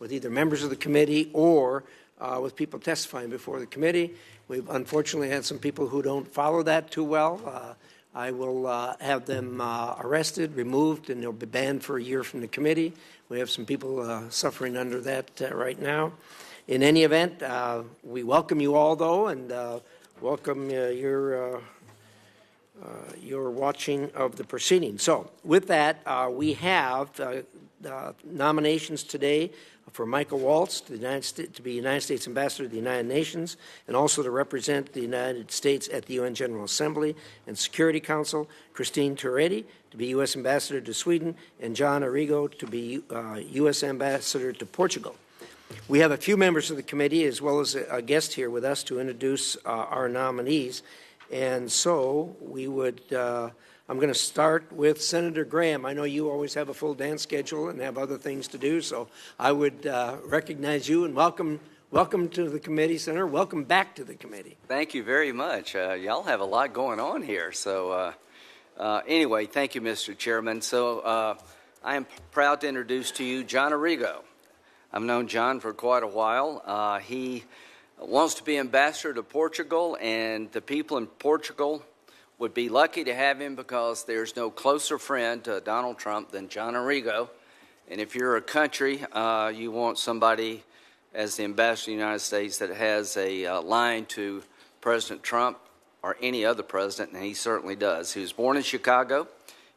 with either members of the committee or with people testifying before the committee. We've unfortunately had some people who don't follow that too well. I will have them arrested, removed, and they'll be banned for a year from the committee. We have some people suffering under that right now. In any event, we welcome you all, though, and welcome your watching of the proceedings. So, with that, we have nominations today for Michael Waltz to be United States Ambassador to the United Nations, and also to represent the United States at the UN General Assembly and Security Council, Christine Toretti to be U.S. Ambassador to Sweden, and John Arrigo to be U.S. Ambassador to Portugal. We have a few members of the committee as well as a guest here with us to introduce our nominees. And so we would, I'm going to start with Senator Graham. I know you always have a full dance schedule and have other things to do, so I would recognize you and welcome to the committee, Senator. Welcome back to the committee. Thank you very much. Y'all have a lot going on here. So anyway, thank you, Mr. Chairman. So I am proud to introduce to you John Arrigo. I've known John for quite a while. He wants to be ambassador to Portugal, and the people in Portugal would be lucky to have him because there's no closer friend to Donald Trump than John Arrigo. And if you're a country, you want somebody as the ambassador to the United States that has a line to President Trump or any other president, and he certainly does. He was born in Chicago.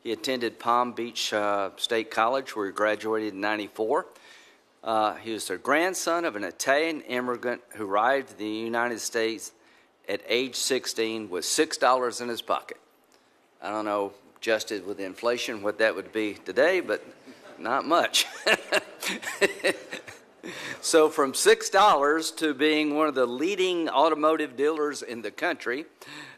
He attended Palm Beach State College, where he graduated in '94. He was the grandson of an Italian immigrant who arrived in the United States at age 16 with $6 in his pocket. I don't know, adjusted with inflation, what that would be today, but not much. So from $6 to being one of the leading automotive dealers in the country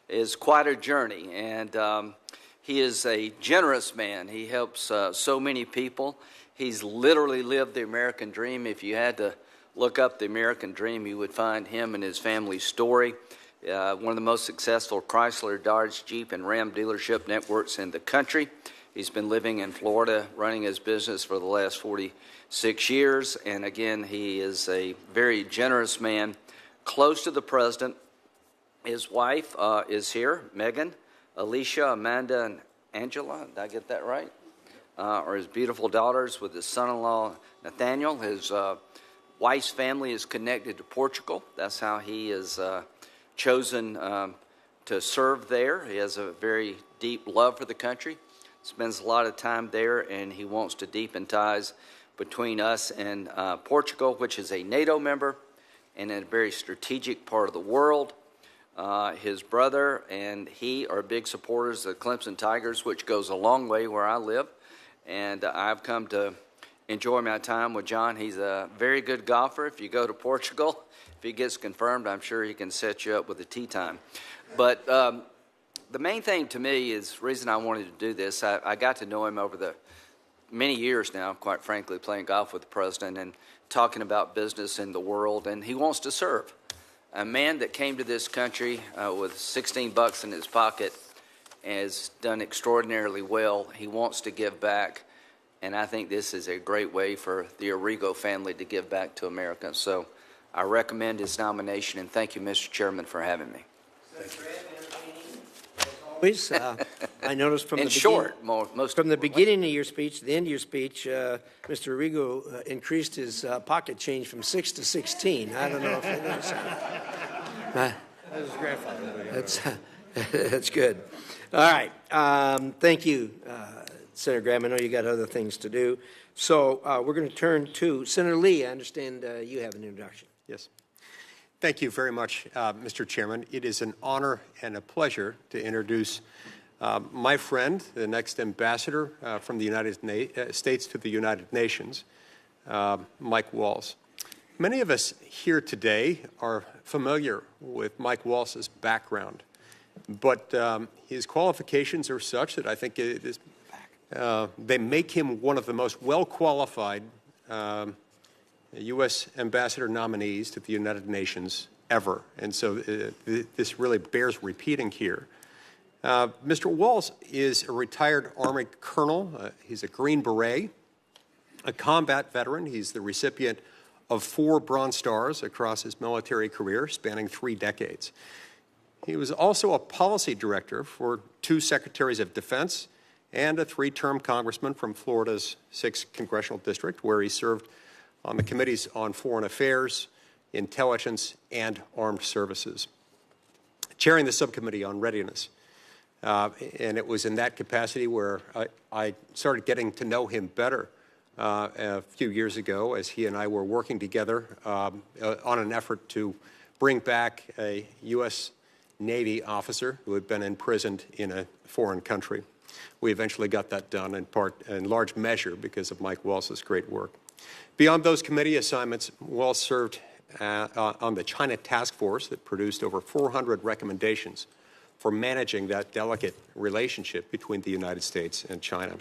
is quite a journey. And he is a generous man. He helps so many people. He's literally lived the American dream. If you had to look up the American dream, you would find him and his family's story. One of the most successful Chrysler, Dodge, Jeep, and Ram dealership networks in the country. He's been living in Florida, running his business for the last 46 years. And again, he is a very generous man, close to the president. His wife is here, Megan, Alicia, Amanda, and Angela. Did I get that right? Or his beautiful daughters with his son-in-law, Nathaniel. His wife's family is connected to Portugal. That's how he is chosen to serve there. He has a very deep love for the country, spends a lot of time there, and he wants to deepen ties between us and Portugal, which is a NATO member and in a very strategic part of the world. His brother and he are big supporters of the Clemson Tigers, which goes a long way where I live. And I've come to enjoy my time with John. He's a very good golfer. If you go to Portugal, if he gets confirmed, I'm sure he can set you up with a tee time. But the main thing to me is the reason I wanted to do this. I got to know him over the many years now, quite frankly, playing golf with the president and talking about business in the world. And he wants to serve. A man that came to this country with $16 in his pocket has done extraordinarily well. He wants to give back, and I think this is a great way for the Arrigo family to give back to America. So I recommend his nomination, and thank you, Mr. Chairman, for having me. Always, I noticed from the beginning of your speech to the end of your speech, Mr. Arrigo increased his pocket change from 6 to 16. I don't know if you noticed that. That was his grandfather. That's good. All right. Thank you, Senator Graham. I know you got other things to do. So we're going to turn to Senator Lee. I understand you have an introduction. Yes. Thank you very much, Mr. Chairman. It is an honor and a pleasure to introduce my friend, the next ambassador from the United States to the United Nations, Mike Waltz. Many of us here today are familiar with Mike Waltz's background, but his qualifications are such that I think they make him one of the most well-qualified U.S. ambassador nominees to the United Nations ever. And so this really bears repeating here. Mr. Waltz is a retired Army colonel. He's a Green Beret. A combat veteran, he's the recipient of 4 Bronze Stars across his military career, spanning 3 decades. He was also a policy director for 2 secretaries of defense and a 3-term congressman from Florida's 6th congressional district, where he served on the committees on foreign affairs, intelligence, and armed services, chairing the subcommittee on readiness. And it was in that capacity where I started getting to know him better a few years ago, as he and I were working together on an effort to bring back a U.S. Navy officer who had been imprisoned in a foreign country. We eventually got that done in large measure because of Mike Waltz's great work. Beyond those committee assignments, Waltz served on the China Task Force that produced over 400 recommendations for managing that delicate relationship between the United States and China.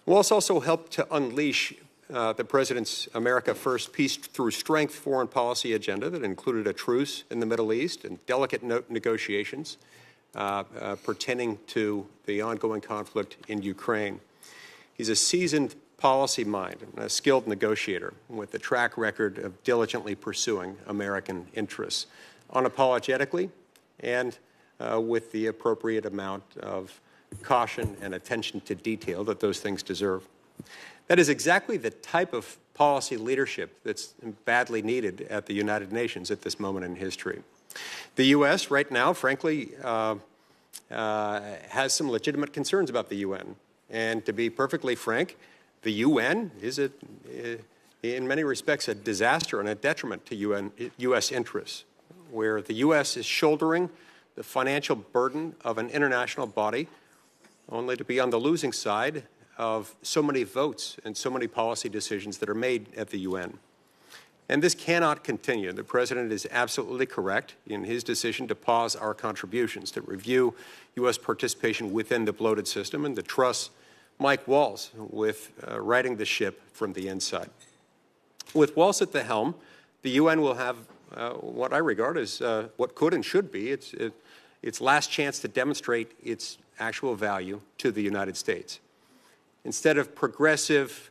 Waltz also helped to unleash the President's America First Peace Through Strength foreign policy agenda that included a truce in the Middle East and delicate negotiations pertaining to the ongoing conflict in Ukraine. He's a seasoned policy mind and a skilled negotiator with a track record of diligently pursuing American interests, unapologetically and with the appropriate amount of caution and attention to detail that those things deserve. That is exactly the type of policy leadership that's badly needed at the United Nations at this moment in history. The U.S. right now, frankly, has some legitimate concerns about the UN. And to be perfectly frank, the UN is, in many respects, a disaster and a detriment to U.S. interests, where the U.S. is shouldering the financial burden of an international body only to be on the losing side of so many votes and so many policy decisions that are made at the UN. And this cannot continue. The President is absolutely correct in his decision to pause our contributions, to review U.S. participation within the bloated system, and to trust Mike Waltz with righting the ship from the inside. With Waltz at the helm, the UN will have what I regard as what could and should be its last chance to demonstrate its actual value to the United States. Instead of progressive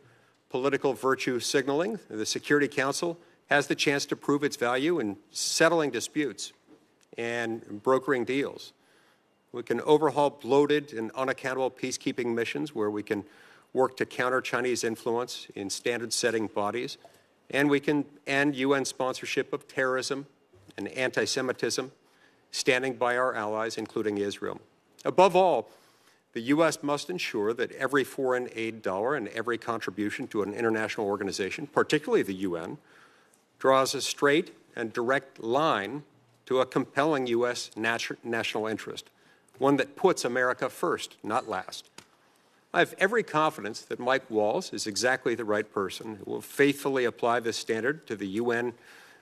political virtue signaling, the Security Council has the chance to prove its value in settling disputes and brokering deals. We can overhaul bloated and unaccountable peacekeeping missions where we can work to counter Chinese influence in standard-setting bodies, and we can end UN sponsorship of terrorism and anti-Semitism, standing by our allies, including Israel. Above all, the U.S. must ensure that every foreign aid dollar and every contribution to an international organization, particularly the UN, draws a straight and direct line to a compelling U.S. national interest, one that puts America first, not last. I have every confidence that Mike Waltz is exactly the right person who will faithfully apply this standard to the UN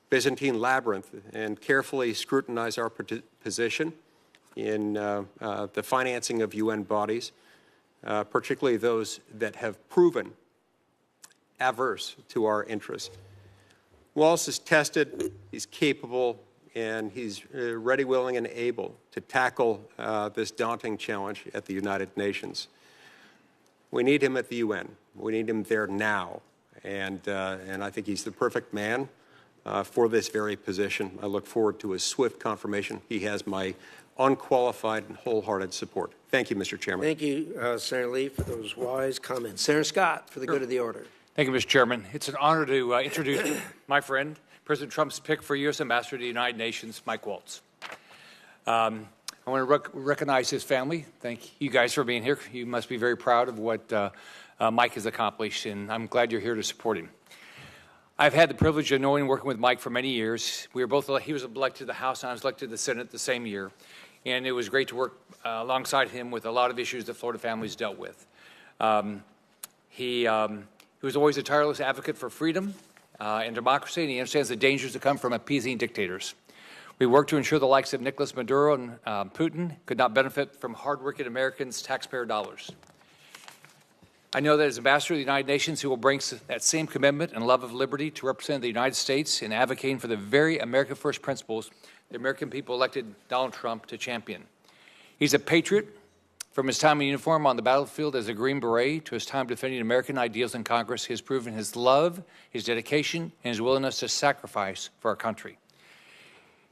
Byzantine labyrinth and carefully scrutinize our position in the financing of UN bodies, particularly those that have proven adverse to our interests. Waltz is tested, he's capable, and he's ready, willing, and able to tackle this daunting challenge at the United Nations. We need him at the UN. We need him there now, and I think he's the perfect man for this very position. I look forward to his swift confirmation. He has my unqualified and wholehearted support. Thank you, Mr. Chairman. Thank you, Senator Lee, for those wise comments. Senator Scott, for the good of the order. Thank you, Mr. Chairman. It's an honor to introduce my friend, President Trump's pick for U.S. Ambassador to the United Nations, Mike Waltz. I want to recognize his family. Thank you guys for being here. You must be very proud of what Mike has accomplished, and I'm glad you're here to support him. I've had the privilege of knowing and working with Mike for many years. He was elected to the House, and I was elected to the Senate the same year. And it was great to work alongside him with a lot of issues that Florida families dealt with. He was always a tireless advocate for freedom and democracy, and he understands the dangers that come from appeasing dictators. We worked to ensure the likes of Nicolas Maduro and Putin could not benefit from hardworking Americans' taxpayer dollars. I know that as Ambassador to the United Nations, he will bring that same commitment and love of liberty to represent the United States in advocating for the very America First principles the American people elected Donald Trump to champion. He's a patriot, From his time in uniform on the battlefield as a Green Beret to his time defending American ideals in Congress, he has proven his love, his dedication, and his willingness to sacrifice for our country.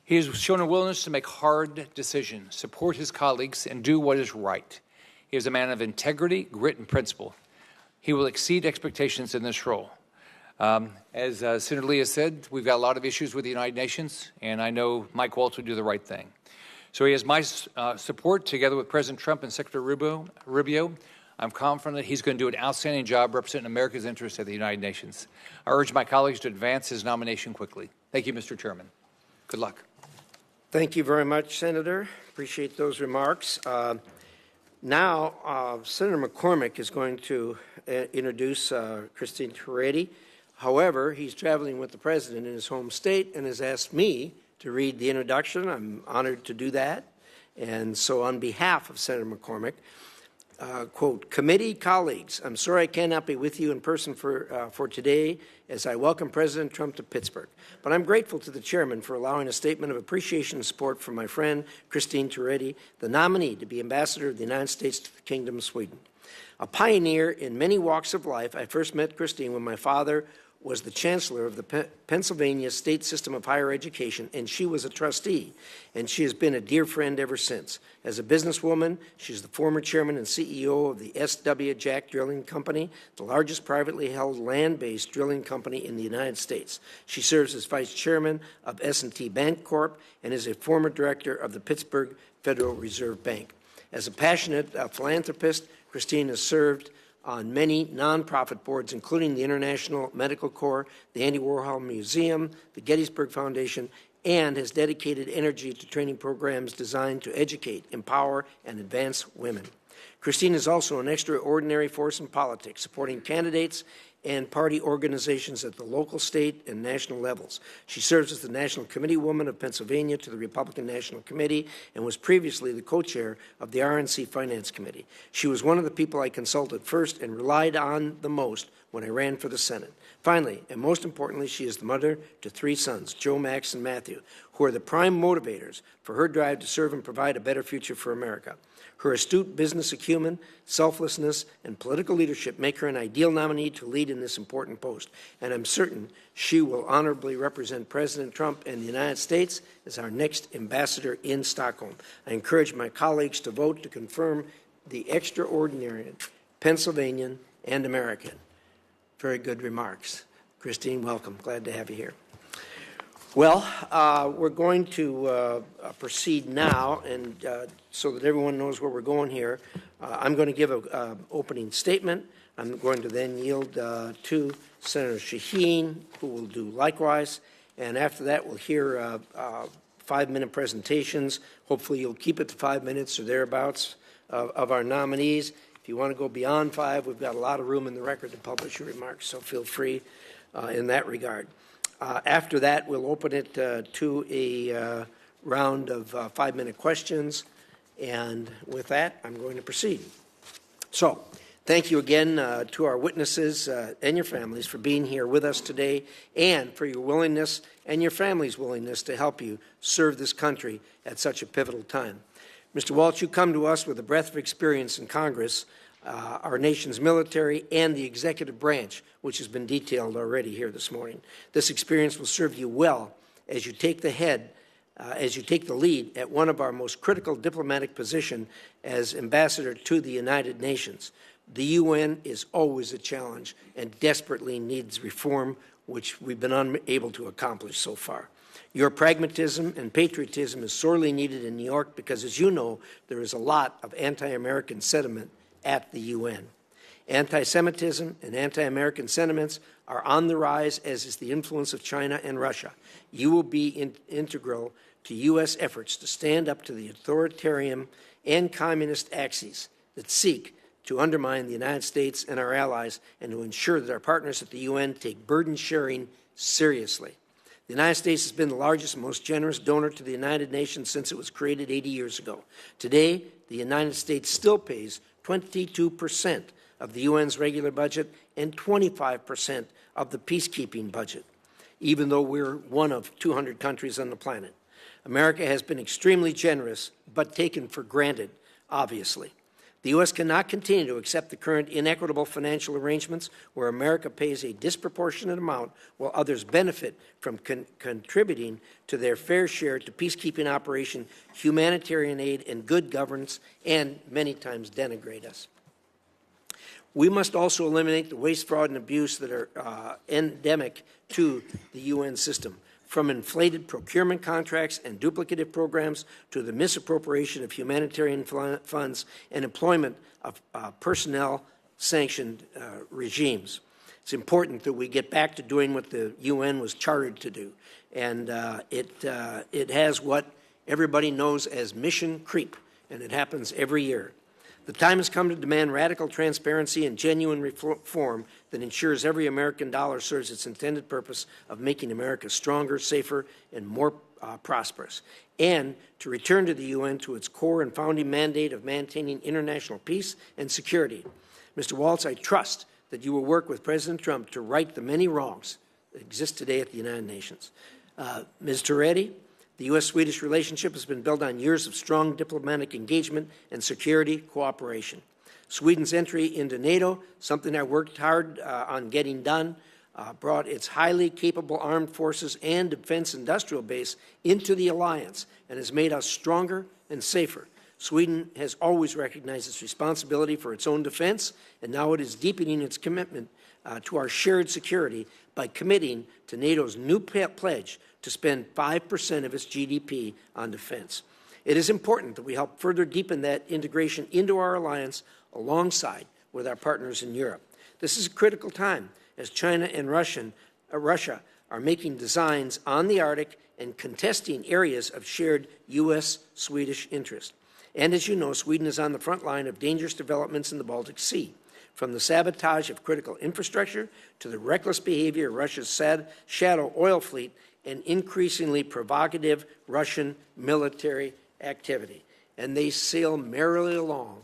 He has shown a willingness to make hard decisions, support his colleagues, and do what is right. He is a man of integrity, grit, and principle. He will exceed expectations in this role. As Senator Lee has said, we've got a lot of issues with the United Nations, and I know Mike Waltz will do the right thing. So he has my support, together with President Trump and Secretary Rubio. I'm confident he's going to do an outstanding job representing America's interests at the United Nations. I urge my colleagues to advance his nomination quickly. Thank you, Mr. Chairman. Good luck. Thank you very much, Senator. Appreciate those remarks. Now, Senator McCormick is going to introduce Christine Toretti. However, he's traveling with the President in his home state and has asked me to read the introduction. I'm honored to do that. And so on behalf of Senator McCormick, quote, committee colleagues, I'm sorry I cannot be with you in person for today as I welcome President Trump to Pittsburgh. But I'm grateful to the chairman for allowing a statement of appreciation and support for my friend, Christine Toretti, the nominee to be ambassador of the United States to the Kingdom of Sweden. A pioneer in many walks of life, I first met Christine when my father was the chancellor of the Pennsylvania State System of Higher Education, and she was a trustee, and she has been a dear friend ever since. As a businesswoman, she's the former chairman and CEO of the S.W. Jack Drilling Company, the largest privately held land-based drilling company in the United States. She serves as vice chairman of S&T Bank Corp. And is a former director of the Pittsburgh Federal Reserve Bank. As a passionate philanthropist, Christine has served on many nonprofit boards, including the International Medical Corps, the Andy Warhol Museum, the Gettysburg Foundation, and has dedicated energy to training programs designed to educate, empower, and advance women. Christine is also an extraordinary force in politics, supporting candidates and party organizations at the local, state, and national levels. She serves as the National Committee Woman of Pennsylvania to the Republican National Committee and was previously the co-chair of the RNC Finance Committee. She was one of the people I consulted first and relied on the most when I ran for the Senate. Finally, and most importantly, she is the mother to 3 sons, Joe, Max, and Matthew, who are the prime motivators for her drive to serve and provide a better future for America. Her astute business acumen, selflessness, and political leadership make her an ideal nominee to lead in this important post, and I'm certain she will honorably represent President Trump and the United States as our next ambassador in Stockholm. I encourage my colleagues to vote to confirm the extraordinary Pennsylvanian and American. Very good remarks. Christine, welcome. Glad to have you here. Well, we're going to proceed now, and so that everyone knows where we're going here, I'm going to give an opening statement. I'm going to then yield to Senator Shaheen, who will do likewise, and after that we'll hear 5-minute presentations. Hopefully you'll keep it to 5 minutes or thereabouts of our nominees. If you want to go beyond 5, we've got a lot of room in the record to publish your remarks, so feel free in that regard. After that, we'll open it to a round of 5-minute questions, and with that, I'm going to proceed. So, thank you again to our witnesses and your families for being here with us today, and for your willingness and your family's willingness to help you serve this country at such a pivotal time. Mr. Waltz, you come to us with a breadth of experience in Congress, our nation's military, and the executive branch, which has been detailed already here this morning. This experience will serve you well as you take the lead at one of our most critical diplomatic positions as ambassador to the United Nations. The UN is always a challenge and desperately needs reform, which we've been unable to accomplish so far. Your pragmatism and patriotism is sorely needed in New York because, as you know, there is a lot of anti-American sentiment at the UN. Anti-Semitism and anti-American sentiments are on the rise, as is the influence of China and Russia. You will be integral to U.S. efforts to stand up to the authoritarian and communist axes that seek to undermine the United States and our allies, and to ensure that our partners at the UN take burden sharing seriously. The United States has been the largest and most generous donor to the United Nations since it was created 80 years ago. Today, the United States still pays 22% of the UN's regular budget and 25% of the peacekeeping budget, even though we're one of 200 countries on the planet. America has been extremely generous, but taken for granted, obviously. The U.S. cannot continue to accept the current inequitable financial arrangements where America pays a disproportionate amount while others benefit from contributing to their fair share to peacekeeping operation, humanitarian aid, and good governance, and many times denigrate us. We must also eliminate the waste, fraud, and abuse that are endemic to the UN system, from inflated procurement contracts and duplicative programs to the misappropriation of humanitarian funds and employment of personnel-sanctioned regimes. It's important that we get back to doing what the UN was chartered to do, and it has what everybody knows as mission creep, and it happens every year. The time has come to demand radical transparency and genuine reform that ensures every American dollar serves its intended purpose of making America stronger, safer, and more prosperous, and to return to the UN to its core and founding mandate of maintaining international peace and security. Mr. Waltz, I trust that you will work with President Trump to right the many wrongs that exist today at the United Nations. Ms. Toretti, the U.S.-Swedish relationship has been built on years of strong diplomatic engagement and security cooperation. Sweden's entry into NATO, something I worked hard on getting done, brought its highly capable armed forces and defense industrial base into the alliance and has made us stronger and safer. Sweden has always recognized its responsibility for its own defense, and now it is deepening its commitment to our shared security by committing to NATO's new pledge to spend 5% of its GDP on defense. It is important that we help further deepen that integration into our alliance alongside with our partners in Europe. This is a critical time as China and Russia are making designs on the Arctic and contesting areas of shared U.S.-Swedish interest. And as you know, Sweden is on the front line of dangerous developments in the Baltic Sea, from the sabotage of critical infrastructure to the reckless behavior of Russia's shadow oil fleet and increasingly provocative Russian military activity. And they sail merrily along.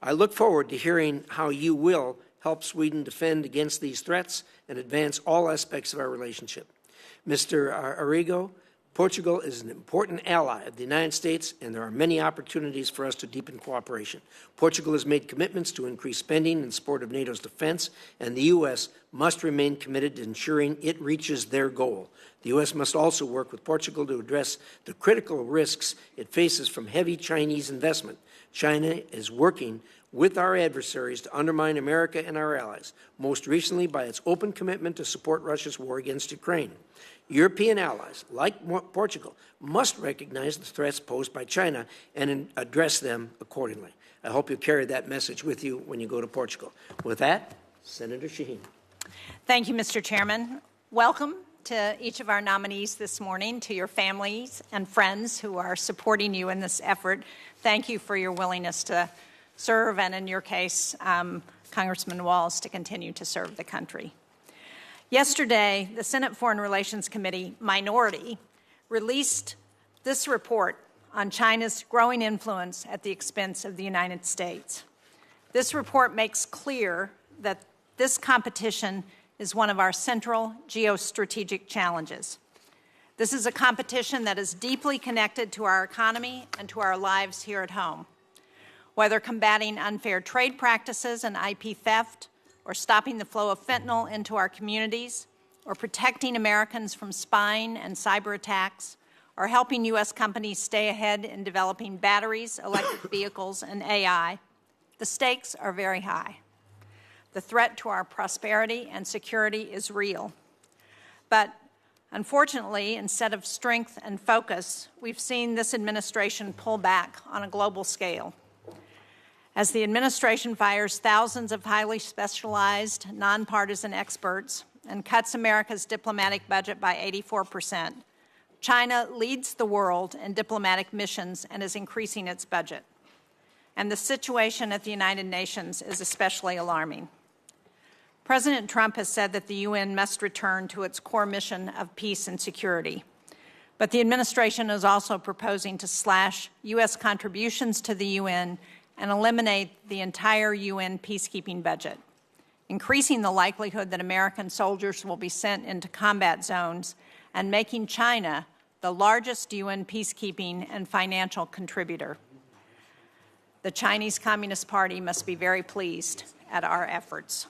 I look forward to hearing how you will help Sweden defend against these threats and advance all aspects of our relationship. Mr. Arrigo, Portugal is an important ally of the United States, and there are many opportunities for us to deepen cooperation. Portugal has made commitments to increase spending in support of NATO's defense, and the U.S. must remain committed to ensuring it reaches their goal. The U.S. must also work with Portugal to address the critical risks it faces from heavy Chinese investment. China is working with our adversaries to undermine America and our allies, most recently by its open commitment to support Russia's war against Ukraine. European allies, like Portugal, must recognize the threats posed by China and address them accordingly. I hope you carry that message with you when you go to Portugal. With that, Senator Shaheen. Thank you, Mr. Chairman. Welcome to each of our nominees this morning, to your families and friends who are supporting you in this effort. Thank you for your willingness to serve, and in your case, Congressman Waltz, to continue to serve the country. Yesterday, the Senate Foreign Relations Committee minority released this report on China's growing influence at the expense of the United States. This report makes clear that this competition is one of our central geostrategic challenges. This is a competition that is deeply connected to our economy and to our lives here at home. Whether combating unfair trade practices and IP theft, or stopping the flow of fentanyl into our communities, or protecting Americans from spying and cyber attacks, or helping U.S. companies stay ahead in developing batteries, electric vehicles, and AI, the stakes are very high. The threat to our prosperity and security is real. But unfortunately, instead of strength and focus, we've seen this administration pull back on a global scale. As the administration fires thousands of highly specialized, nonpartisan experts and cuts America's diplomatic budget by 84%, China leads the world in diplomatic missions and is increasing its budget. And the situation at the United Nations is especially alarming. President Trump has said that the UN must return to its core mission of peace and security. But the administration is also proposing to slash U.S. contributions to the UN and eliminate the entire UN peacekeeping budget, increasing the likelihood that American soldiers will be sent into combat zones and making China the largest UN peacekeeping and financial contributor. The Chinese Communist Party must be very pleased at our efforts.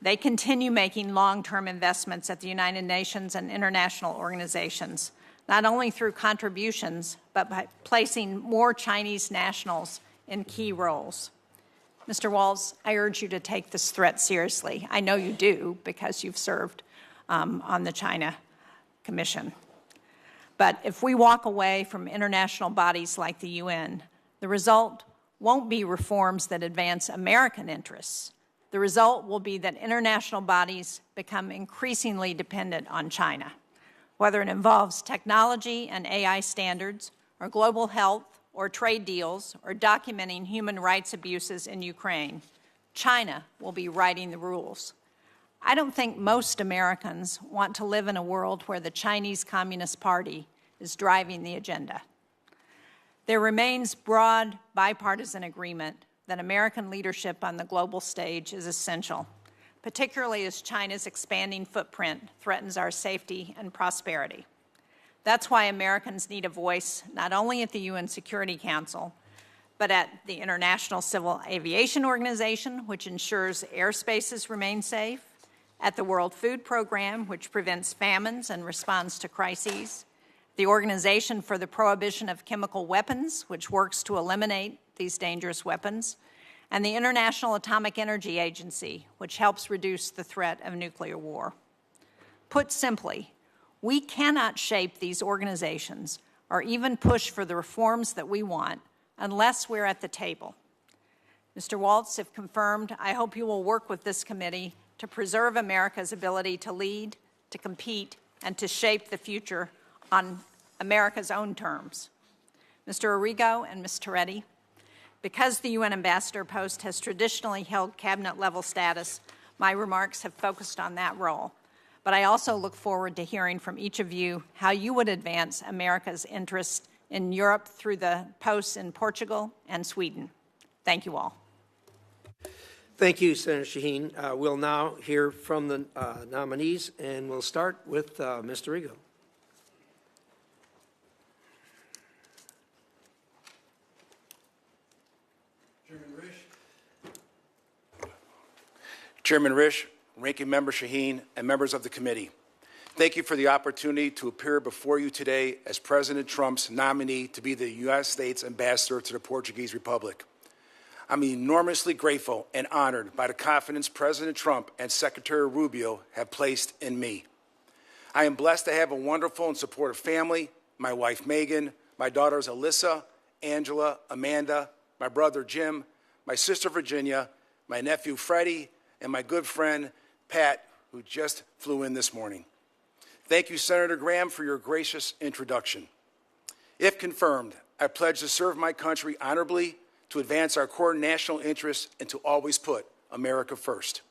They continue making long-term investments at the United Nations and international organizations, not only through contributions, but by placing more Chinese nationals in key roles. Mr. Waltz, I urge you to take this threat seriously. I know you do because you've served on the China Commission. But if we walk away from international bodies like the UN, the result won't be reforms that advance American interests. The result will be that international bodies become increasingly dependent on China, whether it involves technology and AI standards, or global health, or trade deals, or documenting human rights abuses in Ukraine. China will be writing the rules. I don't think most Americans want to live in a world where the Chinese Communist Party is driving the agenda. There remains broad bipartisan agreement that American leadership on the global stage is essential, particularly as China's expanding footprint threatens our safety and prosperity. That's why Americans need a voice not only at the UN Security Council, but at the International Civil Aviation Organization, which ensures airspaces remain safe, at the World Food Program, which prevents famines and responds to crises, the Organization for the Prohibition of Chemical Weapons, which works to eliminate these dangerous weapons, and the International Atomic Energy Agency, which helps reduce the threat of nuclear war. Put simply, we cannot shape these organizations or even push for the reforms that we want unless we're at the table. Mr. Waltz, if confirmed, I hope you will work with this committee to preserve America's ability to lead, to compete, and to shape the future on America's own terms. Mr. Arrigo and Ms. Toretti, because the UN ambassador post has traditionally held cabinet-level status, my remarks have focused on that role. But I also look forward to hearing from each of you how you would advance America's interest in Europe through the posts in Portugal and Sweden. Thank you all. Thank you, Senator Shaheen. We'll now hear from the nominees, and we'll start with Mr. Arrigo. Chairman Risch, Ranking Member Shaheen, and members of the committee, thank you for the opportunity to appear before you today as President Trump's nominee to be the United States Ambassador to the Portuguese Republic. I'm enormously grateful and honored by the confidence President Trump and Secretary Rubio have placed in me. I am blessed to have a wonderful and supportive family, my wife Megan, my daughters Alyssa, Angela, Amanda, my brother Jim, my sister Virginia, my nephew Freddie, and my good friend Pat, who just flew in this morning. Thank you, Senator Graham, for your gracious introduction. If confirmed, I pledge to serve my country honorably, to advance our core national interests, and to always put America first.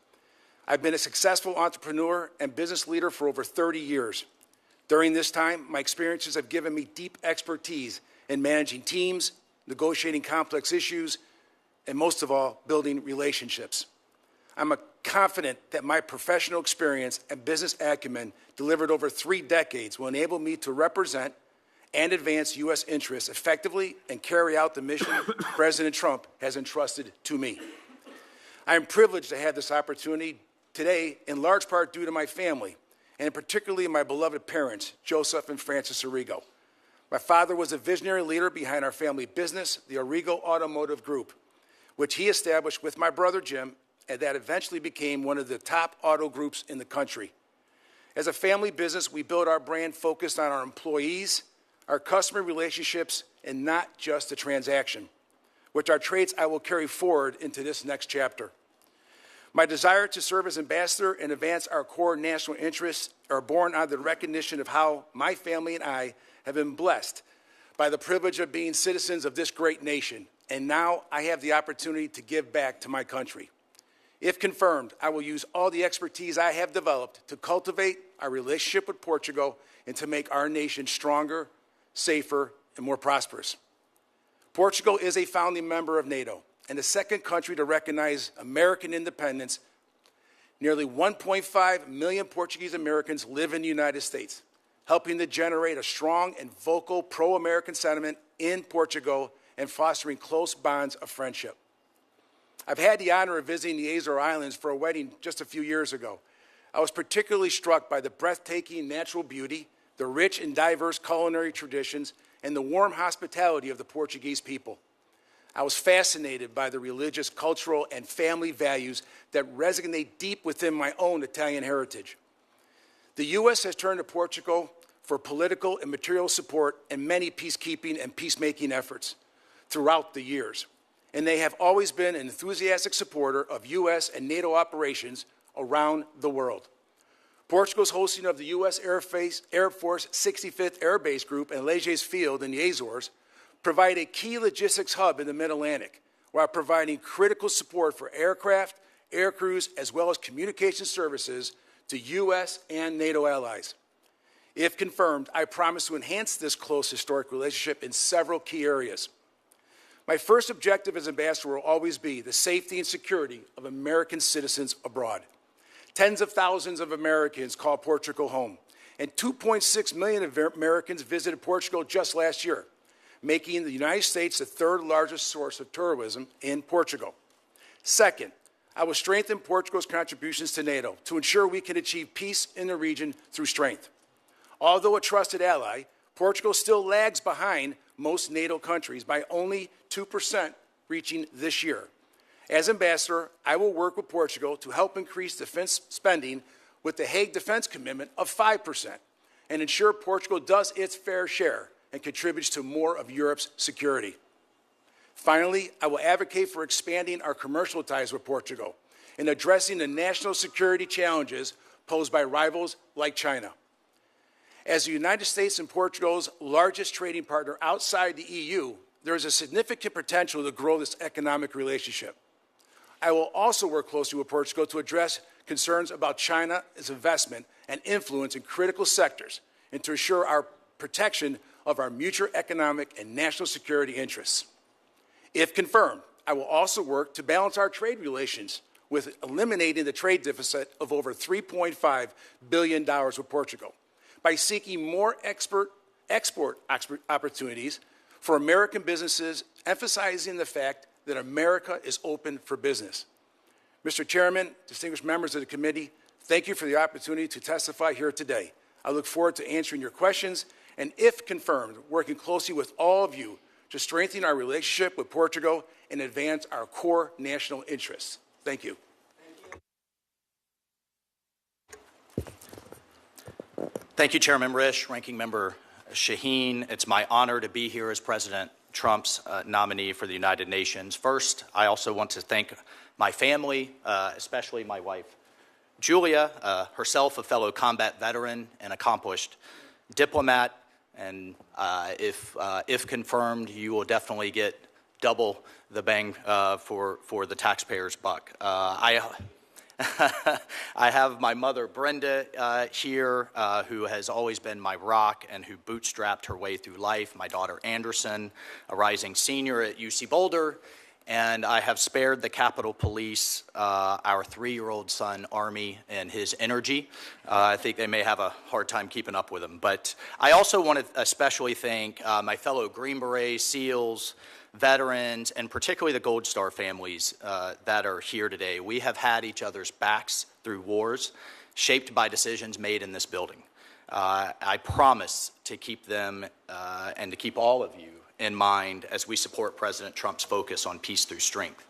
I've been a successful entrepreneur and business leader for over 30 years. During this time, my experiences have given me deep expertise in managing teams, negotiating complex issues, and most of all, building relationships. I'm confident that my professional experience and business acumen delivered over 3 decades will enable me to represent and advance U.S. interests effectively and carry out the mission President Trump has entrusted to me. I am privileged to have this opportunity today, in large part due to my family, and particularly my beloved parents, Joseph and Frances Arrigo. My father was a visionary leader behind our family business, the Arrigo Automotive Group, which he established with my brother Jim, and that eventually became one of the top auto groups in the country. As a family business, we built our brand focused on our employees, our customer relationships, and not just the transaction, which are traits I will carry forward into this next chapter. My desire to serve as ambassador and advance our core national interests are born out of the recognition of how my family and I have been blessed by the privilege of being citizens of this great nation, and now I have the opportunity to give back to my country. If confirmed, I will use all the expertise I have developed to cultivate our relationship with Portugal and to make our nation stronger, safer, and more prosperous. Portugal is a founding member of NATO and the second country to recognize American independence. Nearly 1.5 million Portuguese Americans live in the United States, helping to generate a strong and vocal pro-American sentiment in Portugal and fostering close bonds of friendship. I've had the honor of visiting the Azores Islands for a wedding just a few years ago. I was particularly struck by the breathtaking natural beauty, the rich and diverse culinary traditions, and the warm hospitality of the Portuguese people. I was fascinated by the religious, cultural, and family values that resonate deep within my own Italian heritage. The U.S. has turned to Portugal for political and material support in many peacekeeping and peacemaking efforts throughout the years, and they have always been an enthusiastic supporter of U.S. and NATO operations around the world. Portugal's hosting of the U.S. Air Force 65th Air Base Group in Leges Field in the Azores provide a key logistics hub in the Mid-Atlantic, while providing critical support for aircraft, air crews, as well as communication services to U.S. and NATO allies. If confirmed, I promise to enhance this close historic relationship in several key areas. My first objective as ambassador will always be the safety and security of American citizens abroad. Tens of thousands of Americans call Portugal home, and 2.6 million Americans visited Portugal just last year, making the United States the third largest source of tourism in Portugal. Second, I will strengthen Portugal's contributions to NATO to ensure we can achieve peace in the region through strength. Although a trusted ally, Portugal still lags behind most NATO countries by only 2% reaching this year. As ambassador, I will work with Portugal to help increase defense spending with the Hague Defense Commitment of 5% and ensure Portugal does its fair share and contributes to more of Europe's security. Finally, I will advocate for expanding our commercial ties with Portugal and addressing the national security challenges posed by rivals like China. As the United States and Portugal's largest trading partner outside the EU, there is a significant potential to grow this economic relationship. I will also work closely with Portugal to address concerns about China's investment and influence in critical sectors and to ensure our protection of our mutual economic and national security interests. If confirmed, I will also work to balance our trade relations with eliminating the trade deficit of over $3.5 billion with Portugal by seeking more export opportunities for American businesses, emphasizing the fact that America is open for business. Mr. Chairman, distinguished members of the committee, thank you for the opportunity to testify here today. I look forward to answering your questions and, if confirmed, working closely with all of you to strengthen our relationship with Portugal and advance our core national interests. Thank you. Thank you, Chairman Risch, Ranking Member Shaheen. It's my honor to be here as President Trump's nominee for the United Nations. First, I also want to thank my family, especially my wife, Julia, herself a fellow combat veteran and accomplished diplomat. And if confirmed, you will definitely get double the bang for the taxpayer's buck. I have my mother, Brenda, here, who has always been my rock and who bootstrapped her way through life. My daughter, Anderson, a rising senior at UC Boulder. And I have spared the Capitol Police, our 3-year-old son, Army, and his energy. I think they may have a hard time keeping up with him. But I also want to especially thank my fellow Green Berets, SEALs, veterans, and particularly the Gold Star families that are here today. We have had each other's backs through wars shaped by decisions made in this building. I promise to keep them and to keep all of you in mind as we support President Trump's focus on peace through strength.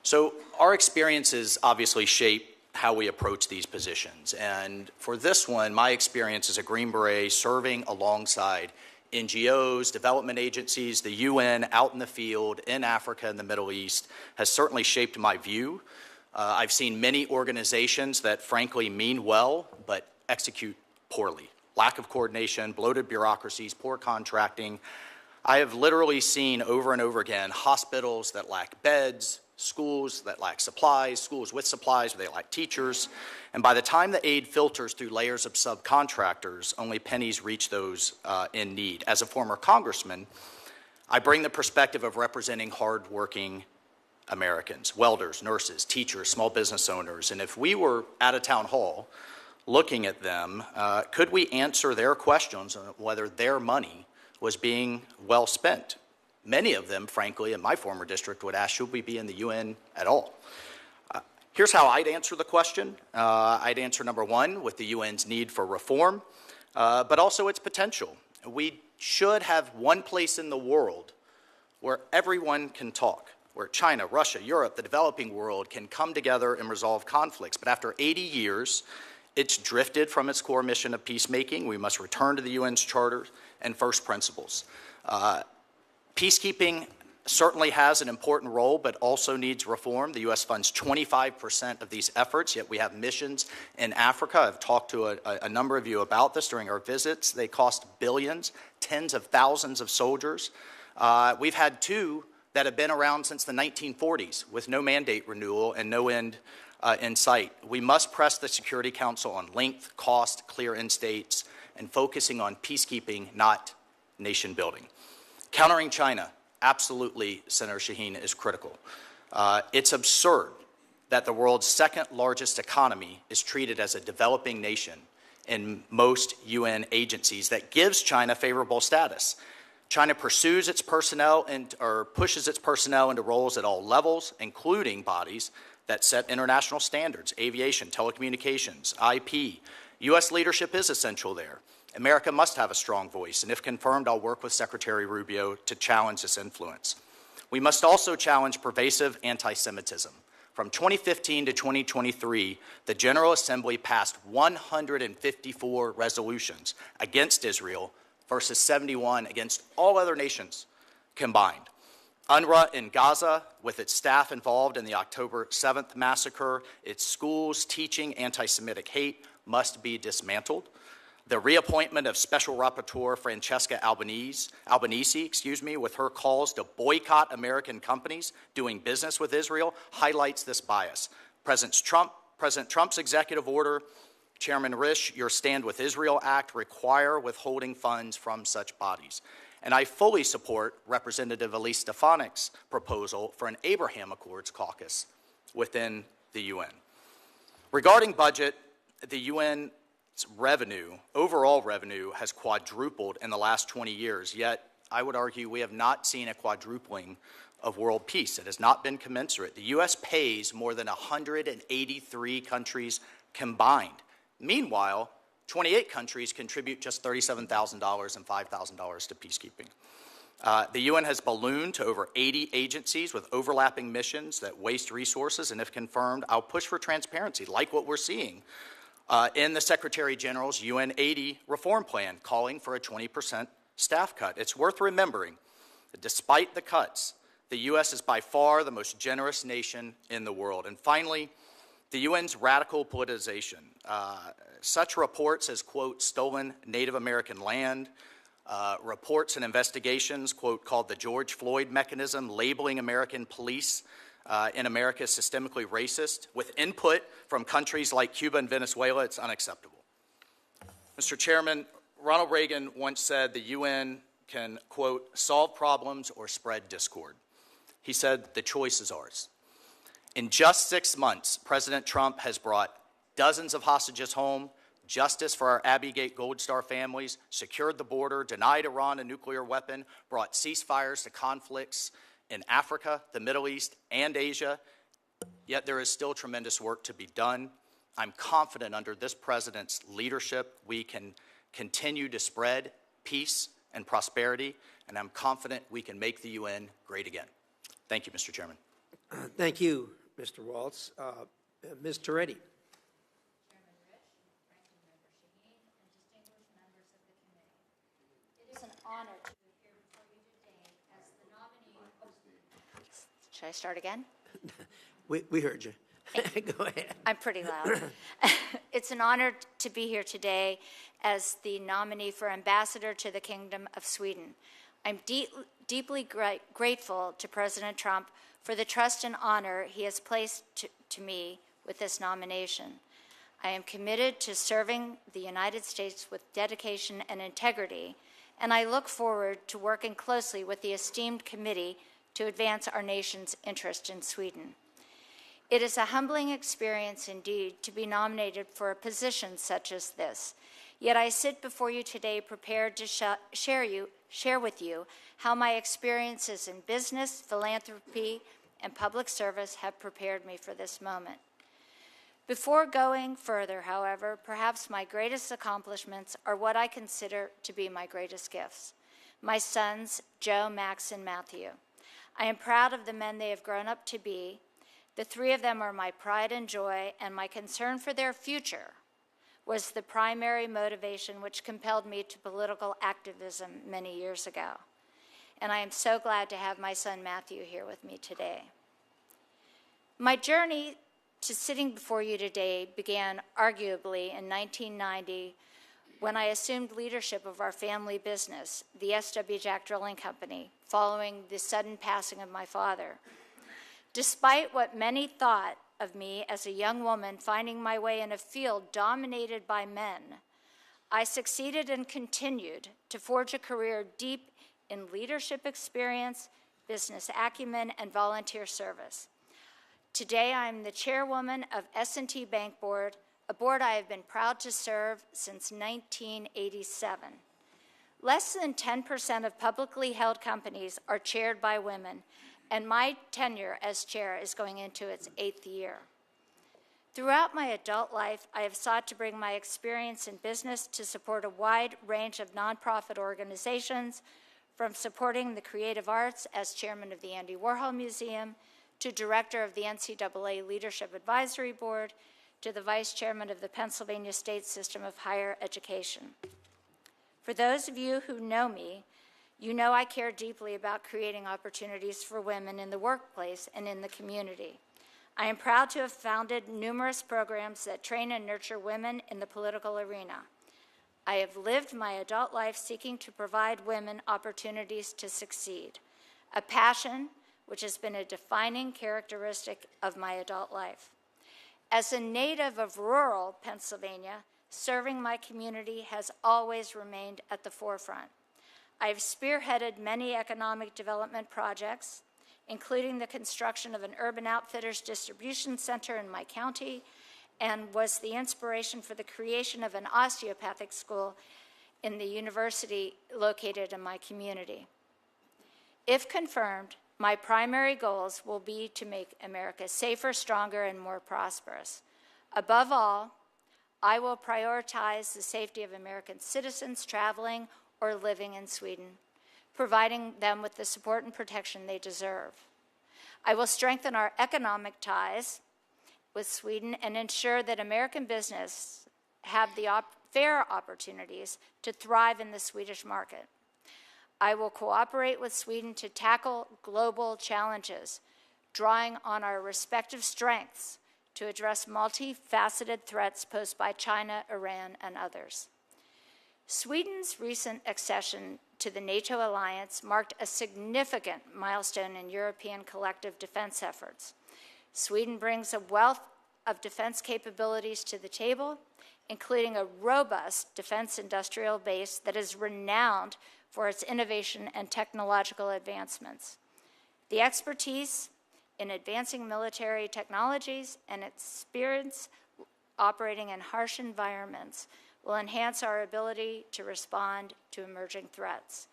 So our experiences obviously shape how we approach these positions. And for this one, my experience as a Green Beret serving alongside NGOs, development agencies, the UN, out in the field, in Africa and the Middle East, has certainly shaped my view. I've seen many organizations that frankly mean well, but execute poorly. Lack of coordination, bloated bureaucracies, poor contracting. I have literally seen over and over again hospitals that lack beds, schools that lack supplies, schools with supplies where they lack teachers. And by the time the aid filters through layers of subcontractors, only pennies reach those in need. As a former congressman, I bring the perspective of representing hardworking Americans, welders, nurses, teachers, small business owners. And if we were at a town hall looking at them, could we answer their questions on whether their money was being well spent? Many of them, frankly, in my former district would ask, should we be in the UN at all? Here's how I'd answer the question. I'd answer number one, with the UN's need for reform, but also its potential. We should have one place in the world where everyone can talk, where China, Russia, Europe, the developing world can come together and resolve conflicts. But after 80 years, it's drifted from its core mission of peacemaking. We must return to the UN's charter and first principles. Peacekeeping certainly has an important role, but also needs reform. The U.S. funds 25% of these efforts, yet we have missions in Africa. I've talked to a number of you about this during our visits. They cost billions, tens of thousands of soldiers. We've had two that have been around since the 1940s with no mandate renewal and no end in sight. We must press the Security Council on length, cost, clear end states, and focusing on peacekeeping, not nation building. Countering China, absolutely, Senator Shaheen, is critical. It's absurd that the world's second largest economy is treated as a developing nation in most UN agencies that gives China favorable status. China pursues its personnel or pushes its personnel into roles at all levels, including bodies that set international standards, aviation, telecommunications, IP. U.S. leadership is essential there. America must have a strong voice, and if confirmed, I'll work with Secretary Rubio to challenge this influence. We must also challenge pervasive anti-Semitism. From 2015 to 2023, the General Assembly passed 154 resolutions against Israel versus 71 against all other nations combined. UNRWA in Gaza, with its staff involved in the October 7th massacre, its schools teaching anti-Semitic hate, must be dismantled. The reappointment of Special Rapporteur Francesca Albanese, with her calls to boycott American companies doing business with Israel, highlights this bias. President Trump's executive order, Chairman Risch, your Stand With Israel Act require withholding funds from such bodies. And I fully support Representative Elise Stefanik's proposal for an Abraham Accords caucus within the UN. Regarding budget, the UN's overall revenue has quadrupled in the last 20 years, yet I would argue we have not seen a quadrupling of world peace. It has not been commensurate. The U.S. pays more than 183 countries combined. Meanwhile, 28 countries contribute just $37,000 and $5,000 to peacekeeping. The UN has ballooned to over 80 agencies with overlapping missions that waste resources, and if confirmed, I'll push for transparency, like what we're seeing in the Secretary General's UN 80 reform plan, calling for a 20% staff cut. It's worth remembering that despite the cuts, the U.S. is by far the most generous nation in the world. And finally, the UN's radical politicization. Such reports as, quote, stolen Native American land, reports and investigations, quote, called the George Floyd mechanism, labeling American police in America systemically racist, with input from countries like Cuba and Venezuela, it's unacceptable. Mr. Chairman, Ronald Reagan once said the UN can, quote, solve problems or spread discord. He said the choice is ours. In just 6 months, President Trump has brought dozens of hostages home, justice for our Abbey Gate Gold Star families, secured the border, denied Iran a nuclear weapon, brought ceasefires to conflicts in Africa, the Middle East, and Asia. Yet there is still tremendous work to be done. I'm confident under this president's leadership, we can continue to spread peace and prosperity, and I'm confident we can make the UN great again. Thank you, Mr. Chairman. Thank you, Mr. Waltz. Ms. Toretti. Honor to appear before you today as the nominee. Should I start again? We heard you. Go ahead. I'm pretty loud. It's an honor to be here today as the nominee for ambassador to the Kingdom of Sweden. I'm deeply grateful to President Trump for the trust and honor he has placed to me with this nomination. I am committed to serving the United States with dedication and integrity, and I look forward to working closely with the esteemed committee to advance our nation's interest in Sweden. It is a humbling experience indeed to be nominated for a position such as this, Yet I sit before you today prepared to share with you how my experiences in business, philanthropy, and public service have prepared me for this moment. Before going further, however, perhaps my greatest accomplishments are what I consider to be my greatest gifts. My sons, Joe, Max, and Matthew. I am proud of the men they have grown up to be. The three of them are my pride and joy, and my concern for their future was the primary motivation which compelled me to political activism many years ago. And I am so glad to have my son Matthew here with me today. My journey to sitting before you today began arguably in 1990 when I assumed leadership of our family business, the S.W. Jack Drilling Company, following the sudden passing of my father. Despite what many thought of me as a young woman finding my way in a field dominated by men, I succeeded and continued to forge a career deep in leadership experience, business acumen, and volunteer service. Today, I am the chairwoman of S&T Bank Board, a board I have been proud to serve since 1987. Less than 10% of publicly held companies are chaired by women, and my tenure as chair is going into its 8th year. Throughout my adult life, I have sought to bring my experience in business to support a wide range of nonprofit organizations, from supporting the creative arts as chairman of the Andy Warhol Museum, to director of the NCAA Leadership Advisory Board, to the vice chairman of the Pennsylvania State System of Higher Education. For those of you who know me, you know I care deeply about creating opportunities for women in the workplace and in the community. I am proud to have founded numerous programs that train and nurture women in the political arena. I have lived my adult life seeking to provide women opportunities to succeed, a passion which has been a defining characteristic of my adult life. As a native of rural Pennsylvania, serving my community has always remained at the forefront. I have spearheaded many economic development projects, including the construction of an Urban Outfitters distribution center in my county, and was the inspiration for the creation of an osteopathic school in the university located in my community. If confirmed, my primary goals will be to make America safer, stronger, and more prosperous. Above all, I will prioritize the safety of American citizens traveling or living in Sweden, providing them with the support and protection they deserve. I will strengthen our economic ties with Sweden and ensure that American business have the fair opportunities to thrive in the Swedish market. I will cooperate with Sweden to tackle global challenges, drawing on our respective strengths to address multifaceted threats posed by China, Iran, and others. Sweden's recent accession to the NATO alliance marked a significant milestone in European collective defense efforts. Sweden brings a wealth of defense capabilities to the table, including a robust defense industrial base that is renowned for its innovation and technological advancements. The expertise in advancing military technologies and experience operating in harsh environments will enhance our ability to respond to emerging threats.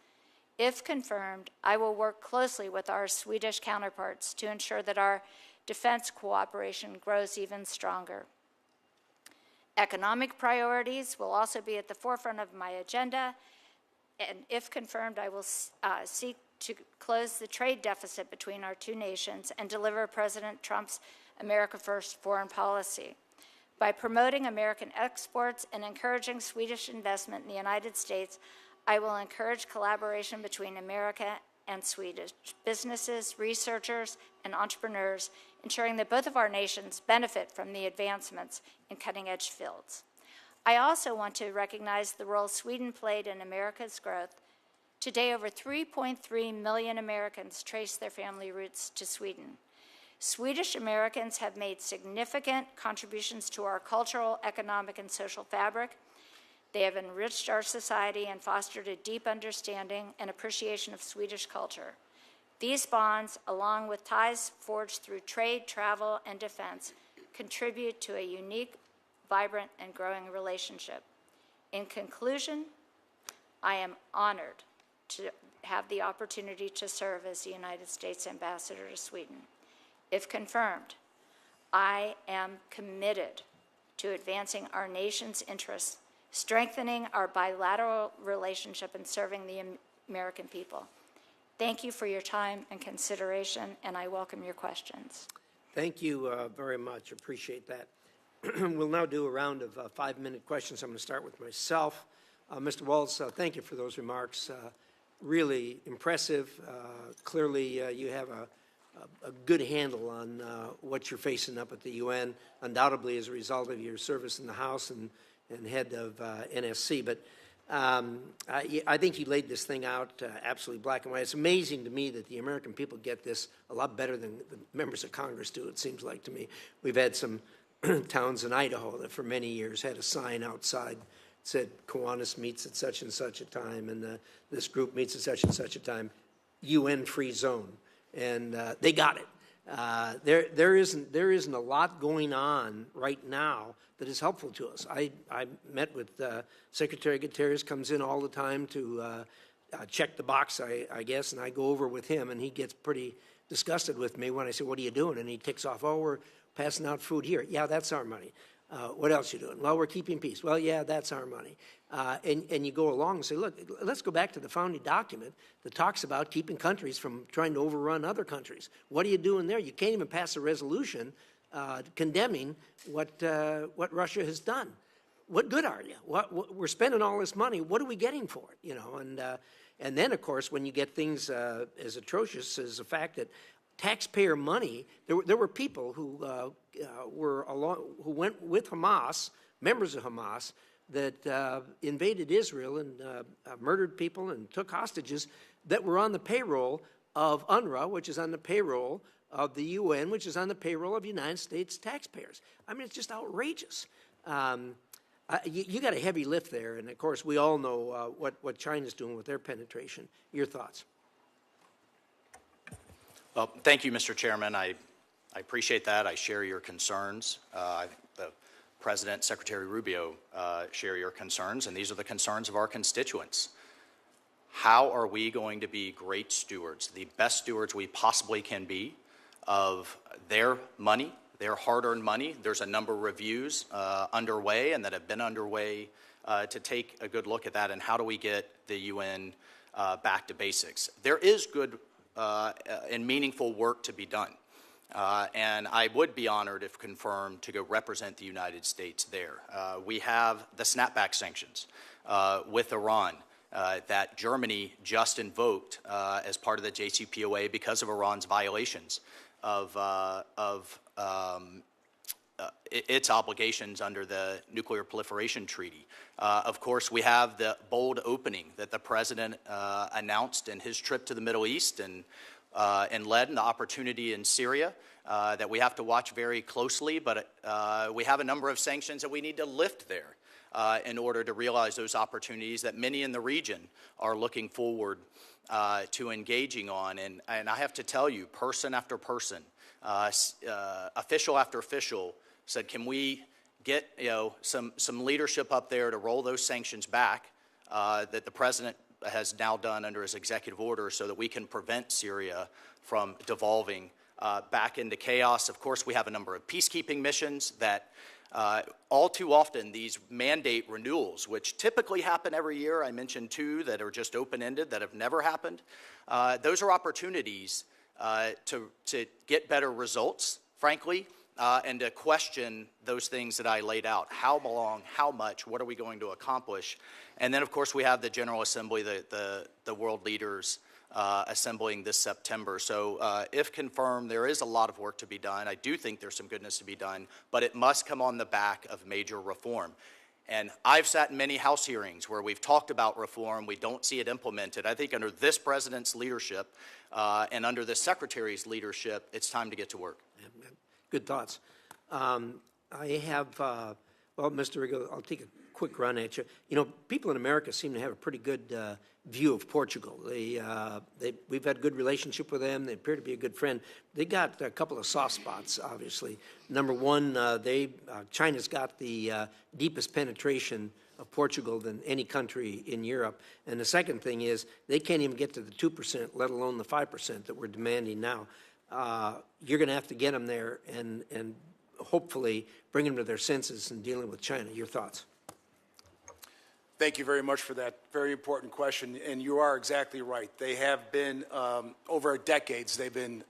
If confirmed, I will work closely with our Swedish counterparts to ensure that our defense cooperation grows even stronger. Economic priorities will also be at the forefront of my agenda, and if confirmed, I will seek to close the trade deficit between our two nations and deliver President Trump's America First foreign policy. By promoting American exports and encouraging Swedish investment in the United States, I will encourage collaboration between America and Swedish businesses, researchers, and entrepreneurs, ensuring that both of our nations benefit from the advancements in cutting-edge fields. I also want to recognize the role Sweden played in America's growth. Today, over 3.3 million Americans trace their family roots to Sweden. Swedish Americans have made significant contributions to our cultural, economic, and social fabric. They have enriched our society and fostered a deep understanding and appreciation of Swedish culture. These bonds, along with ties forged through trade, travel, and defense, contribute to a unique, vibrant, and growing relationship. In conclusion, I am honored to have the opportunity to serve as the United States Ambassador to Sweden. If confirmed, I am committed to advancing our nation's interests, strengthening our bilateral relationship, and serving the American people. Thank you for your time and consideration, and I welcome your questions. Thank you very much. Appreciate that. We'll now do a round of 5-minute questions. I'm going to start with myself. Mr. Waltz, thank you for those remarks. Really impressive. Clearly, you have a good handle on what you're facing up at the UN, undoubtedly as a result of your service in the House and head of NSC. But I think you laid this thing out absolutely black and white. It's amazing to me that the American people get this a lot better than the members of Congress do, it seems like to me. We've had some towns in Idaho that for many years had a sign outside that said Kiwanis meets at such and such a time, and this group meets at such and such a time, UN-free zone. And they got it. There isn't a lot going on right now that is helpful to us. I met with Secretary Guterres, comes in all the time to check the box, I guess, and I go over with him, and he gets pretty disgusted with me when I say, "What are you doing?" And he ticks off, "Oh, we're passing out food here." "Yeah, that's our money." "What else you doing?" "Well, we're keeping peace." "Well, yeah, that's our money." And you go along and say, look, let's go back to the founding document that talks about keeping countries from trying to overrun other countries. What are you doing there? You can't even pass a resolution condemning what Russia has done. What good are you? We're spending all this money. What are we getting for it? You know, and then, of course, when you get things as atrocious as the fact that taxpayer money, there were people who who went with Hamas, members of Hamas, that invaded Israel and murdered people and took hostages that were on the payroll of UNRWA, which is on the payroll of the UN, which is on the payroll of United States taxpayers. I mean, it's just outrageous. You got a heavy lift there, and of course, we all know what China's doing with their penetration. Your thoughts? Well, thank you, Mr. Chairman. I appreciate that. I share your concerns. The President, Secretary Rubio share your concerns, and these are the concerns of our constituents. How are we going to be great stewards, the best stewards we possibly can be of their money, their hard-earned money? There's a number of reviews underway and that have been underway to take a good look at that, and how do we get the UN back to basics. There is good and meaningful work to be done. And I would be honored, if confirmed, to go represent the United States there. We have the snapback sanctions with Iran that Germany just invoked as part of the JCPOA because of Iran's violations of its obligations under the Nuclear Proliferation Treaty. Of course, we have the bold opening that the President announced in his trip to the Middle East and led, and the opportunity in Syria that we have to watch very closely, but we have a number of sanctions that we need to lift there in order to realize those opportunities that many in the region are looking forward to engaging on. And I have to tell you, person after person, official after official said, can we get some leadership up there to roll those sanctions back that the President has now done under his executive order so that we can prevent Syria from devolving back into chaos. Of course, we have a number of peacekeeping missions that all too often these mandate renewals, which typically happen every year. I mentioned two that are just open-ended that have never happened. Those are opportunities to get better results, frankly, and to question those things that I laid out. How long, how much, what are we going to accomplish? And then, of course, we have the General Assembly, the world leaders assembling this September. So if confirmed, there is a lot of work to be done. I do think there's some goodness to be done, but it must come on the back of major reform. And I've sat in many House hearings where we've talked about reform. We don't see it implemented. I think under this President's leadership and under this Secretary's leadership, it's time to get to work. Good thoughts. I have, well, Mr. Arrigo, I'll take a quick run at you. You know, people in America seem to have a pretty good view of Portugal. We've had a good relationship with them. They appear to be a good friend. They got a couple of soft spots, obviously. Number one, China's got the deepest penetration of Portugal than any country in Europe. And the second thing is they can't even get to the 2%, let alone the 5% that we're demanding now. You're going to have to get them there and hopefully bring them to their senses in dealing with China. Your thoughts? Thank you very much for that very important question. And you are exactly right. They have been, over decades, they've been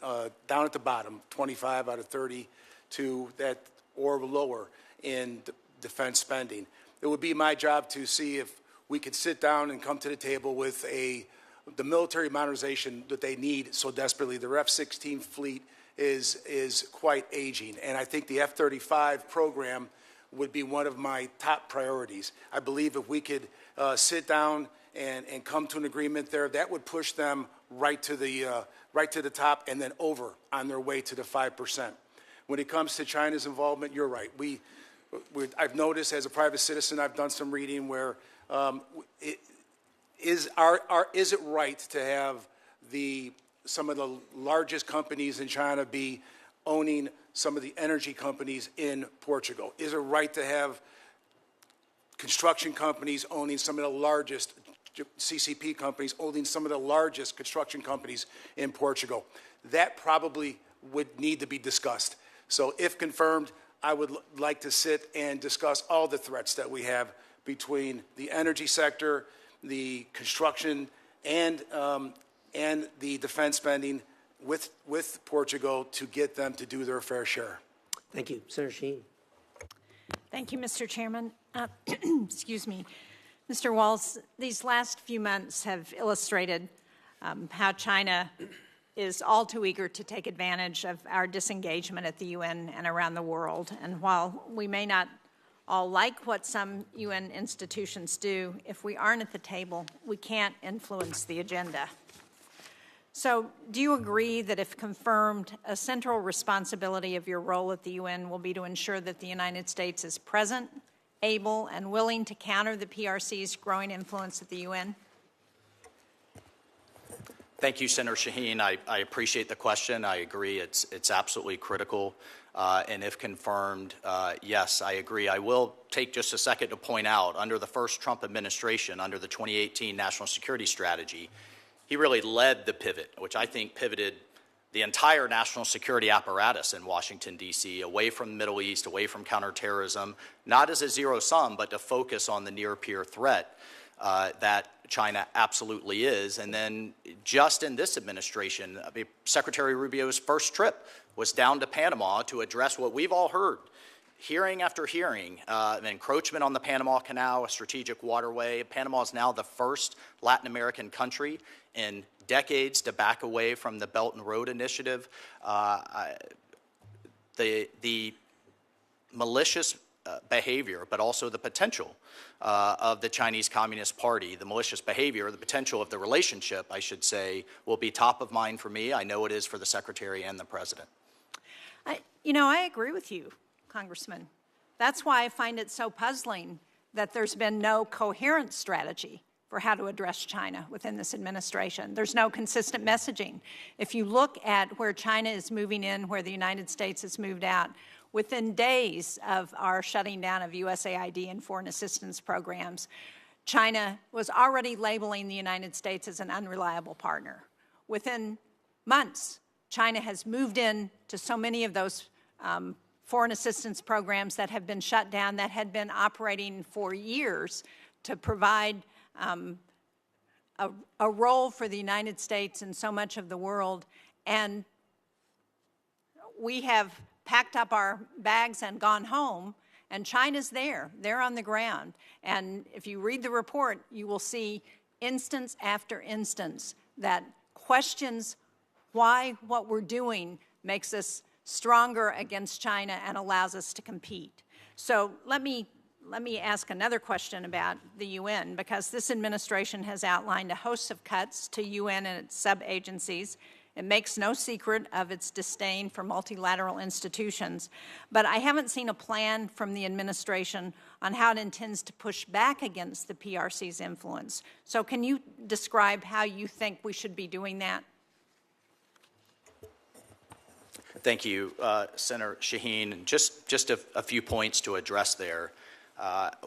down at the bottom, 25 out of 32 that or lower in defense spending. It would be my job to see if we could sit down and come to the table with the military modernization that they need so desperately. Their F-16 fleet is quite aging, and I think the F-35 program would be one of my top priorities. I believe if we could sit down and come to an agreement there, that would push them right to the top and then over on their way to the 5%. When it comes to China's involvement, you're right. I've noticed as a private citizen, I've done some reading where is it right to have some of the largest companies in China be owning some of the energy companies in Portugal? Is it right to have construction companies owning some of the largest CCP companies owning some of the largest construction companies in Portugal? That probably would need to be discussed. So if confirmed, I would like to sit and discuss all the threats that we have between the energy sector, the construction, and the defense spending with Portugal to get them to do their fair share. Thank you. Senator Shaheen. Thank you, Mr. Chairman. Excuse me. Mr. Waltz, these last few months have illustrated how China is all too eager to take advantage of our disengagement at the UN and around the world. And while we may not all like what some UN institutions do, if we aren't at the table, we can't influence the agenda. So do you agree that if confirmed, a central responsibility of your role at the UN will be to ensure that the United States is present, able, and willing to counter the PRC's growing influence at the UN? Thank you, Senator Shaheen. I appreciate the question. I agree it's absolutely critical. And if confirmed, yes, I agree. I will take just a second to point out, under the first Trump administration, under the 2018 National Security Strategy, he really led the pivot, which I think pivoted the entire national security apparatus in Washington, D.C., away from the Middle East, away from counterterrorism, not as a zero sum, but to focus on the near-peer threat that China absolutely is. And then just in this administration, Secretary Rubio's first trip was down to Panama to address what we've all heard, hearing after hearing, an encroachment on the Panama Canal, a strategic waterway. Panama is now the first Latin American country in decades to back away from the Belt and Road Initiative. The malicious behavior, but also the potential of the Chinese Communist Party, the malicious behavior, the potential of the relationship, I should say, will be top of mind for me. I know it is for the Secretary and the President. I agree with you, Congressman. That's why I find it so puzzling that there's been no coherent strategy for how to address China within this administration. There's no consistent messaging. If you look at where China is moving in, where the United States has moved out, within days of our shutting down of USAID and foreign assistance programs, China was already labeling the United States as an unreliable partner. Within months, China has moved in to so many of those foreign assistance programs that have been shut down, that had been operating for years to provide a role for the United States in so much of the world. And we have packed up our bags and gone home, and China's there. They're on the ground. And if you read the report, you will see instance after instance that questions why what we're doing makes us stronger against China and allows us to compete. So let me ask another question about the UN, because this administration has outlined a host of cuts to UN and its sub-agencies. It makes no secret of its disdain for multilateral institutions, but I haven't seen a plan from the administration on how it intends to push back against the PRC's influence. So can you describe how you think we should be doing that? Thank you, Senator Shaheen. Just a few points to address there.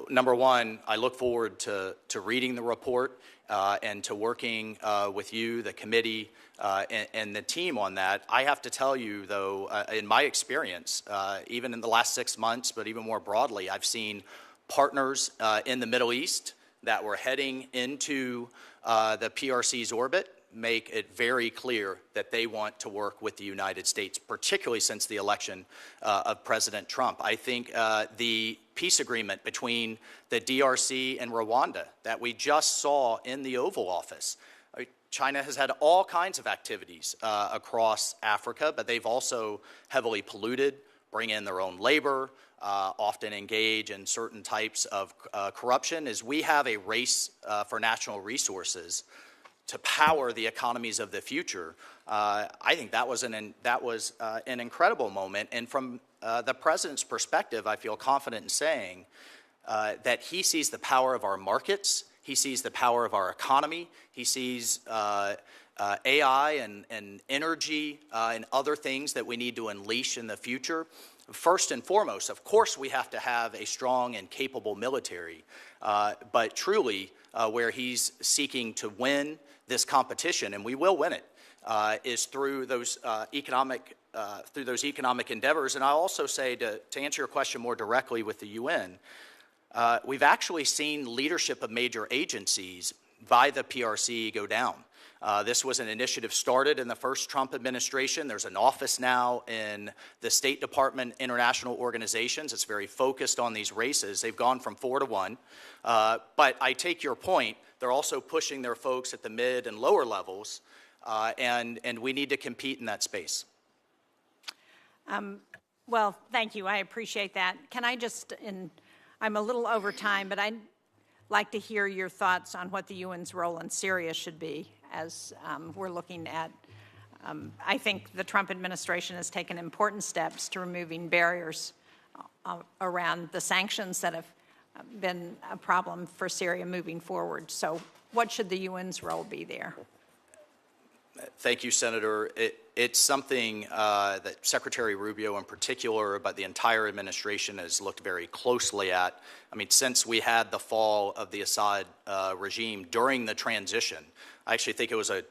Number one, I look forward to reading the report and to working with you, the committee, and the team on that. I have to tell you, though, in my experience, even in the last 6 months, but even more broadly, I've seen partners in the Middle East that were heading into the PRC's orbit make it very clear that they want to work with the United States, particularly since the election of President Trump. I think the peace agreement between the DRC and Rwanda that we just saw in the Oval Office. China has had all kinds of activities across Africa, but they've also heavily polluted, bring in their own labor, often engage in certain types of corruption. As we have a race for national resources to power the economies of the future, I think that was an incredible moment. And from the president's perspective, I feel confident in saying that he sees the power of our markets, he sees the power of our economy, he sees AI and energy and other things that we need to unleash in the future. First and foremost, of course, we have to have a strong and capable military, but truly where he's seeking to win this competition, and we will win it, is through those economic endeavors. And I'll also say, to answer your question more directly with the UN, we've actually seen leadership of major agencies by the PRC go down. This was an initiative started in the first Trump administration. There's an office now in the State Department International Organizations. It's very focused on these races. They've gone from 4 to 1. But I take your point. They're also pushing their folks at the mid and lower levels, and we need to compete in that space. Well, thank you. I appreciate that. Can I just, I'm a little over time, but I'd like to hear your thoughts on what the UN's role in Syria should be as we're looking at, I think the Trump administration has taken important steps to removing barriers around the sanctions that have been a problem for Syria moving forward. So what should the UN's role be there? Thank you, Senator. It's something that Secretary Rubio in particular, but the entire administration has looked very closely at. I mean, since we had the fall of the Assad regime during the transition, I actually think it was a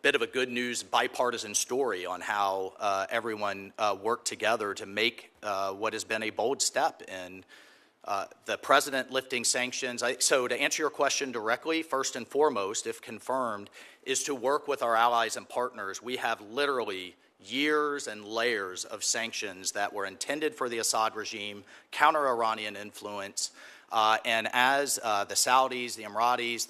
bit of a good news bipartisan story on how everyone worked together to make what has been a bold step in the president lifting sanctions. So to answer your question directly, first and foremost, if confirmed, is to work with our allies and partners. We have literally years and layers of sanctions that were intended for the Assad regime, counter-Iranian influence, and as the Saudis, the Emiratis,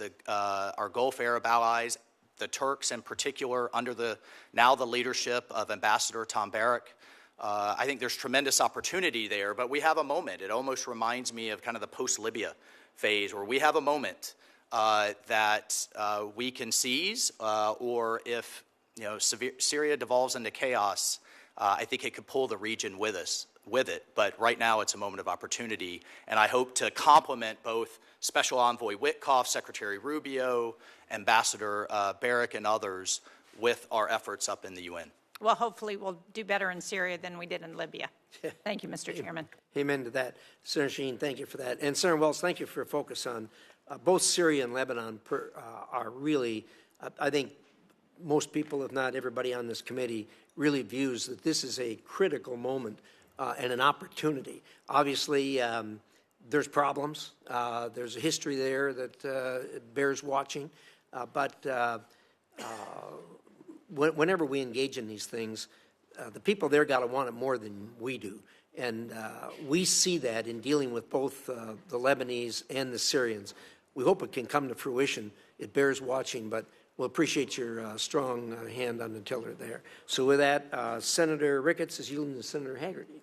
our Gulf Arab allies, the Turks in particular, under now the leadership of Ambassador Tom Barrack, I think there's tremendous opportunity there, but we have a moment. It almost reminds me of kind of the post-Libya phase, where we have a moment that we can seize, or if Syria devolves into chaos, I think it could pull the region with it. But right now, it's a moment of opportunity, and I hope to complement both Special Envoy Witkoff, Secretary Rubio, Ambassador Barrack, and others with our efforts up in the UN. Well, hopefully we'll do better in Syria than we did in Libya. Thank you, Mr. Chairman. Amen to that. Senator Shaheen, thank you for that. And Senator Waltz, thank you for your focus on both Syria and Lebanon are really, I think most people, if not everybody on this committee, really views that this is a critical moment and an opportunity. Obviously, there's problems. There's a history there that bears watching. But whenever we engage in these things, the people there got to want it more than we do. And we see that in dealing with both the Lebanese and the Syrians. We hope it can come to fruition. It bears watching, but we'll appreciate your strong hand on the tiller there. So with that, Senator Ricketts is yielding to Senator Haggerty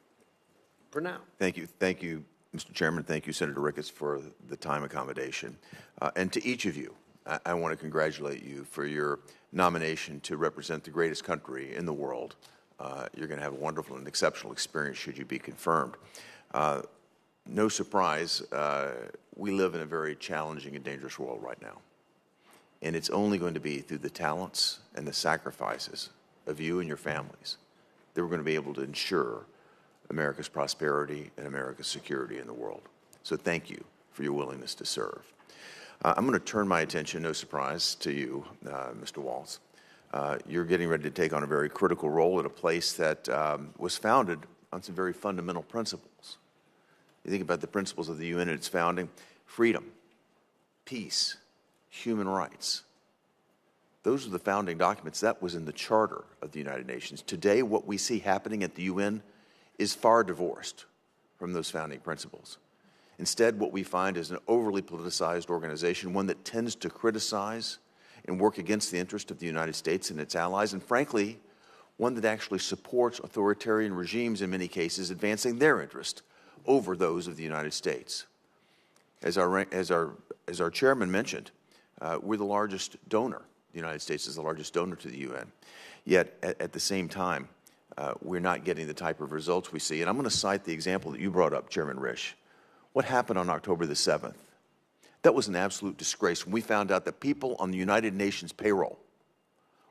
for now. Thank you. Thank you, Mr. Chairman. Thank you, Senator Ricketts, for the time accommodation. And to each of you, I want to congratulate you for your nomination to represent the greatest country in the world. You're going to have a wonderful and exceptional experience should you be confirmed. No surprise, we live in a very challenging and dangerous world right now. And it's only going to be through the talents and the sacrifices of you and your families that we're going to be able to ensure America's prosperity and America's security in the world. So thank you for your willingness to serve. I'm going to turn my attention, no surprise, to you, Mr. Waltz. You're getting ready to take on a very critical role at a place that was founded on some very fundamental principles. You think about the principles of the UN and its founding: freedom, peace, human rights. Those are the founding documents. That was in the Charter of the United Nations. Today, what we see happening at the UN is far divorced from those founding principles. Instead, what we find is an overly politicized organization, one that tends to criticize and work against the interest of the United States and its allies, and frankly, one that actually supports authoritarian regimes in many cases, advancing their interest over those of the United States. As our chairman mentioned, we're the largest donor. The United States is the largest donor to the UN. Yet, at the same time, we're not getting the type of results we see. And I'm going to cite the example that you brought up, Chairman Risch. What happened on October the 7th? That was an absolute disgrace when we found out that people on the United Nations payroll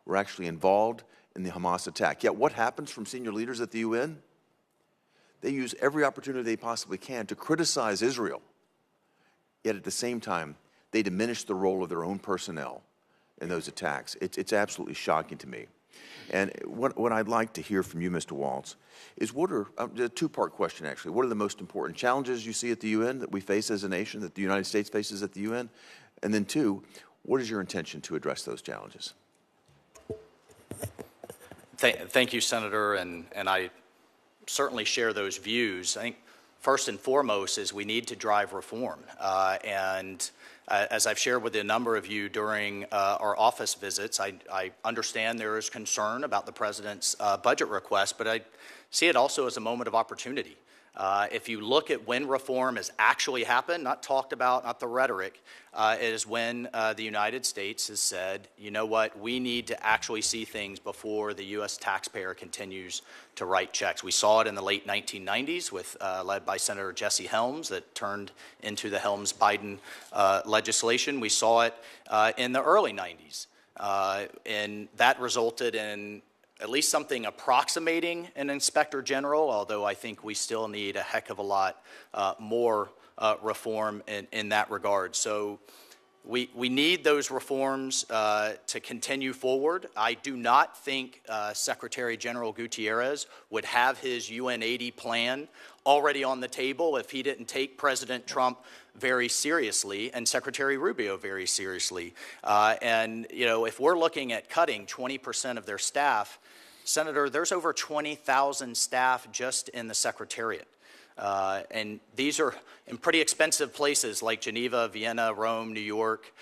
were actually involved in the Hamas attack. Yet what happens from senior leaders at the UN? They use every opportunity they possibly can to criticize Israel. Yet at the same time, they diminish the role of their own personnel in those attacks. It's absolutely shocking to me. And what I'd like to hear from you, Mr. Waltz, is what are, a two-part question actually, what are the most important challenges you see at the UN that we face as a nation, that the United States faces at the UN? And then two, what is your intention to address those challenges? Thank you, Senator, and I certainly share those views. I think first and foremost is we need to drive reform. As I've shared with a number of you during our office visits, I understand there is concern about the President's budget request, but I see it also as a moment of opportunity. If you look at when reform has actually happened, not talked about, not the rhetoric, it is when the United States has said, you know what, we need to actually see things before the U.S. taxpayer continues to write checks. We saw it in the late 1990s with led by Senator Jesse Helms that turned into the Helms-Biden legislation. We saw it in the early 90s, and that resulted in at least something approximating an inspector general, although I think we still need a heck of a lot more reform in that regard. So we need those reforms to continue forward. I do not think Secretary General Gutierrez would have his UN 80 plan already on the table if he didn't take President Trump very seriously and Secretary Rubio very seriously. And, you know, if we're looking at cutting 20% of their staff, Senator, there's over 20,000 staff just in the Secretariat. And these are in pretty expensive places like Geneva, Vienna, Rome, New York.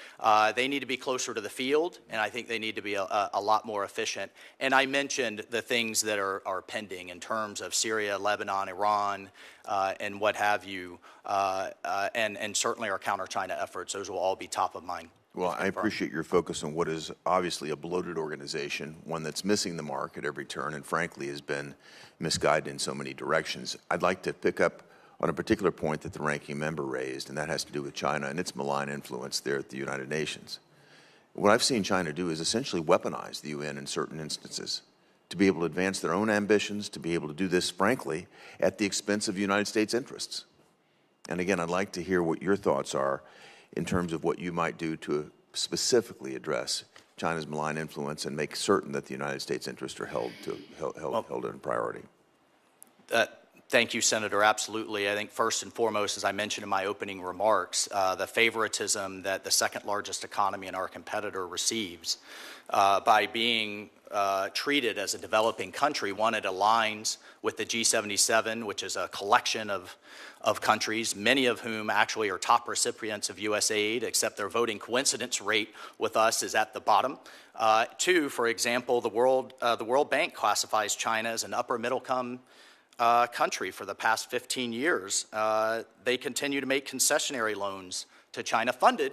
They need to be closer to the field, and I think they need to be a lot more efficient. And I mentioned the things that are pending in terms of Syria, Lebanon, Iran, and what have you, and certainly our counter-China efforts. Those will all be top of mind. Well, I appreciate your focus on what is obviously a bloated organization, one that's missing the mark at every turn and frankly has been misguided in so many directions. I'd like to pick up on a particular point that the ranking member raised, and that has to do with China and its malign influence there at the United Nations. What I've seen China do is essentially weaponize the UN in certain instances to be able to advance their own ambitions, to be able to do this, frankly, at the expense of the United States' interests. And again, I'd like to hear what your thoughts are in terms of what you might do to specifically address China's malign influence and make certain that the United States' interests are held in priority. Thank you, Senator. Absolutely. I think first and foremost, as I mentioned in my opening remarks, the favoritism that the second largest economy and our competitor receives by being treated as a developing country, one, it aligns with the G77, which is a collection of countries, many of whom actually are top recipients of U.S. aid, except their voting coincidence rate with us is at the bottom. Two, for example, the World Bank classifies China as an upper middle-income country for the past 15 years. They continue to make concessionary loans to China funded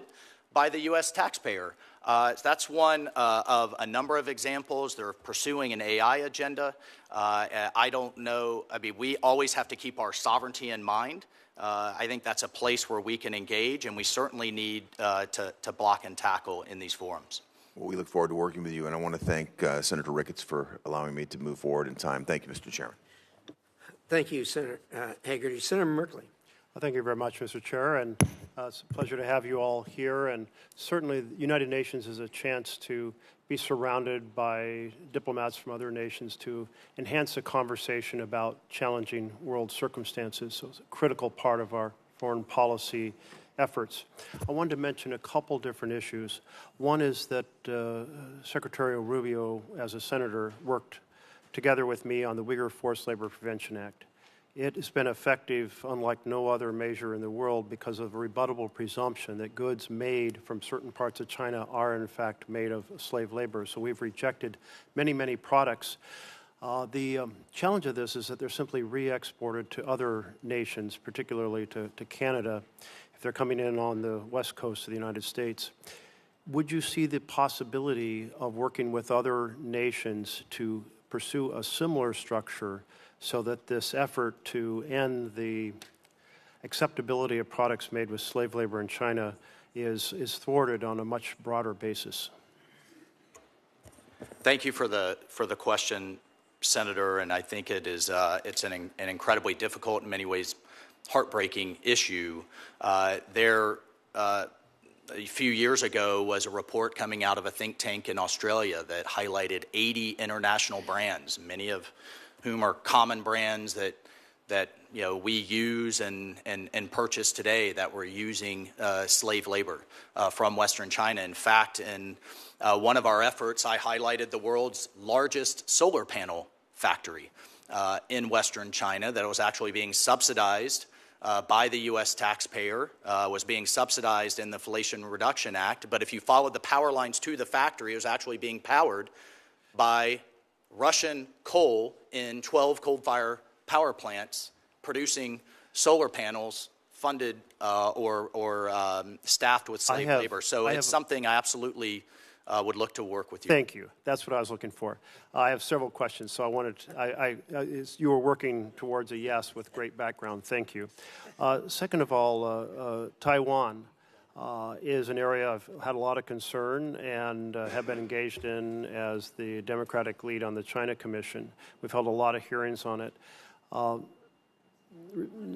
by the U.S. taxpayer. That's one of a number of examples. They're pursuing an AI agenda. I don't know. I mean, we always have to keep our sovereignty in mind. I think that's a place where we can engage, and we certainly need to block and tackle in these forums. Well, we look forward to working with you, and I want to thank Senator Ricketts for allowing me to move forward in time. Thank you, Mr. Chairman. Thank you, Senator Hagerty. Senator Merkley. Well, thank you very much, Mr. Chair, and it's a pleasure to have you all here. And certainly, the United Nations is a chance to be surrounded by diplomats from other nations to enhance the conversation about challenging world circumstances. So it's a critical part of our foreign policy efforts. I wanted to mention a couple different issues. One is that Secretary Rubio, as a senator, worked together with me on the Uyghur Forced Labor Prevention Act. It has been effective unlike no other measure in the world because of a rebuttable presumption that goods made from certain parts of China are in fact made of slave labor. So we've rejected many, many products. The challenge of this is that they're simply re-exported to other nations, particularly to Canada, if they're coming in on the west coast of the United States. Would you see the possibility of working with other nations to pursue a similar structure so that this effort to end the acceptability of products made with slave labor in China is thwarted on a much broader basis? Thank you for the question, Senator, and I think it's an incredibly difficult, in many ways, heartbreaking issue. A few years ago was a report coming out of a think tank in Australia that highlighted 80 international brands, many of whom are common brands that we use and purchase today, that were using slave labor from Western China. In fact, in one of our efforts, I highlighted the world's largest solar panel factory in Western China that was actually being subsidized by the U.S. taxpayer, was being subsidized in the Inflation Reduction Act. But if you followed the power lines to the factory, it was actually being powered by Russian coal in 12 coal-fired power plants producing solar panels funded or staffed with slave labor. So it's something I absolutely would look to work with you. Thank you. That's what I was looking for. I have several questions, so I wanted you were working towards a yes with great background. Thank you. Second of all, Taiwan is an area I've had a lot of concern and have been engaged in as the Democratic lead on the China Commission. We've held a lot of hearings on it.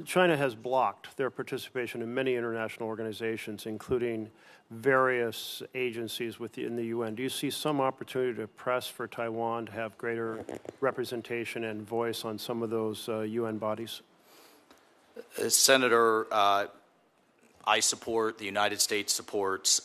China has blocked their participation in many international organizations, including various agencies within the UN. Do you see some opportunity to press for Taiwan to have greater representation and voice on some of those UN bodies? Senator, I support, the United States supports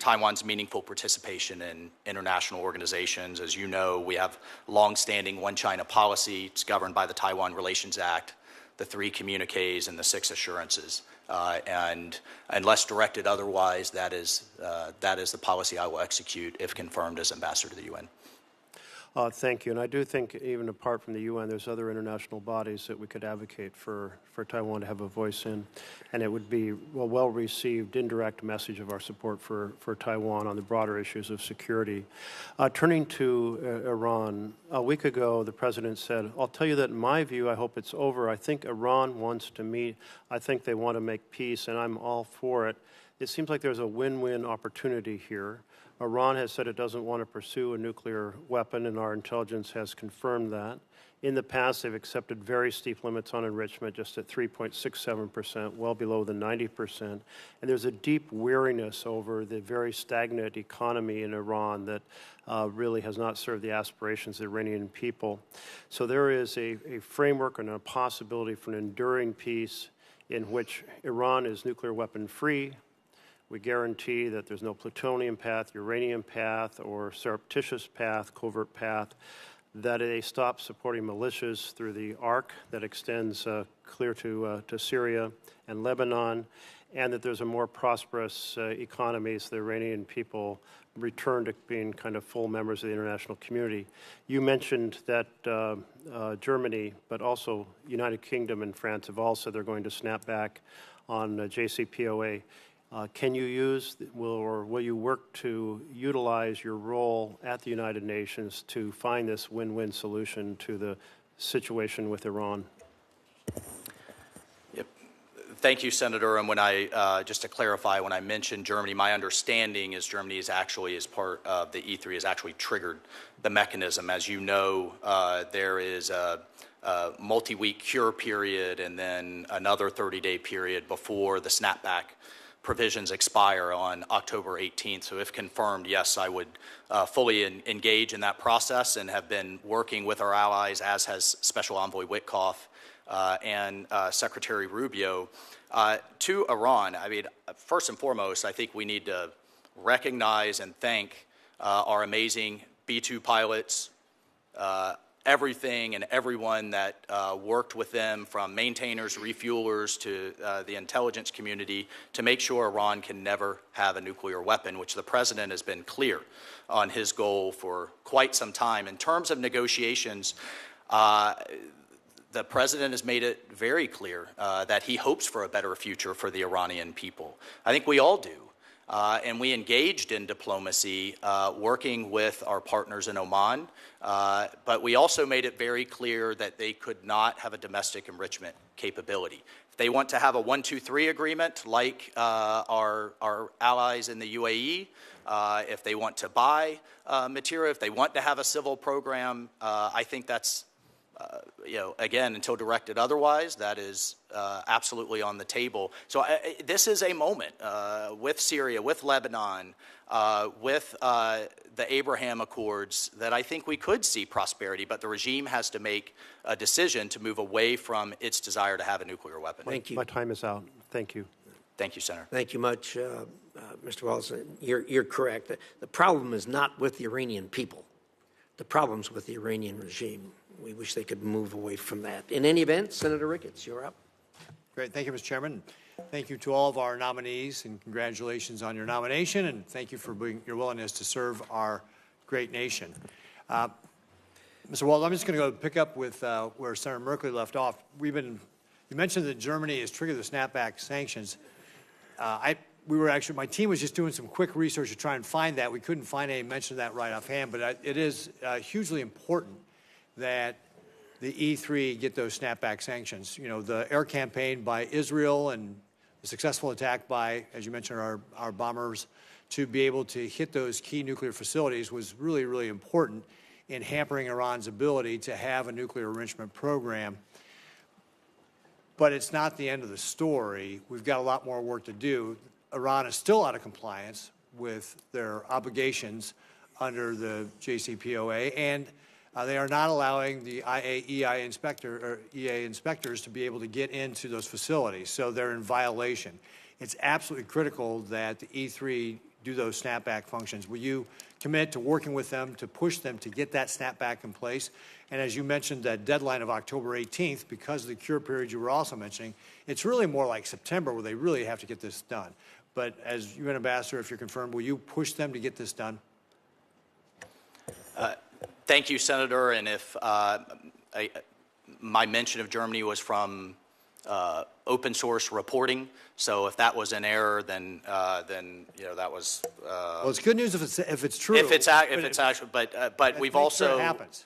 Taiwan's meaningful participation in international organizations. As you know, we have longstanding One China policy. It's governed by the Taiwan Relations Act, the 3 communiques, and the 6 assurances. And unless directed otherwise, that is the policy I will execute if confirmed as ambassador to the UN. Thank you. And I do think even apart from the UN, there's other international bodies that we could advocate for Taiwan to have a voice in. And it would be a well-received indirect message of our support for Taiwan on the broader issues of security. Turning to Iran, a week ago the president said, I'll tell you that in my view, I hope it's over. I think Iran wants to meet. I think they want to make peace, and I'm all for it. It seems like there's a win-win opportunity here. Iran has said it doesn't want to pursue a nuclear weapon, and our intelligence has confirmed that. In the past, they've accepted very steep limits on enrichment, just at 3.67%, well below the 90%. And there's a deep weariness over the very stagnant economy in Iran that really has not served the aspirations of the Iranian people. So there is a framework and a possibility for an enduring peace in which Iran is nuclear weapon free. We guarantee that there's no plutonium path, uranium path, or surreptitious path, covert path, that they stop supporting militias through the arc that extends clear to Syria and Lebanon, and that there's a more prosperous economy so the Iranian people return to being kind of full members of the international community. You mentioned that Germany, but also United Kingdom and France have all said they're going to snap back on JCPOA. Can you use, will you work to utilize your role at the United Nations to find this win-win solution to the situation with Iran? Yep. Thank you, Senator. And when just to clarify, when I mentioned Germany, my understanding is Germany is actually, as part of the E3, has actually triggered the mechanism. As you know, there is a multi-week cure period and then another 30-day period before the snapback provisions expire on October 18th. So if confirmed, yes, I would fully engage in that process and have been working with our allies, as has Special Envoy Witkoff and Secretary Rubio. To Iran, I mean, first and foremost, I think we need to recognize and thank our amazing B-2 pilots, everything and everyone that worked with them, from maintainers, refuelers, to the intelligence community, to make sure Iran can never have a nuclear weapon, which the president has been clear on his goal for quite some time. In terms of negotiations, the president has made it very clear that he hopes for a better future for the Iranian people. I think we all do. And we engaged in diplomacy, working with our partners in Oman, but we also made it very clear that they could not have a domestic enrichment capability. If they want to have a 1-2-3 agreement like our allies in the UAE, if they want to buy material, if they want to have a civil program, I think that's again, until directed otherwise, that is absolutely on the table. So this is a moment with Syria, with Lebanon, with the Abraham Accords, that I think we could see prosperity, but the regime has to make a decision to move away from its desire to have a nuclear weapon. Thank you. My time is out. Thank you. Thank you, Senator. Thank you much, Mr. Waltz. You're correct. The problem is not with the Iranian people. The problem's with the Iranian regime. We wish they could move away from that. In any event, Senator Ricketts, you're up. Great. Thank you, Mr. Chairman. Thank you to all of our nominees, and congratulations on your nomination, and thank you for your willingness to serve our great nation. Mr. Waltz, I'm just going to go pick up with where Senator Merkley left off. You mentioned that Germany has triggered the snapback sanctions. My team was just doing some quick research to try and find that. We couldn't find any mention of that right offhand, but it is hugely important that the E3 get those snapback sanctions. You know, the air campaign by Israel and the successful attack by, as you mentioned, our bombers to be able to hit those key nuclear facilities was really, really important in hampering Iran's ability to have a nuclear enrichment program. But it's not the end of the story. We've got a lot more work to do. Iran is still out of compliance with their obligations under the JCPOA, and they are not allowing the EA inspectors to be able to get into those facilities, so they're in violation. It's absolutely critical that the E3 do those snapback functions. Will you commit to working with them to push them to get that snapback in place? And as you mentioned, that deadline of October 18th, because of the cure period you were also mentioning, it's really more like September where they really have to get this done. But as UN Ambassador, if you're confirmed, will you push them to get this done? Thank you, Senator. And if my mention of Germany was from open source reporting, so if that was an error, then that was. Well, it's good news if it's true. If it's actually, but we've also sure it happens.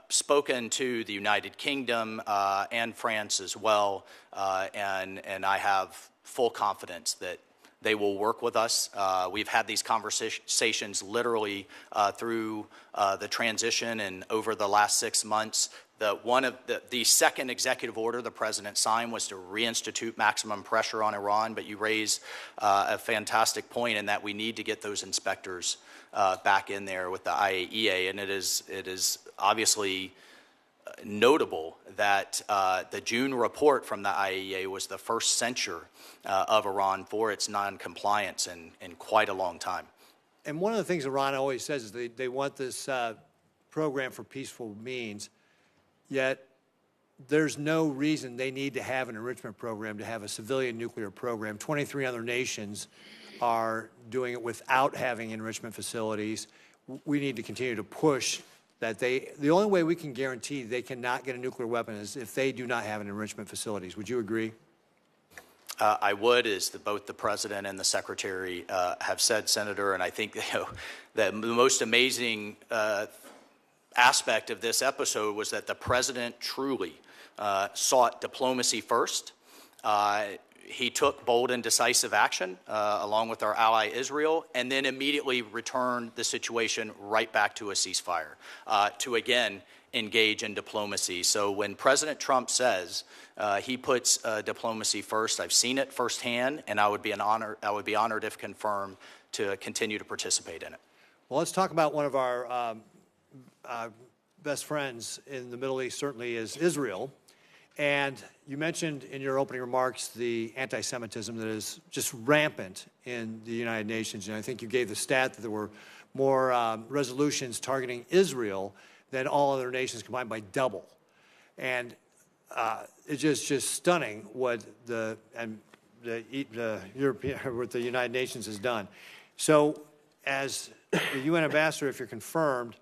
Spoken to the United Kingdom and France as well, and I have full confidence that they will work with us. We've had these conversations literally through the transition and over the last 6 months. The second executive order the president signed was to reinstitute maximum pressure on Iran, but you raise a fantastic point in that we need to get those inspectors back in there with the IAEA, and it is obviously notable that the June report from the IAEA was the first censure of Iran for its non-compliance in quite a long time. And one of the things Iran always says is they want this program for peaceful means, yet there's no reason they need to have an enrichment program to have a civilian nuclear program. 23 other nations are doing it without having enrichment facilities. We need to continue to push that the only way we can guarantee they cannot get a nuclear weapon is if they do not have an enrichment facilities. Would you agree? I would, as both the president and the secretary have said, Senator, and I think that the most amazing aspect of this episode was that the president truly sought diplomacy first. he took bold and decisive action along with our ally Israel, and then immediately returned the situation right back to a ceasefire to again engage in diplomacy. So when President Trump says he puts diplomacy first, I've seen it firsthand, and I would be honored if confirmed to continue to participate in it. Well, let's talk about one of our best friends in the Middle East, certainly is Israel. And you mentioned in your opening remarks the anti-Semitism that is just rampant in the United Nations. And I think you gave the stat that there were more resolutions targeting Israel than all other nations combined by double. And it's just stunning what the United Nations has done. So as the UN ambassador, if you're confirmed,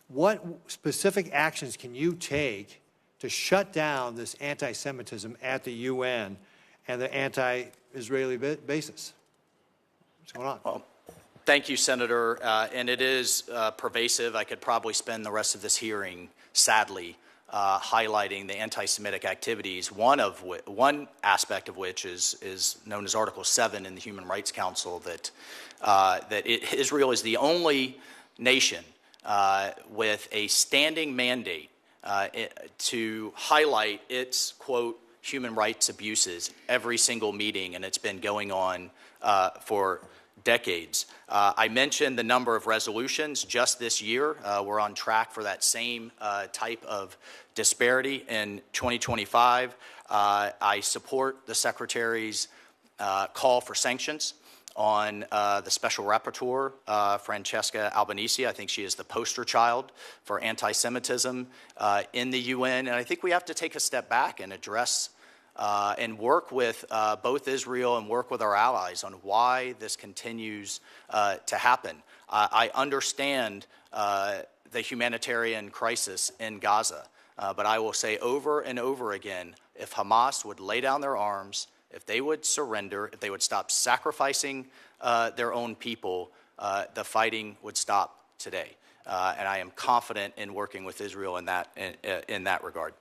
what specific actions can you take to shut down this anti-Semitism at the UN and the anti-Israeli basis? What's going on? Well, thank you, Senator. And it is pervasive. I could probably spend the rest of this hearing, sadly, highlighting the anti-Semitic activities, one aspect of which is known as Article 7 in the Human Rights Council, Israel is the only nation with a standing mandate to highlight its, quote, human rights abuses every single meeting, and it's been going on for decades. I mentioned the number of resolutions just this year. We're on track for that same type of disparity in 2025. I support the Secretary's call for sanctions on the Special Rapporteur, Francesca Albanese. I think she is the poster child for anti-Semitism in the UN. And I think we have to take a step back and address and work with both Israel and work with our allies on why this continues to happen. I understand the humanitarian crisis in Gaza, but I will say over and over again, if Hamas would lay down their arms, if they would surrender, if they would stop sacrificing their own people, the fighting would stop today. And I am confident in working with Israel in that regard.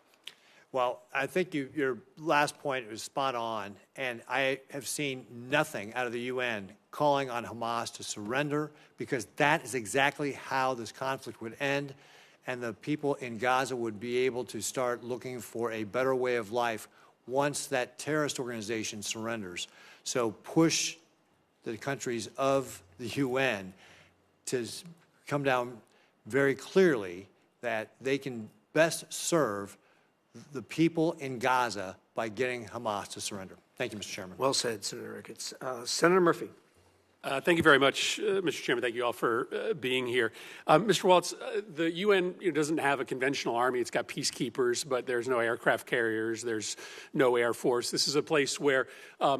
Well, I think your last point was spot on, and I have seen nothing out of the UN calling on Hamas to surrender, because that is exactly how this conflict would end, and the people in Gaza would be able to start looking for a better way of life once that terrorist organization surrenders. So push the countries of the UN to come down very clearly that they can best serve the people in Gaza by getting Hamas to surrender. Thank you, Mr. Chairman. Well said, Senator Ricketts. Senator Murphy. Thank you very much, Mr. Chairman. Thank you all for being here. Mr. Waltz, the UN doesn't have a conventional army. It's got peacekeepers, but there's no aircraft carriers. There's no air force. This is a place where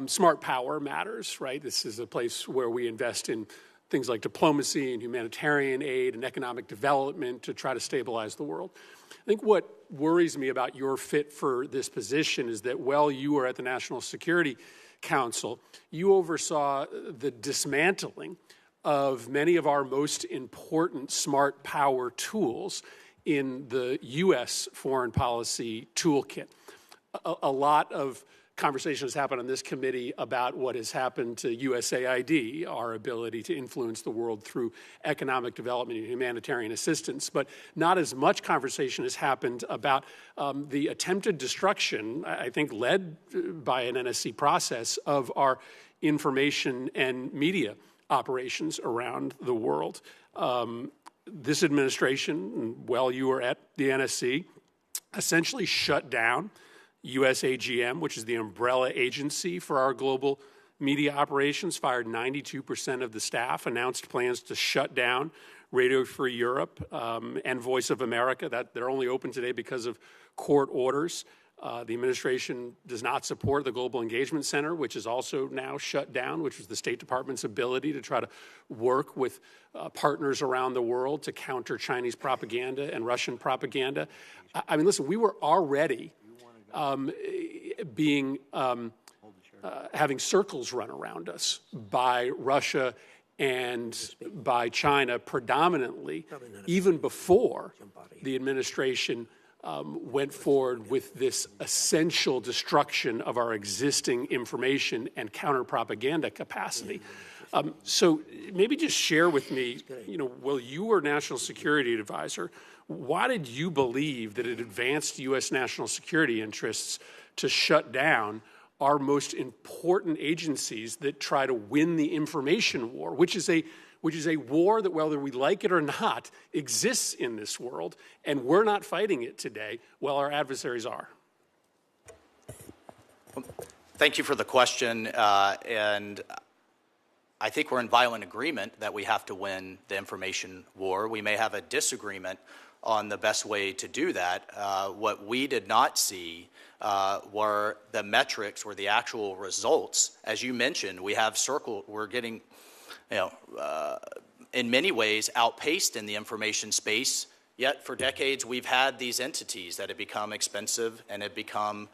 smart power matters, right? This is a place where we invest in things like diplomacy and humanitarian aid and economic development to try to stabilize the world. I think what worries me about your fit for this position is that while you were at the National Security Council, you oversaw the dismantling of many of our most important smart power tools in the U.S. foreign policy toolkit. A lot of conversation has happened on this committee about what has happened to USAID, our ability to influence the world through economic development and humanitarian assistance, but not as much conversation has happened about the attempted destruction, I think led by an NSC process, of our information and media operations around the world. This administration, while you were at the NSC, essentially shut down USAGM, which is the umbrella agency for our global media operations, fired 92% of the staff, announced plans to shut down Radio Free Europe and Voice of America. That they're only open today because of court orders. The administration does not support the Global Engagement Center, which is also now shut down, which was the State Department's ability to try to work with partners around the world to counter Chinese propaganda and Russian propaganda. I mean, listen, we were already having circles run around us by Russia and by China predominantly, even before the administration went forward with this essential destruction of our existing information and counter-propaganda capacity. So maybe just share with me, while you were National Security Advisor, why did you believe that it advanced U.S. national security interests to shut down our most important agencies that try to win the information war, which is a war that, whether we like it or not, exists in this world, and we're not fighting it today while our adversaries are? Thank you for the question, and I think we're in violent agreement that we have to win the information war. We may have a disagreement on the best way to do that. What we did not see were the metrics, were the actual results. As you mentioned, we're getting, in many ways, outpaced in the information space. Yet for decades, we've had these entities that have become expensive and have become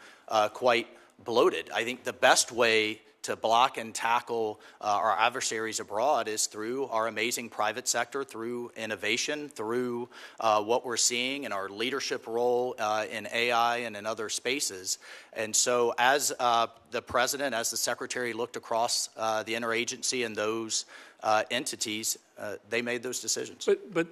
quite bloated. I think the best way to block and tackle our adversaries abroad is through our amazing private sector, through innovation, through what we're seeing in our leadership role in AI and in other spaces. And so as the President, as the Secretary looked across the interagency and those entities, they made those decisions. But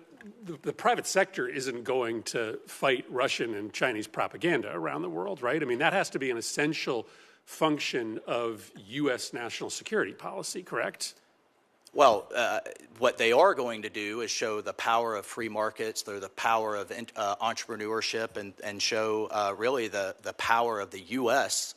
the private sector isn't going to fight Russian and Chinese propaganda around the world, right? I mean, that has to be an essential function of U.S. national security policy, correct? Well, what they are going to do is show the power of free markets, the power of entrepreneurship, and show really the power of the U.S.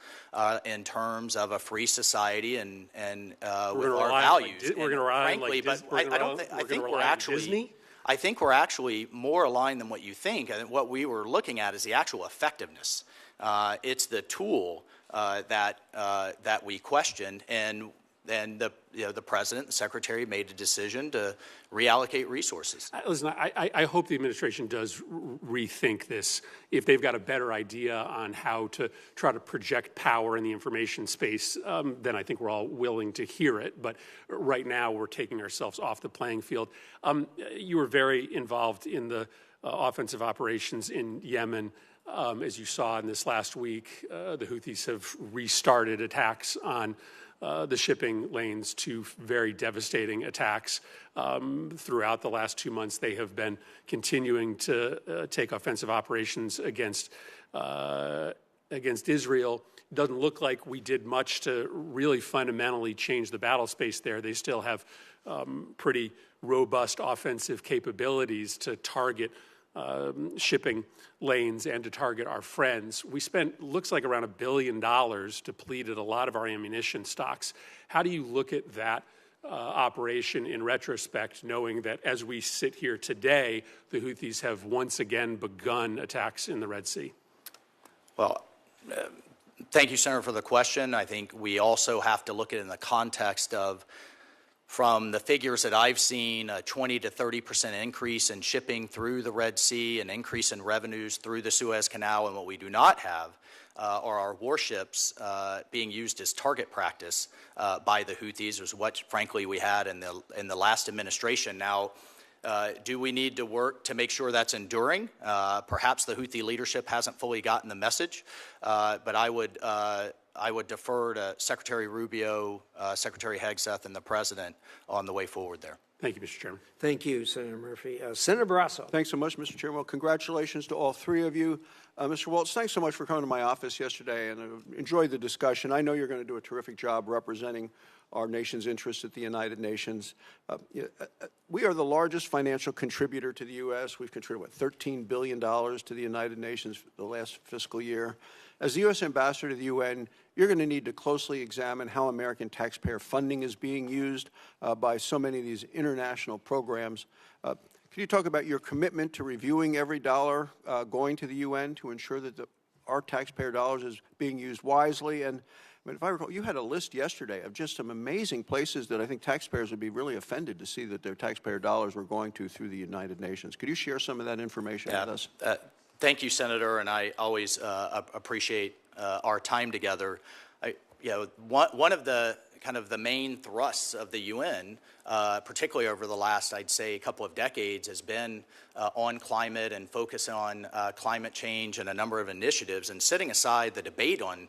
In terms of a free society and with our values. We're going to rely frankly, but I think we're actually Disney? I think we're actually more aligned than what you think. And what we were looking at is the actual effectiveness. It's the tool that we questioned, and then the President, the Secretary, made a decision to reallocate resources. Listen, I hope the administration does rethink this if they've got a better idea on how to try to project power in the information space. Then I think we're all willing to hear it. But right now, we're taking ourselves off the playing field. You were very involved in the offensive operations in Yemen. As you saw in this last week, the Houthis have restarted attacks on the shipping lanes, two very devastating attacks. Throughout the last 2 months, they have been continuing to take offensive operations against Israel. It doesn't look like we did much to really fundamentally change the battle space there. They still have pretty robust offensive capabilities to target shipping lanes and to target our friends. We spent, looks like, around $1 billion depleted a lot of our ammunition stocks. How do you look at that operation in retrospect, knowing that as we sit here today, the Houthis have once again begun attacks in the Red Sea? Well, thank you, Senator, for the question. I think we also have to look at it in the context of, from the figures that I've seen, a 20 to 30% increase in shipping through the Red Sea, an increase in revenues through the Suez Canal, and what we do not have are our warships being used as target practice by the Houthis, was what, frankly, we had in the last administration. Now, do we need to work to make sure that's enduring? Perhaps the Houthi leadership hasn't fully gotten the message, but I would defer to Secretary Rubio, Secretary Hegseth, and the President on the way forward there. Thank you, Mr. Chairman. Thank you, Senator Murphy. Senator Barrasso. Thanks so much, Mr. Chairman. Well, congratulations to all three of you. Mr. Waltz, thanks so much for coming to my office yesterday, and enjoyed the discussion. I know you're going to do a terrific job representing our nation's interests at the United Nations. We are the largest financial contributor to the U.S. We've contributed, $13 billion to the United Nations the last fiscal year. As the U.S. Ambassador to the UN, you're going to need to closely examine how American taxpayer funding is being used by so many of these international programs. Can you talk about your commitment to reviewing every dollar going to the UN to ensure that our taxpayer dollars is being used wisely? And I mean, if I recall, you had a list yesterday of just some amazing places that I think taxpayers would be really offended to see that their taxpayer dollars were going to through the United Nations. Could you share some of that information with us? Thank you, Senator, and I always appreciate our time together. One of the kind of the main thrusts of the UN, particularly over the last, I'd say, couple of decades, has been on climate and focus on climate change and a number of initiatives. And setting aside the debate on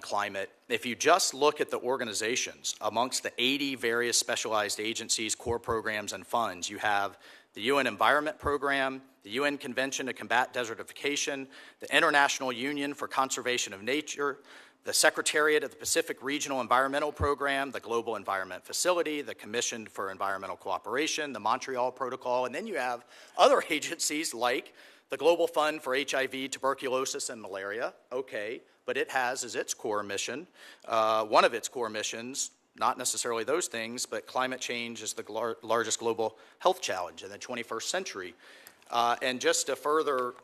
climate, if you just look at the organizations amongst the 80 various specialized agencies, core programs, and funds, you have the UN Environment Program, the UN Convention to Combat Desertification, the International Union for Conservation of Nature, the Secretariat of the Pacific Regional Environmental Program, the Global Environment Facility, the Commission for Environmental Cooperation, the Montreal Protocol, and then you have other agencies like the Global Fund for HIV, Tuberculosis, and Malaria. Okay, but it has as its core mission, one of its core missions, not necessarily those things, but climate change is the largest global health challenge in the 21st century. And just to further,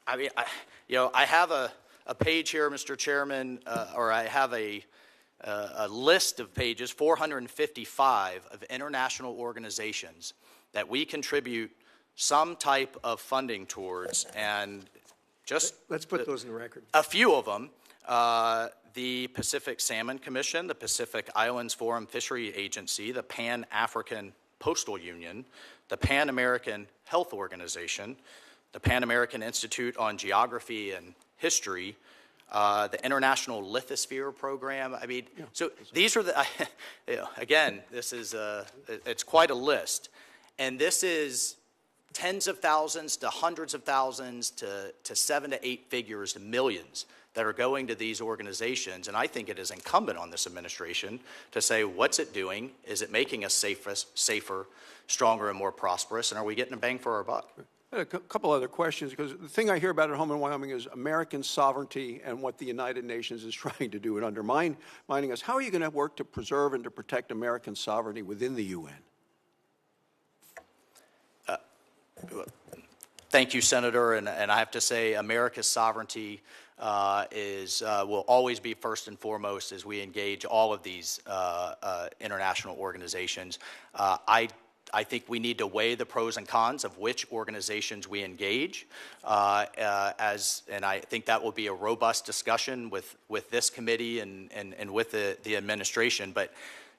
I mean, I have a page here, Mr. Chairman, or I have a list of pages, 455 of international organizations that we contribute some type of funding towards, and just let's put those in the record. A few of them. The Pacific Salmon Commission, the Pacific Islands Forum Fishery Agency, the Pan-African Postal Union, the Pan-American Health Organization, the Pan-American Institute on Geography and History, the International Lithosphere Program. I mean, so these are the, again, this is, it's quite a list. And this is tens of thousands to hundreds of thousands to 7 to 8 figures to millions that are going to these organizations. And I think it is incumbent on this administration to say, what's it doing? Is it making us safer, stronger, and more prosperous? And are we getting a bang for our buck? A couple other questions, because the thing I hear about at home in Wyoming is American sovereignty and what the United Nations is trying to do and undermining us. How are you going to work to preserve and to protect American sovereignty within the UN? Thank you, Senator. And I have to say, America's sovereignty will always be first and foremost as we engage all of these international organizations. I think we need to weigh the pros and cons of which organizations we engage, and I think that will be a robust discussion with this committee and with the administration. But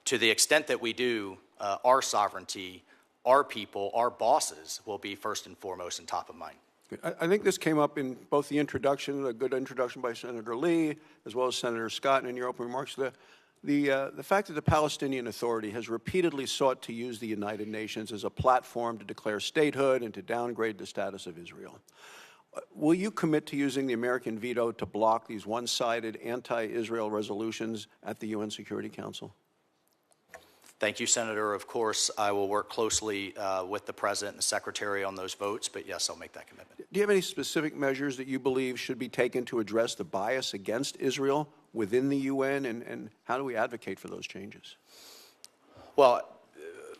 to the extent that we do, our sovereignty, our people, our bosses will be first and foremost and top of mind. I think this came up in both the introduction, a good introduction by Senator Lee, as well as Senator Scott, and in your opening remarks. The fact that the Palestinian Authority has repeatedly sought to use the United Nations as a platform to declare statehood and to downgrade the status of Israel. Will you commit to using the American veto to block these one-sided anti-Israel resolutions at the UN Security Council? Thank you, Senator. Of course, I will work closely with the President and the Secretary on those votes, but yes, I'll make that commitment. Do you have any specific measures that you believe should be taken to address the bias against Israel within the UN, and how do we advocate for those changes? Well,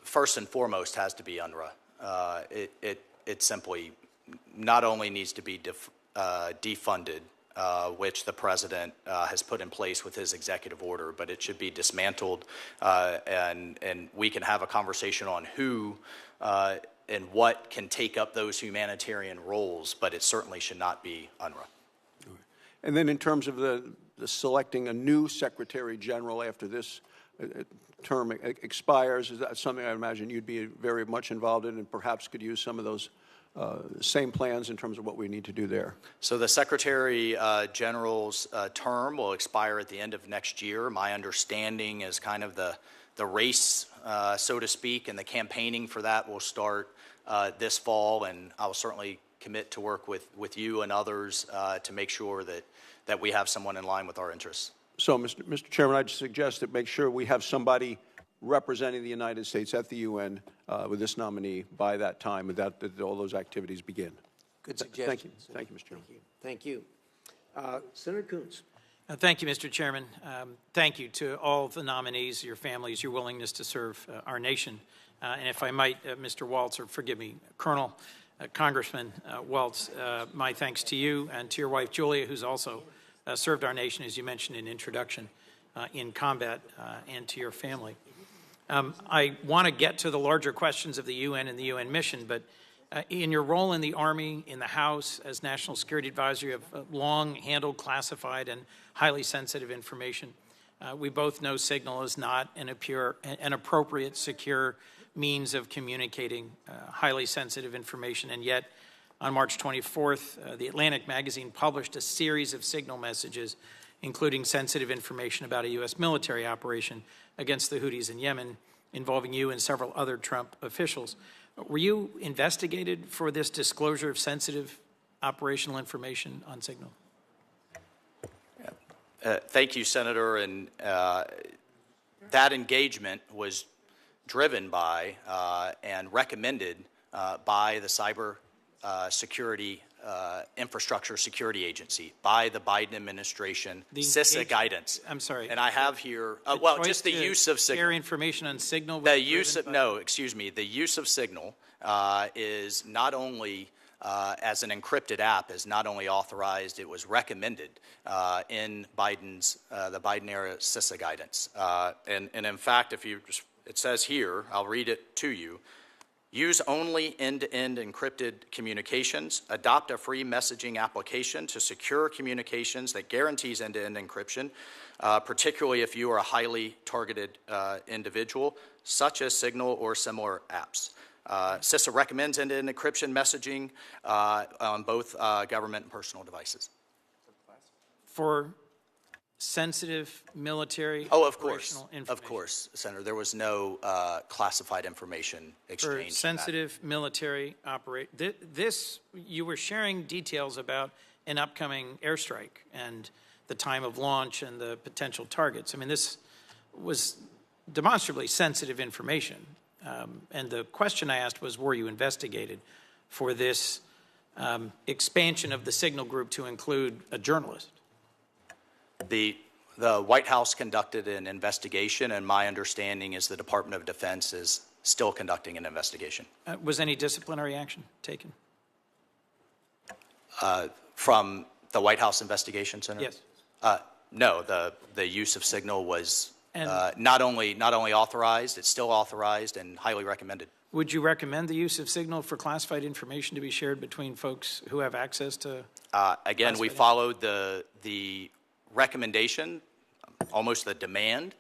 first and foremost has to be UNRWA. It simply not only needs to be defunded, which the President has put in place with his executive order, but it should be dismantled, and we can have a conversation on who and what can take up those humanitarian roles, but it certainly should not be UNRWA. And then in terms of the selecting a new Secretary General after this term expires, is that something I imagine you'd be very much involved in and perhaps could use some of those same plans in terms of what we need to do there? So the Secretary General's term will expire at the end of next year. My understanding is kind of the race, so to speak, and the campaigning for that will start this fall, and I'll certainly commit to work with you and others to make sure that we have someone in line with our interests. So, Mr. Chairman, I'd suggest that make sure we have somebody representing the United States at the UN with this nominee by that time, and that all those activities begin. Good suggestion. Thank you, Mr. Chairman. Thank you. Senator Coons. Thank you, Mr. Chairman. Thank you to all of the nominees, your families, your willingness to serve our nation. And if I might, Mr. Waltz, or forgive me, Colonel, Congressman Waltz, my thanks to you and to your wife, Julia, who's also served our nation, as you mentioned in introduction, in combat, and to your family. I want to get to the larger questions of the UN and the UN mission, but in your role in the Army, in the House, as National Security Advisor, you have long handled classified and highly sensitive information. We both know Signal is not an appropriate, secure means of communicating highly sensitive information, and yet on March 24th, the Atlantic magazine published a series of Signal messages, including sensitive information about a U.S. military operation against the Houthis in Yemen, involving you and several other Trump officials. Were you investigated for this disclosure of sensitive operational information on Signal? Thank you, Senator. And that engagement was driven by and recommended by the Cyber Security Infrastructure Security Agency, by the Biden administration, CISA guidance. I'm sorry. And I have here, just the use of Signal. Share information on Signal? The use of, no, excuse me, the use of Signal is not only as an encrypted app is not only authorized, it was recommended in Biden's, the Biden era CISA guidance. And in fact, if you just, it says here, I'll read it to you. Use only end-to-end encrypted communications. Adopt a free messaging application to secure communications that guarantees end-to-end encryption, particularly if you are a highly targeted individual, such as Signal or similar apps. CISA recommends end-to-end encryption messaging on both government and personal devices. For sensitive military operational information? Of course, Senator. There was no classified information exchange. For sensitive military this, you were sharing details about an upcoming airstrike and the time of launch and the potential targets. I mean, this was demonstrably sensitive information. And the question I asked was, were you investigated for this expansion of the Signal Group to include a journalist? The White House conducted an investigation, and my understanding is the Department of Defense is still conducting an investigation. Was any disciplinary action taken? From the White House investigation, Senator? Yes. No, the use of Signal was not only authorized, it's still authorized and highly recommended. Would you recommend the use of Signal for classified information to be shared between folks who have access to? Again, we followed the recommendation, almost the demand,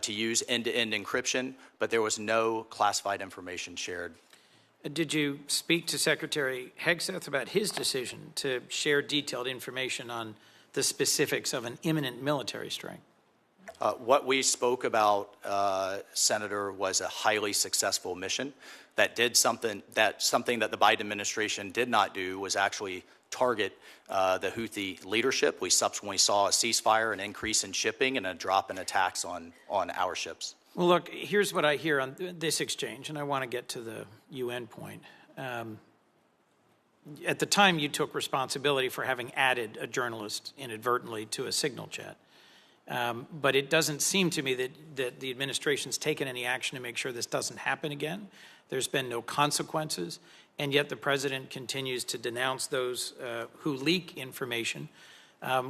to use end-to-end encryption, but there was no classified information shared. Did you speak to Secretary Hegseth about his decision to share detailed information on the specifics of an imminent military strike? What we spoke about, Senator, was a highly successful mission that did something that the Biden administration did not do, was actually target the Houthi leadership. We subsequently saw a ceasefire, an increase in shipping, and a drop in attacks on our ships. Well, look, here's what I hear on this exchange, and I want to get to the UN point. At the time, you took responsibility for having added a journalist inadvertently to a Signal chat. But it doesn't seem to me that the administration's taken any action to make sure this doesn't happen again. There's been no consequences, and yet the president continues to denounce those who leak information.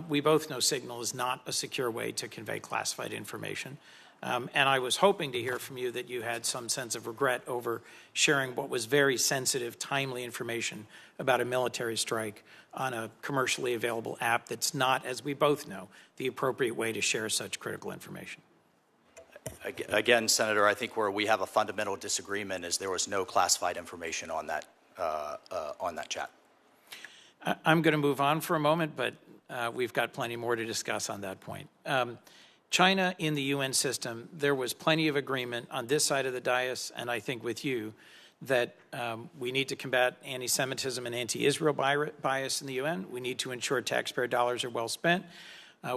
We both know Signal is not a secure way to convey classified information. And I was hoping to hear from you that you had some sense of regret over sharing what was very sensitive, timely information about a military strike on a commercially available app that's not, as we both know, the appropriate way to share such critical information. Again, Senator, I think where we have a fundamental disagreement is there was no classified information on that chat. I'm going to move on for a moment, but we've got plenty more to discuss on that point. China in the UN system, there was plenty of agreement on this side of the dais, and I think with you, that we need to combat anti-Semitism and anti-Israel bias in the UN. We need to ensure taxpayer dollars are well spent.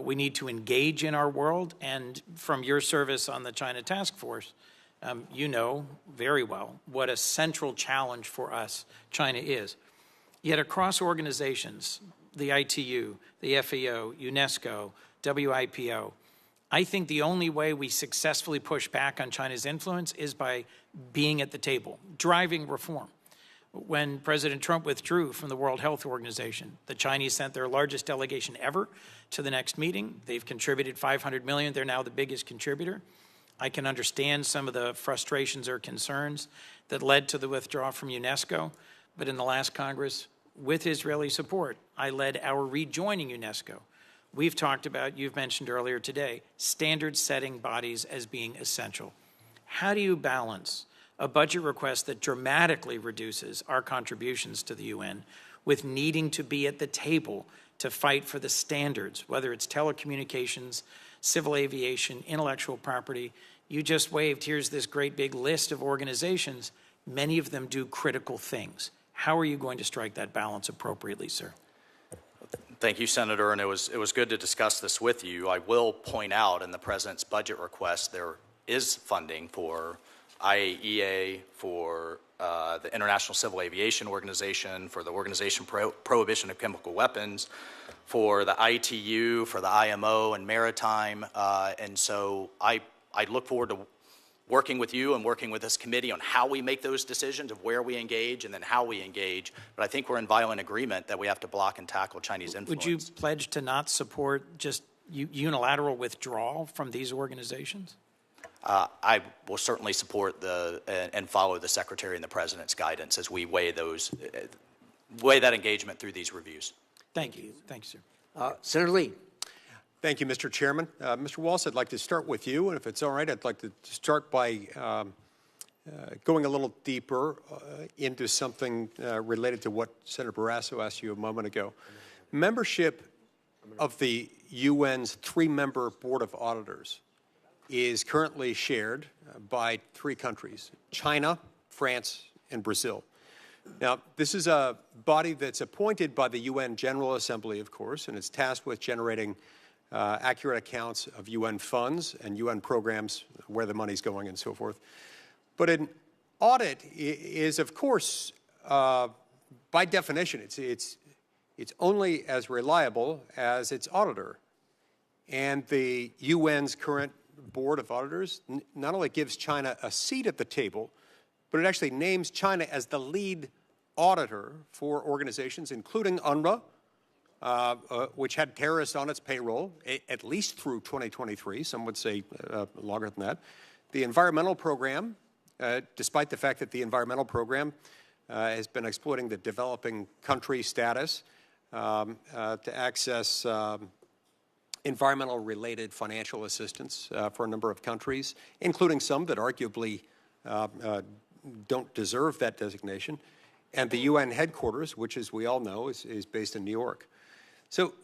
We need to engage in our world. And from your service on the China Task Force, you know very well what a central challenge for us China is. Yet across organizations, the ITU, the FAO, UNESCO, WIPO, I think the only way we successfully push back on China's influence is by being at the table, driving reform. When President Trump withdrew from the World Health Organization, the Chinese sent their largest delegation ever to the next meeting. They've contributed $500 million. They're now the biggest contributor. I can understand some of the frustrations or concerns that led to the withdrawal from UNESCO, but in the last Congress, with Israeli support, I led our rejoining UNESCO. We've talked about, you've mentioned earlier today, standard-setting bodies as being essential. How do you balance a budget request that dramatically reduces our contributions to the UN with needing to be at the table to fight for the standards, whether it's telecommunications, civil aviation, intellectual property? You just waved, here's this great big list of organizations. Many of them do critical things. How are you going to strike that balance appropriately, sir? Thank you, Senator, and it was good to discuss this with you. I will point out in the President's budget request there is funding for IAEA, for the International Civil Aviation Organization, for the Organization Prohibition of Chemical Weapons, for the ITU, for the IMO and maritime, and so I look forward to working with you and working with this committee on how we make those decisions of where we engage and then how we engage. But I think we're in violent agreement that we have to block and tackle Chinese influence. Would you pledge to not support just unilateral withdrawal from these organizations? I will certainly support and follow the Secretary and the President's guidance as we weigh that engagement through these reviews. Thank you. Thank you, sir. Senator Lee. Thank you, Mr. Chairman. Mr. Waltz, I'd like to start with you, and if it's all right, I'd like to start by going a little deeper into something related to what Senator Barrasso asked you a moment ago. Membership of the UN's three-member Board of Auditors is currently shared by three countries: China, France, and Brazil. Now, this is a body that's appointed by the UN General Assembly, of course, and it's tasked with generating accurate accounts of UN funds and UN programs, where the money's going and so forth. But an audit is, of course, by definition, it's only as reliable as its auditor. And the UN's current Board of Auditors not only gives China a seat at the table, but it actually names China as the lead auditor for organizations, including UNRWA, which had terrorists on its payroll, at least through 2023. Some would say longer than that. The environmental program, despite the fact that the environmental program has been exploiting the developing country status to access environmental-related financial assistance for a number of countries, including some that arguably don't deserve that designation. And the UN headquarters, which, as we all know, is based in New York. So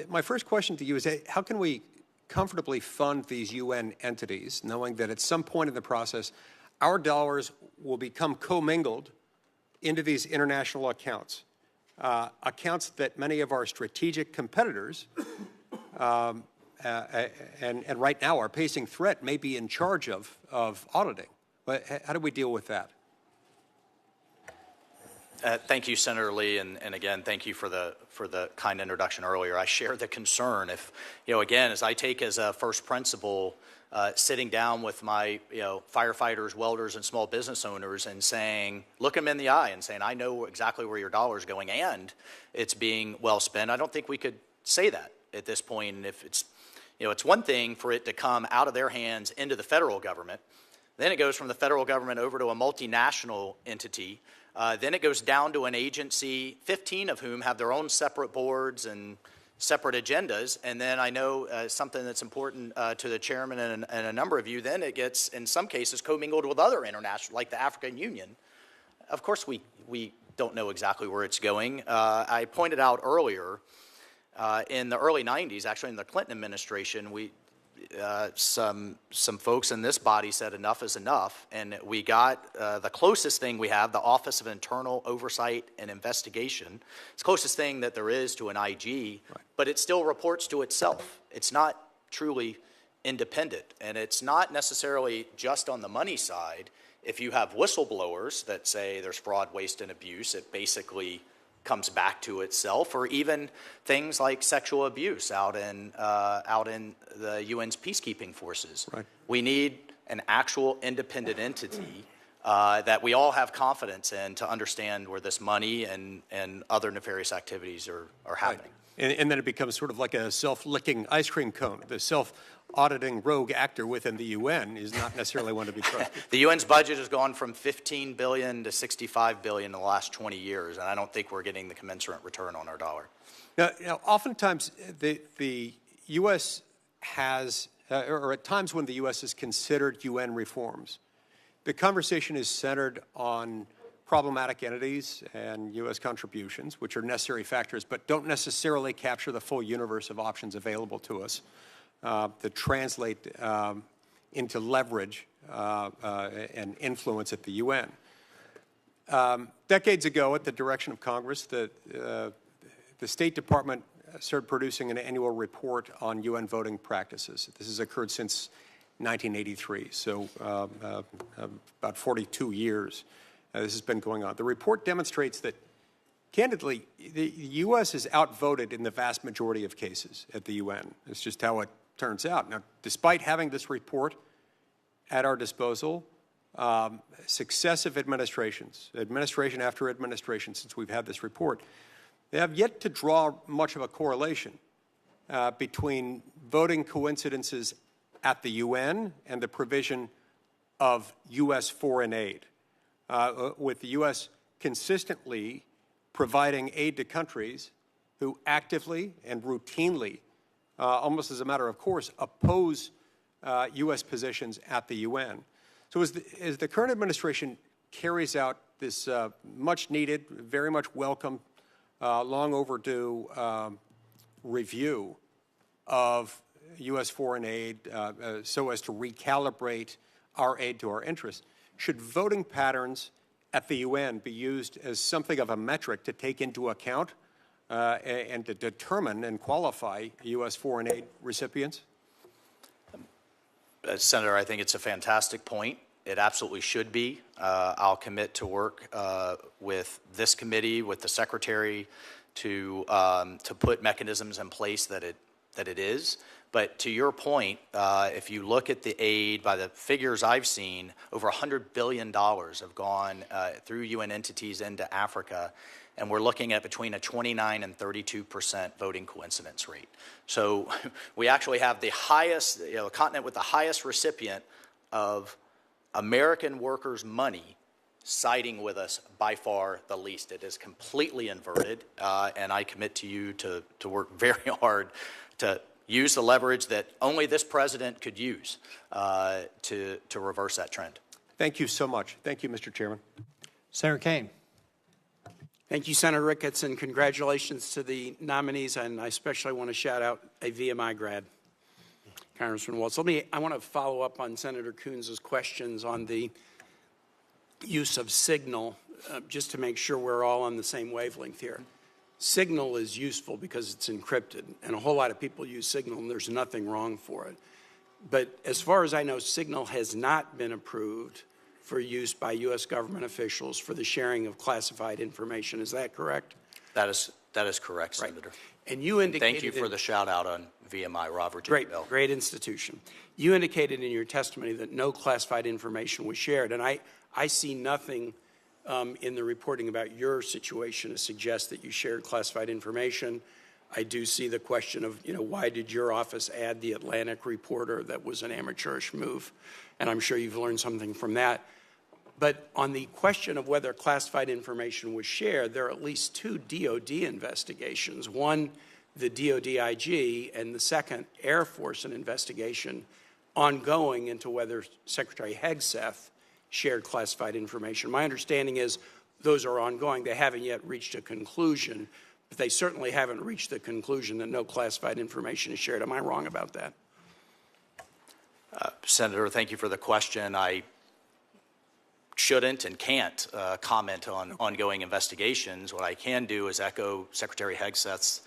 my first question to you is, how can we comfortably fund these UN entities, knowing that at some point in the process, our dollars will become commingled into these international accounts, accounts that many of our strategic competitors and right now our pacing threat may be in charge of auditing? But how do we deal with that? Thank you, Senator Lee, and again, thank you for the kind introduction earlier. I share the concern. If again, as I take as a first principle, sitting down with my firefighters, welders, and small business owners, and saying, look them in the eye, and saying, I know exactly where your dollar is going, and it's being well spent. I don't think we could say that at this point. And if it's it's one thing for it to come out of their hands into the federal government, then it goes from the federal government over to a multinational entity. Then it goes down to an agency, 15 of whom have their own separate boards and separate agendas. And then I know something that's important to the chairman and a number of you, then it gets, in some cases, commingled with other international, like the African Union. Of course, we don't know exactly where it's going. I pointed out earlier, in the early 90s, actually in the Clinton administration, some folks in this body said enough is enough, and we got the closest thing we have, the Office of Internal Oversight and Investigation. It's the closest thing that there is to an IG, right, but it still reports to itself. It's not truly independent, and it's not necessarily just on the money side. If you have whistleblowers that say there's fraud, waste, and abuse, it basically comes back to itself, or even things like sexual abuse out in the UN's peacekeeping forces. Right. We need an actual independent entity that we all have confidence in to understand where this money and other nefarious activities are happening. Right. And then it becomes sort of like a self-licking ice cream cone. The auditing rogue actor within the UN is not necessarily one to be trusted. The UN's budget has gone from $15 billion to $65 billion in the last 20 years, and I don't think we're getting the commensurate return on our dollar. Now oftentimes the U.S. has, or at times when the U.S. has considered UN reforms, the conversation is centered on problematic entities and U.S. contributions, which are necessary factors, but don't necessarily capture the full universe of options available to us that translate into leverage and influence at the UN. Decades ago, at the direction of Congress, the State Department started producing an annual report on UN voting practices. This has occurred since 1983, so about 42 years this has been going on. The report demonstrates that, candidly, the U.S. is outvoted in the vast majority of cases at the UN. It's just how it turns out. Now, despite having this report at our disposal, successive administrations, administration after administration since we've had this report, they have yet to draw much of a correlation between voting coincidences at the UN and the provision of U.S. foreign aid, with the U.S. consistently providing aid to countries who actively and routinely, almost as a matter of course, oppose U.S. positions at the UN. So as the current administration carries out this much-needed, very much welcome, long overdue review of U.S. foreign aid so as to recalibrate our aid to our interests, should voting patterns at the UN be used as something of a metric to take into account and to determine and qualify U.S. foreign aid recipients? Senator, I think it's a fantastic point. It absolutely should be. I'll commit to work with this committee, with the Secretary, to put mechanisms in place that it is. But to your point, if you look at the aid, by the figures I've seen, over $100 billion have gone through UN entities into Africa, and we're looking at between a 29 and 32% voting coincidence rate. So we actually have the highest, continent with the highest recipient of American workers' money siding with us by far the least. It is completely inverted, and I commit to you to work very hard to use the leverage that only this president could use to reverse that trend. Thank you so much. Thank you, Mr. Chairman. Senator Kaine. Thank you, Senator Ricketts, and congratulations to the nominees. And I especially want to shout out a VMI grad, Congressman Waltz. I want to follow up on Senator Coons' questions on the use of Signal, just to make sure we're all on the same wavelength here. Signal is useful because it's encrypted, and a whole lot of people use Signal, and there's nothing wrong for it. But as far as I know, Signal has not been approved for use by U.S. government officials for the sharing of classified information. Is that correct? That is correct, Senator. Right. And you indicated... Thank you for the shout-out on VMI, Robert J. Bell. Great institution. You indicated in your testimony that no classified information was shared, and I see nothing in the reporting about your situation to suggest that you shared classified information. I do see the question of, why did your office add the Atlantic reporter? That was an amateurish move, and I'm sure you've learned something from that. But on the question of whether classified information was shared, there are at least two DOD investigations. One, the DOD IG, and the second, Air Force, an investigation ongoing into whether Secretary Hegseth shared classified information. My understanding is those are ongoing. They haven't yet reached a conclusion, but they certainly haven't reached the conclusion that no classified information is shared. Am I wrong about that? Senator, thank you for the question. I shouldn't and can't comment on ongoing investigations. What I can do is echo Secretary Hegseth's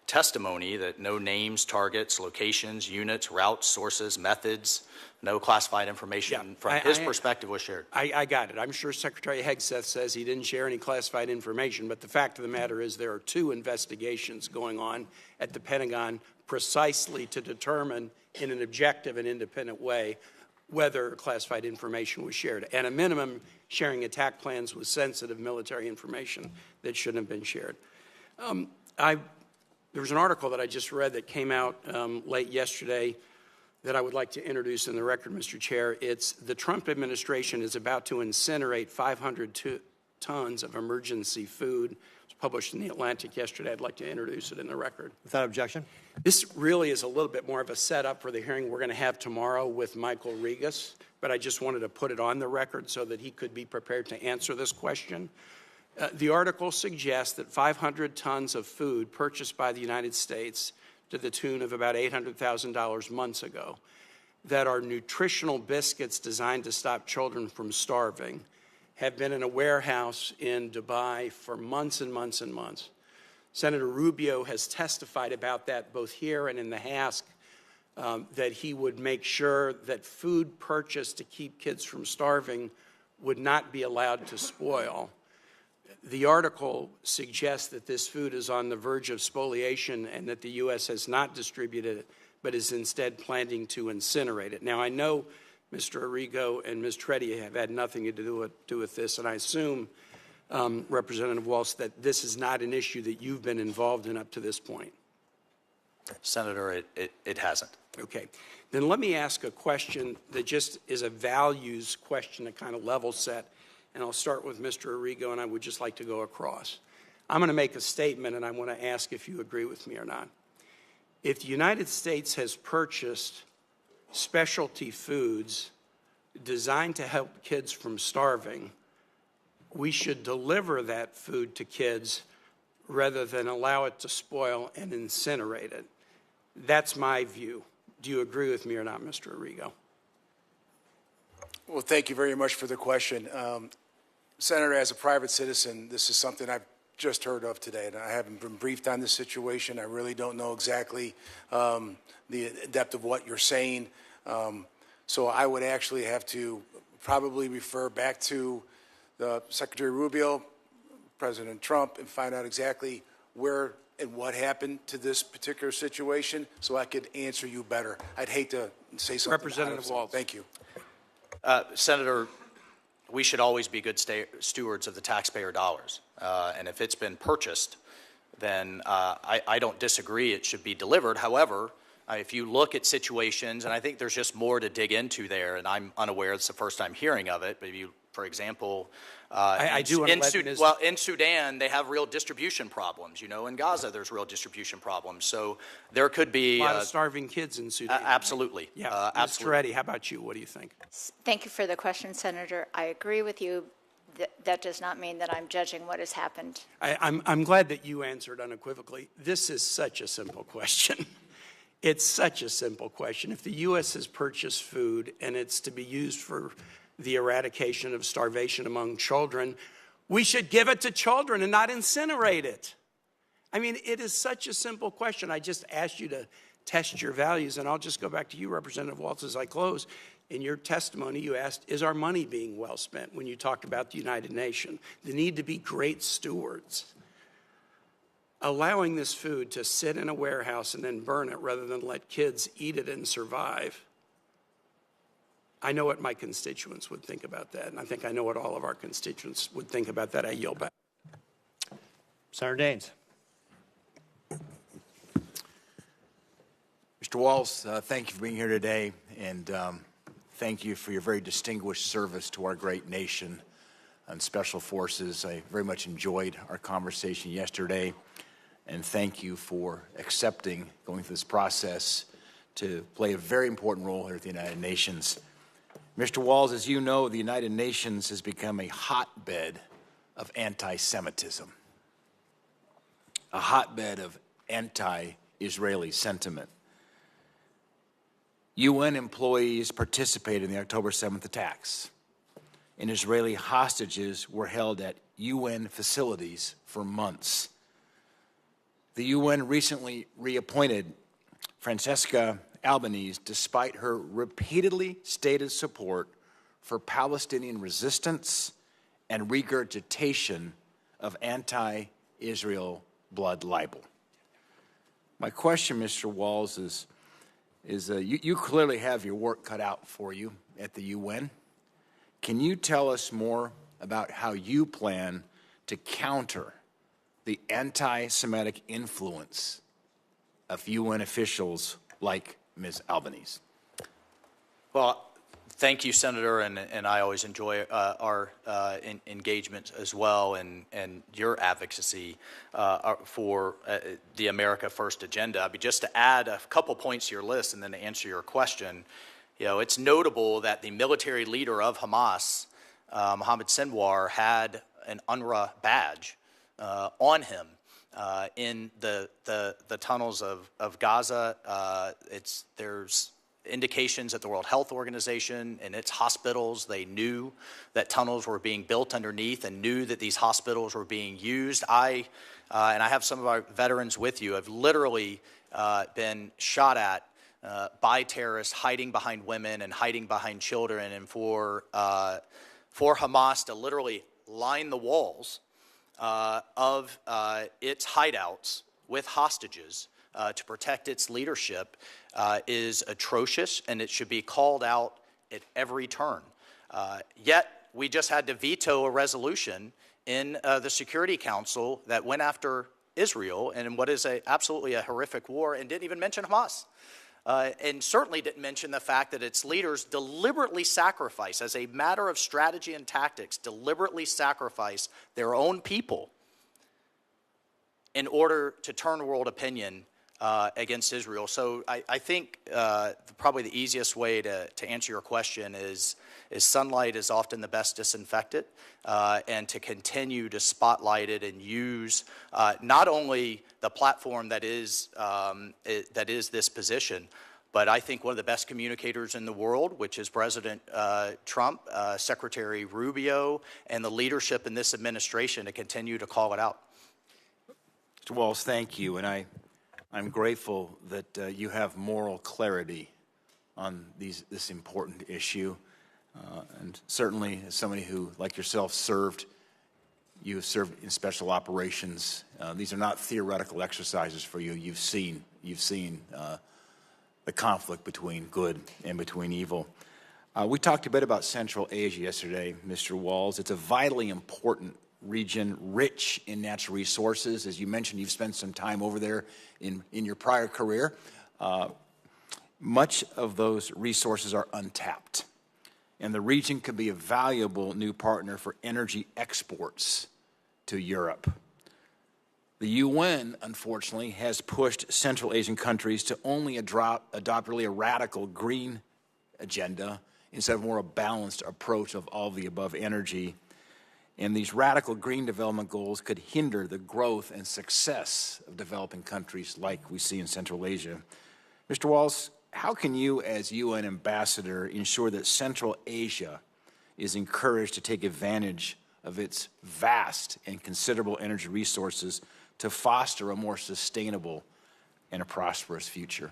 testimony that no names, targets, locations, units, routes, sources, methods, no classified information from his perspective was shared. I got it. I'm sure Secretary Hegseth says he didn't share any classified information, but the fact of the matter is there are two investigations going on at the Pentagon precisely to determine in an objective and independent way whether classified information was shared. At a minimum, sharing attack plans with sensitive military information that shouldn't have been shared. There was an article that I just read that came out late yesterday that I would like to introduce in the record, Mr. Chair. It's the Trump administration is about to incinerate 500 tons of emergency food. It was published in The Atlantic yesterday. I'd like to introduce it in the record. Without objection. This really is a little bit more of a setup for the hearing we're going to have tomorrow with Michael Regas, but I just wanted to put it on the record so that he could be prepared to answer this question. The article suggests that 500 tons of food purchased by the United States to the tune of about $800,000 months ago that are nutritional biscuits designed to stop children from starving have been in a warehouse in Dubai for months and months and months. Senator Rubio has testified about that both here and in the House, that he would make sure that food purchased to keep kids from starving would not be allowed to spoil. The article suggests that this food is on the verge of spoliation and that the U.S. has not distributed it, but is instead planning to incinerate it. Now, I know Mr. Arrigo and Ms. Toretti have had nothing to do with this, and I assume, Representative Waltz, that this is not an issue that you've been involved in up to this point. Senator, it hasn't. Okay. Then let me ask a question that just is a values question, a kind of level set. And I'll start with Mr. Arrigo, and I would just like to go across. I'm going to make a statement, and I want to ask if you agree with me or not. If the United States has purchased specialty foods designed to help kids from starving, we should deliver that food to kids rather than allow it to spoil and incinerate it. That's my view. Do you agree with me or not, Mr. Arrigo? Well, thank you very much for the question. Senator, as a private citizen, this is something I've just heard of today, and I haven't been briefed on this situation. I really don't know exactly the depth of what you're saying. So I would actually have to probably refer back to Secretary Rubio, President Trump, and find out exactly where and what happened to this particular situation so I could answer you better. I'd hate to say something. Representative Waltz. Thank you. Senator, we should always be good stewards of the taxpayer dollars. And if it's been purchased, then I don't disagree it should be delivered. However, if you look at situations, and I think there's just more to dig into there, and I'm unaware, it's the first time hearing of it, but if you, for example, in Sudan, they have real distribution problems. You know, in Gaza, there's real distribution problems. So there could be a lot of starving kids in Sudan. Absolutely. Yeah. Absolutely. Ms. Toretti, how about you? What do you think? Thank you for the question, Senator. I agree with you. That does not mean that I'm judging what has happened. I'm glad that you answered unequivocally. This is such a simple question. It's such a simple question. If the U.S. has purchased food and it's to be used for the eradication of starvation among children, we should give it to children and not incinerate it. I mean, it is such a simple question. I just asked you to test your values, and I'll just go back to you, Representative Waltz, as I close. In your testimony, you asked, is our money being well spent when you talked about the United Nations? The need to be great stewards. Allowing this food to sit in a warehouse and then burn it rather than let kids eat it and survive. I know what my constituents would think about that, and I think I know what all of our constituents would think about that. I yield back. Senator Daines. Mr. Waltz, thank you for being here today, and thank you for your very distinguished service to our great nation and Special Forces. I very much enjoyed our conversation yesterday, and thank you for accepting going through this process to play a very important role here at the United Nations. Mr. Waltz, as you know, the United Nations has become a hotbed of anti-Semitism, a hotbed of anti-Israeli sentiment. UN employees participated in the October 7th attacks, and Israeli hostages were held at UN facilities for months. The UN recently reappointed Francesca Albanese despite her repeatedly stated support for Palestinian resistance and regurgitation of anti-Israel blood libel. My question, Mr. Waltz, is you clearly have your work cut out for you at the UN. Can you tell us more about how you plan to counter the anti-Semitic influence of UN officials like Ms. Albanese? Well, thank you, Senator, and I always enjoy our engagement as well, and your advocacy for the America First agenda. I mean, just to add a couple points to your list and then to answer your question, it's notable that the military leader of Hamas, Mohammed Sinwar, had an UNRWA badge on him in the tunnels of Gaza. There's indications that the World Health Organization and its hospitals, they knew that tunnels were being built underneath and knew that these hospitals were being used. And I have some of our veterans with you, have literally been shot at by terrorists hiding behind women and hiding behind children, and for Hamas to literally line the walls of its hideouts with hostages to protect its leadership is atrocious, and it should be called out at every turn. Yet, we just had to veto a resolution in the Security Council that went after Israel in what is absolutely a horrific war, and didn't even mention Hamas. And certainly didn't mention the fact that its leaders deliberately sacrifice, as a matter of strategy and tactics, deliberately sacrifice their own people in order to turn world opinion against Israel. So I think probably the easiest way to answer your question is sunlight is often the best disinfectant, and to continue to spotlight it and use not only the platform that is this position, but I think one of the best communicators in the world, which is President Trump, Secretary Rubio, and the leadership in this administration to continue to call it out. Mr. Waltz, thank you, and I'm grateful that you have moral clarity on this important issue, and certainly as somebody who, like yourself, you have served in special operations. These are not theoretical exercises for you. You've seen the conflict between good and between evil. We talked a bit about Central Asia yesterday, Mr. Waltz. It's a vitally important region, rich in natural resources. As you mentioned, you've spent some time over there in your prior career. Much of those resources are untapped, and the region could be a valuable new partner for energy exports to Europe. The UN, unfortunately, has pushed Central Asian countries to only adopt really a radical green agenda instead of more a balanced approach of all the above energy. And these radical green development goals could hinder the growth and success of developing countries like we see in Central Asia. Mr. Waltz, how can you, as UN ambassador, ensure that Central Asia is encouraged to take advantage of its vast and considerable energy resources to foster a more sustainable and a prosperous future?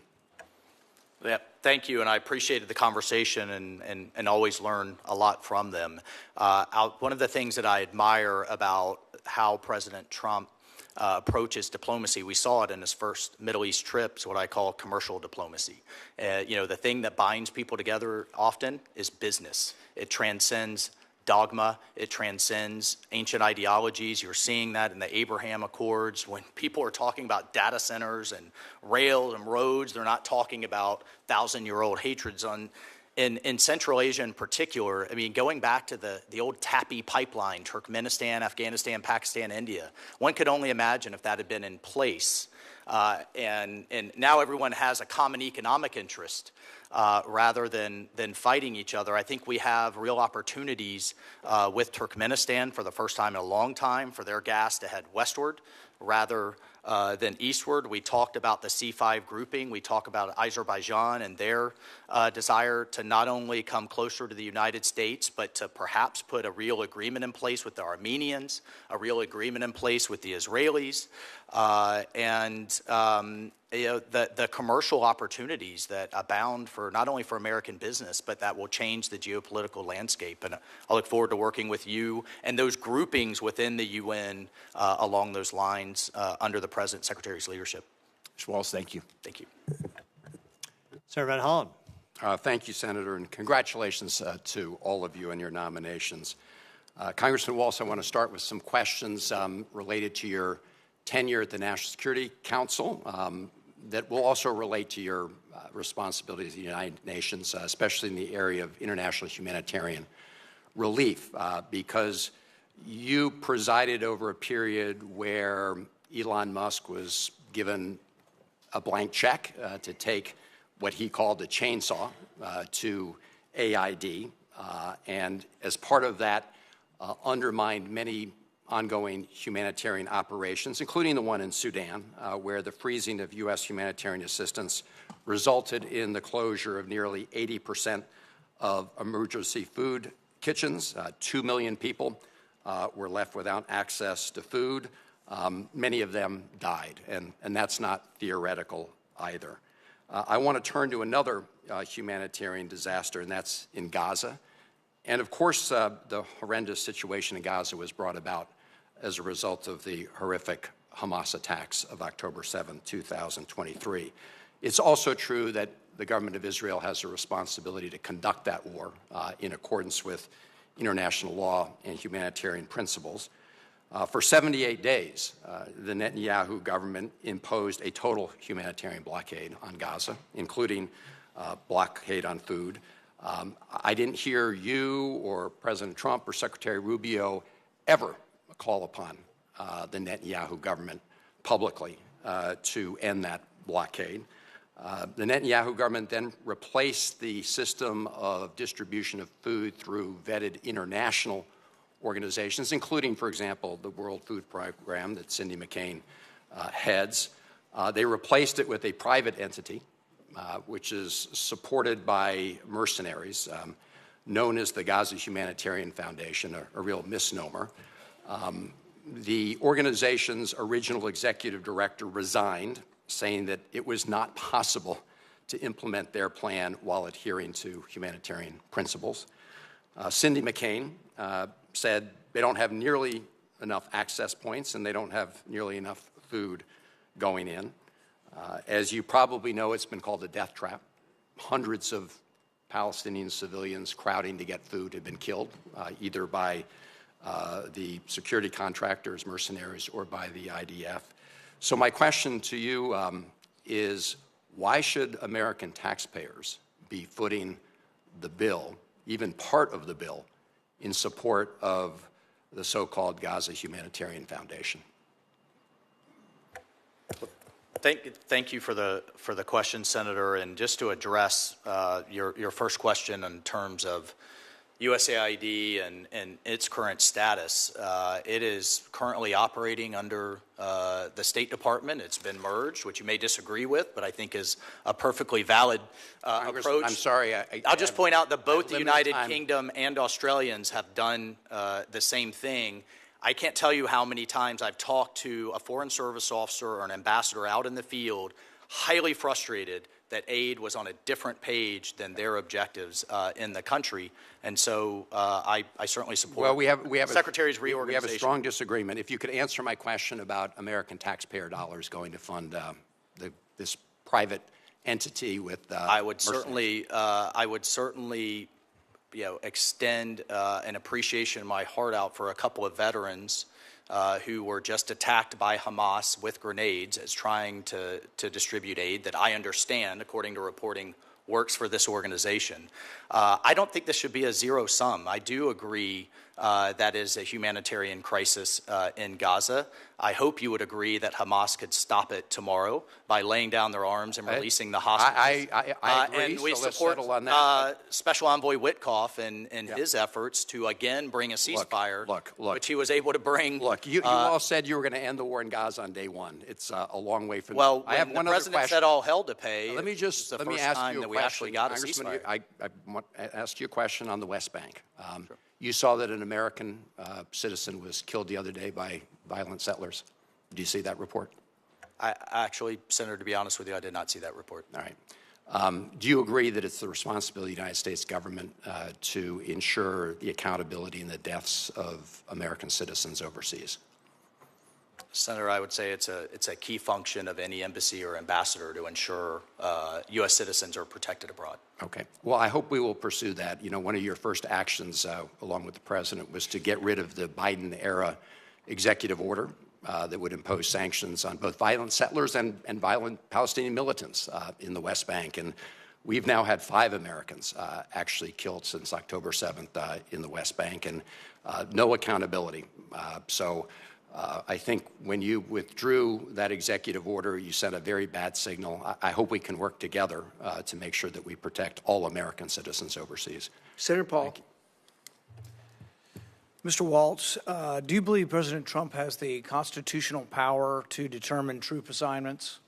Yeah, thank you, and I appreciated the conversation and always learn a lot from them. One of the things that I admire about how President Trump approaches diplomacy, we saw it in his first Middle East trip, is what I call commercial diplomacy. The thing that binds people together often is business. It transcends dogma. It transcends ancient ideologies. You're seeing that in the Abraham Accords. When people are talking about data centers and rail and roads, they're not talking about thousand-year-old hatreds. In Central Asia in particular, I mean, going back to the old TAPI pipeline, Turkmenistan, Afghanistan, Pakistan, India, one could only imagine if that had been in place. And now everyone has a common economic interest. Rather than fighting each other. I think we have real opportunities with Turkmenistan for the first time in a long time for their gas to head westward rather than eastward. We talked about the C5 grouping. We talk about Azerbaijan and their desire to not only come closer to the United States, but to perhaps put a real agreement in place with the Armenians, a real agreement in place with the Israelis, the commercial opportunities that abound for not only for American business, but that will change the geopolitical landscape. And I look forward to working with you and those groupings within the UN along those lines under the President Secretary's leadership. Mr. Waltz, thank you. Thank you. Senator Van Hollen. Thank you, Senator, and congratulations to all of you and your nominations. Congressman Waltz, I want to start with some questions related to your tenure at the National Security Council. that will also relate to your responsibilities to the United Nations, especially in the area of international humanitarian relief, because you presided over a period where Elon Musk was given a blank check to take what he called a chainsaw to AID, and as part of that, undermined many ongoing humanitarian operations, including the one in Sudan, where the freezing of U.S. humanitarian assistance resulted in the closure of nearly 80% of emergency food kitchens. 2 million people were left without access to food. Many of them died, and that's not theoretical either. I want to turn to another humanitarian disaster, and that's in Gaza. And of course, the horrendous situation in Gaza was brought about as a result of the horrific Hamas attacks of October 7, 2023. It's also true that the government of Israel has a responsibility to conduct that war in accordance with international law and humanitarian principles. For 78 days, the Netanyahu government imposed a total humanitarian blockade on Gaza, including blockade on food. I didn't hear you or President Trump or Secretary Rubio ever call upon the Netanyahu government publicly to end that blockade. The Netanyahu government then replaced the system of distribution of food through vetted international organizations, including, for example, the World Food Program that Cindy McCain heads. They replaced it with a private entity, which is supported by mercenaries, known as the Gaza Humanitarian Foundation, a real misnomer. The organization's original executive director resigned, saying that it was not possible to implement their plan while adhering to humanitarian principles. Cindy McCain said they don't have nearly enough access points and they don't have nearly enough food going in. As you probably know, it's been called a death trap. Hundreds of Palestinian civilians crowding to get food have been killed, either by the security contractors, mercenaries, or by the IDF. So my question to you is, why should American taxpayers be footing the bill, even part of the bill, in support of the so-called Gaza Humanitarian Foundation? Thank you for the question, Senator. And just to address your first question in terms of USAID and its current status, it is currently operating under the State Department. It's been merged, which you may disagree with, but I think is a perfectly valid approach. I'm sorry. I'll just point out that both the United Kingdom and Australians have done the same thing. I can't tell you how many times I've talked to a Foreign Service officer or an ambassador out in the field, highly frustrated that aid was on a different page than their objectives in the country. And so I certainly support the Secretary's reorganization. We have a strong disagreement. If you could answer my question about American taxpayer dollars going to fund this private entity with I would certainly extend an appreciation in my heart out for a couple of veterans who were just attacked by Hamas with grenades as trying to distribute aid that I understand, according to reporting, works for this organization. I don't think this should be a zero sum. I do agree that is a humanitarian crisis in Gaza. I hope you would agree that Hamas could stop it tomorrow by laying down their arms and releasing the hostages. I agree, and we so let's support settle on that. Special Envoy Witkoff and his efforts to again bring a ceasefire, which he was able to bring. Look, you all said you were going to end the war in Gaza on day one. It's a long way from. Well, I have when one the president said all hell to pay. Let me ask you a that we actually got a ceasefire. I asked you a question on the West Bank. Sure. You saw that an American citizen was killed the other day by violent settlers. Do you see that report? I actually, Senator, to be honest with you, I did not see that report. All right. Do you agree that it's the responsibility of the United States government to ensure the accountability in the deaths of American citizens overseas? Senator, I would say it's a key function of any embassy or ambassador to ensure U.S. citizens are protected abroad. Okay. Well, I hope we will pursue that. You know, one of your first actions, along with the president, was to get rid of the Biden-era executive order that would impose sanctions on both violent settlers and violent Palestinian militants in the West Bank. And we've now had 5 Americans actually killed since October 7th in the West Bank, and no accountability. So I think when you withdrew that executive order, you sent a very bad signal. I hope we can work together to make sure that we protect all American citizens overseas. Senator Paul. Mr. Waltz, do you believe President Trump has the constitutional power to determine troop assignments?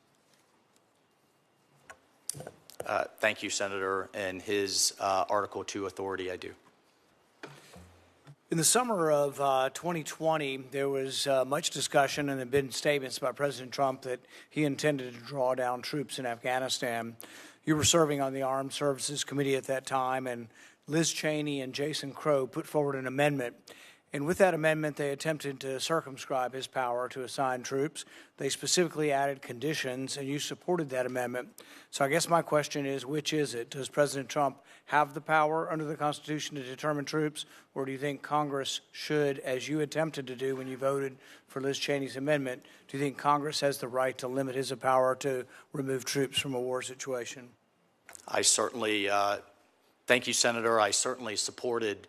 Thank you, Senator. And his Article 2 authority, I do. In the summer of 2020, there was much discussion and there have been statements by President Trump that he intended to draw down troops in Afghanistan. You were serving on the Armed Services Committee at that time, and Liz Cheney and Jason Crow put forward an amendment. And with that amendment, they attempted to circumscribe his power to assign troops. They specifically added conditions, and you supported that amendment. So I guess my question is, which is it? Does President Trump have the power under the Constitution to determine troops, or do you think Congress should, as you attempted to do when you voted for Liz Cheney's amendment, do you think Congress has the right to limit his power to remove troops from a war situation? I certainly, thank you, Senator. I certainly supported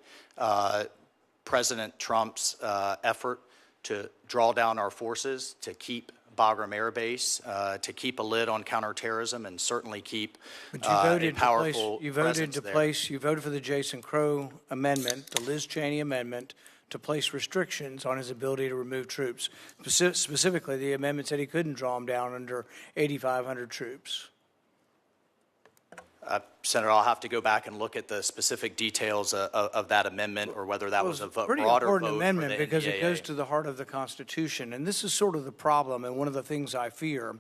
President Trump's effort to draw down our forces, to keep Bagram Air Base, to keep a lid on counterterrorism, and certainly keep a powerful presence there. You voted for the Jason Crow amendment, the Liz Cheney amendment, to place restrictions on his ability to remove troops. Specifically, the amendment said he couldn't draw them down under 8,500 troops. Senator, I'll have to go back and look at the specific details of that amendment, or whether that was a broader vote. Pretty important amendment for the because NDAA. it goes to the heart of the Constitution, and this is sort of the problem and one of the things I fear.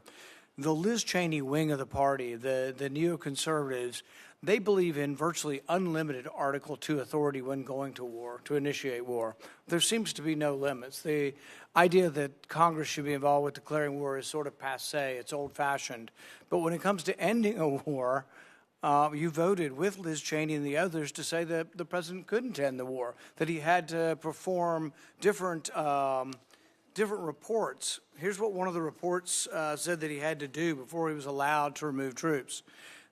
The Liz Cheney wing of the party, the neoconservatives, they believe in virtually unlimited Article 2 authority when going to war, to initiate war. There seems to be no limits. The idea that Congress should be involved with declaring war is sort of passé. It's old-fashioned. But when it comes to ending a war, you voted with Liz Cheney and the others to say that the president couldn't end the war, that he had to perform different reports. Here's what one of the reports said that he had to do before he was allowed to remove troops.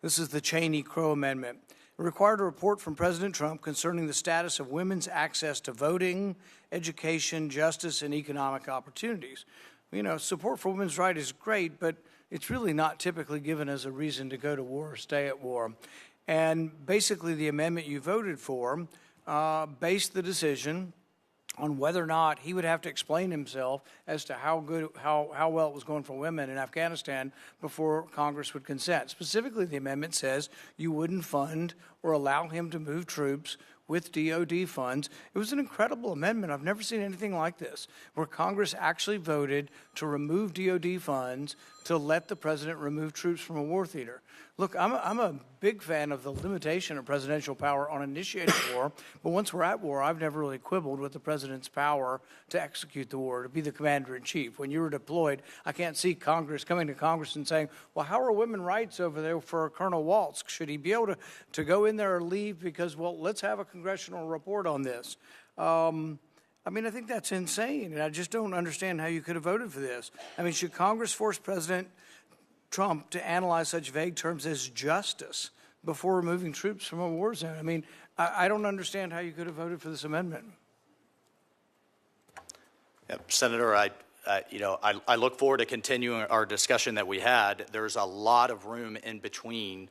This is the Cheney-Crow Amendment. It required a report from President Trump concerning the status of women's access to voting, education, justice, and economic opportunities. You know, support for women's rights is great, but it's really not typically given as a reason to go to war or stay at war. And basically the amendment you voted for based the decision on whether or not he would have to explain himself as to how well it was going for women in Afghanistan before Congress would consent. Specifically, the amendment says you wouldn't fund or allow him to move troops with DOD funds. It was an incredible amendment. I've never seen anything like this, where Congress actually voted to remove DOD funds to let the president remove troops from a war theater. Look, I'm a big fan of the limitation of presidential power on initiating war, but once we're at war, I've never really quibbled with the president's power to execute the war, to be the commander-in-chief. When you were deployed, I can't see Congress coming to Congress and saying, well, how are women's rights over there for Colonel Waltz? Should he be able to go in there or leave because, well, let's have a congressional report on this? I mean, I think that's insane, and I just don't understand how you could have voted for this. I mean, should Congress force President Trump to analyze such vague terms as justice before removing troops from a war zone? I mean, I don't understand how you could have voted for this amendment. Senator, I look forward to continuing our discussion that we had. There's a lot of room in between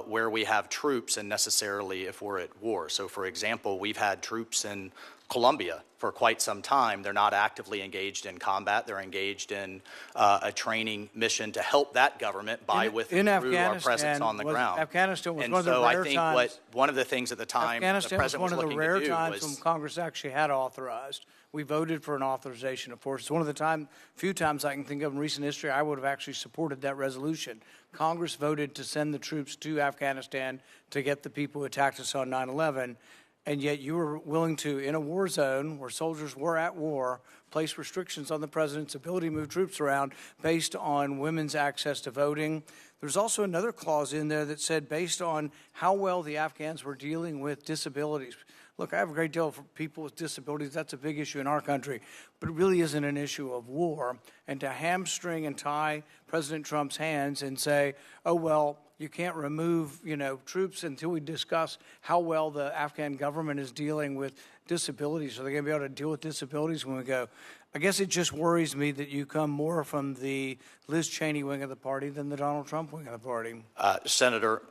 where we have troops and necessarily if we're at war. So, for example, we've had troops in Colombia for quite some time. They're not actively engaged in combat. They're engaged in a training mission to help that government through our presence on the ground. Afghanistan was one of the rare times. One of the things at the time the president was looking to do was... Afghanistan was one of the rare times when Congress actually had authorized. We voted for an authorization, of course. It's one of the few times I can think of in recent history I would have actually supported that resolution. Congress voted to send the troops to Afghanistan to get the people who attacked us on 9/11. And yet you were willing to, in a war zone where soldiers were at war, place restrictions on the president's ability to move troops around based on women's access to voting. There's also another clause in there that said based on how well the Afghans were dealing with disabilities. Look, I have a great deal for people with disabilities. That's a big issue in our country, but it really isn't an issue of war. And to hamstring and tie President Trump's hands and say, oh, well, you can't remove, troops until we discuss how well the Afghan government is dealing with disabilities. So they're going to be able to deal with disabilities when we go. I guess it just worries me that you come more from the Liz Cheney wing of the party than the Donald Trump wing of the party. Senator,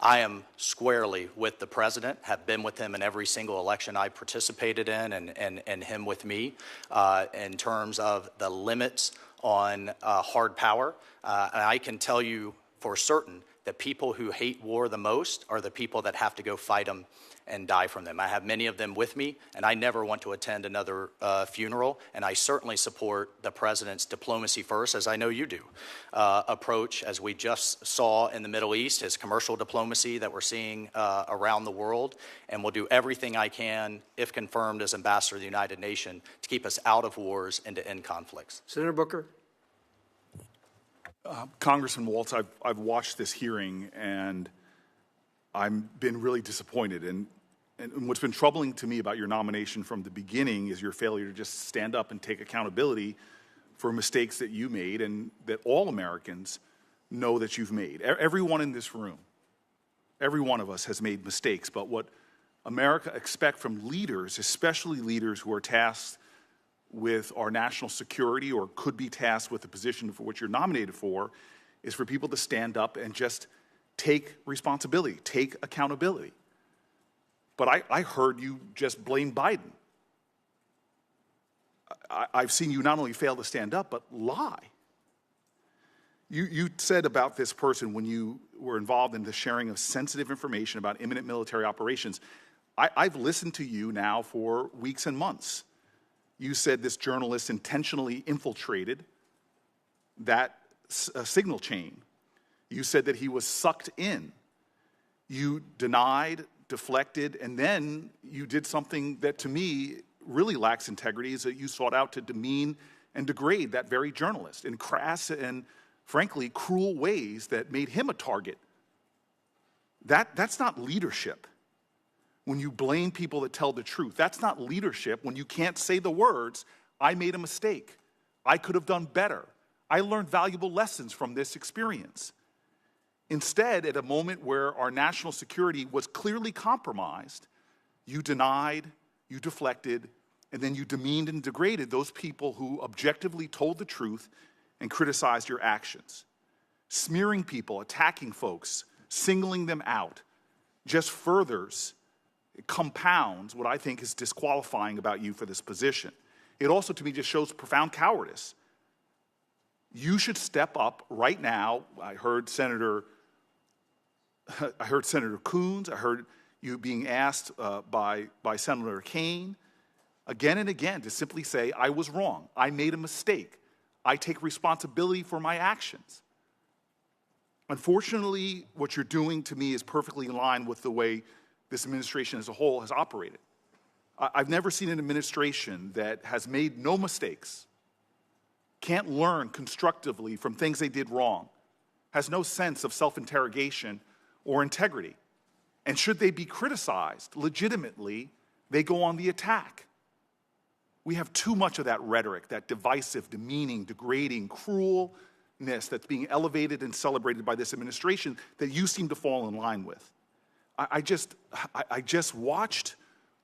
I am squarely with the president, have been with him in every single election I participated in, and him with me in terms of the limits on hard power. And I can tell you for certain that people who hate war the most are the people that have to go fight them and die from them. I have many of them with me, and I never want to attend another funeral, and I certainly support the president's diplomacy first, as I know you do, approach, as we just saw in the Middle East, his commercial diplomacy that we're seeing around the world, and will do everything I can, if confirmed as ambassador of the United Nations, to keep us out of wars and to end conflicts. Senator Booker. Congressman Waltz, I've watched this hearing, and I've been really disappointed. And what's been troubling to me about your nomination from the beginning is your failure to just stand up and take accountability for mistakes that you made and that all Americans know that you've made. Everyone in this room, every one of us has made mistakes, but what America expects from leaders, especially leaders who are tasked with our national security or could be tasked with the position for which you're nominated for, is for people to stand up and just take responsibility, take accountability. But I heard you just blame Biden. I've seen you not only fail to stand up, but lie. You said about this person when you were involved in the sharing of sensitive information about imminent military operations. I've listened to you now for weeks and months. You said this journalist intentionally infiltrated that signal chain. You said that he was sucked in. You denied, deflected, and then you did something that to me really lacks integrity, is that you sought out to demean and degrade that very journalist in crass and, frankly, cruel ways that made him a target. That's not leadership. When you blame people that tell the truth, that's not leadership. When you can't say the words, I made a mistake, I could have done better, I learned valuable lessons from this experience. Instead, at a moment where our national security was clearly compromised, you denied, you deflected, and then you demeaned and degraded those people who objectively told the truth and criticized your actions. Smearing people, attacking folks, singling them out, just furthers, it compounds what I think is disqualifying about you for this position. It also, to me, just shows profound cowardice. You should step up right now. I heard Senator Coons. I heard you being asked by Senator Kaine again and again to simply say, I was wrong. I made a mistake. I take responsibility for my actions. Unfortunately, what you're doing to me is perfectly in line with the way this administration as a whole has operated. I've never seen an administration that has made no mistakes, can't learn constructively from things they did wrong, has no sense of self-interrogation or integrity. And should they be criticized legitimately, they go on the attack. We have too much of that rhetoric, that divisive, demeaning, degrading, cruelness that's being elevated and celebrated by this administration that you seem to fall in line with. I just watched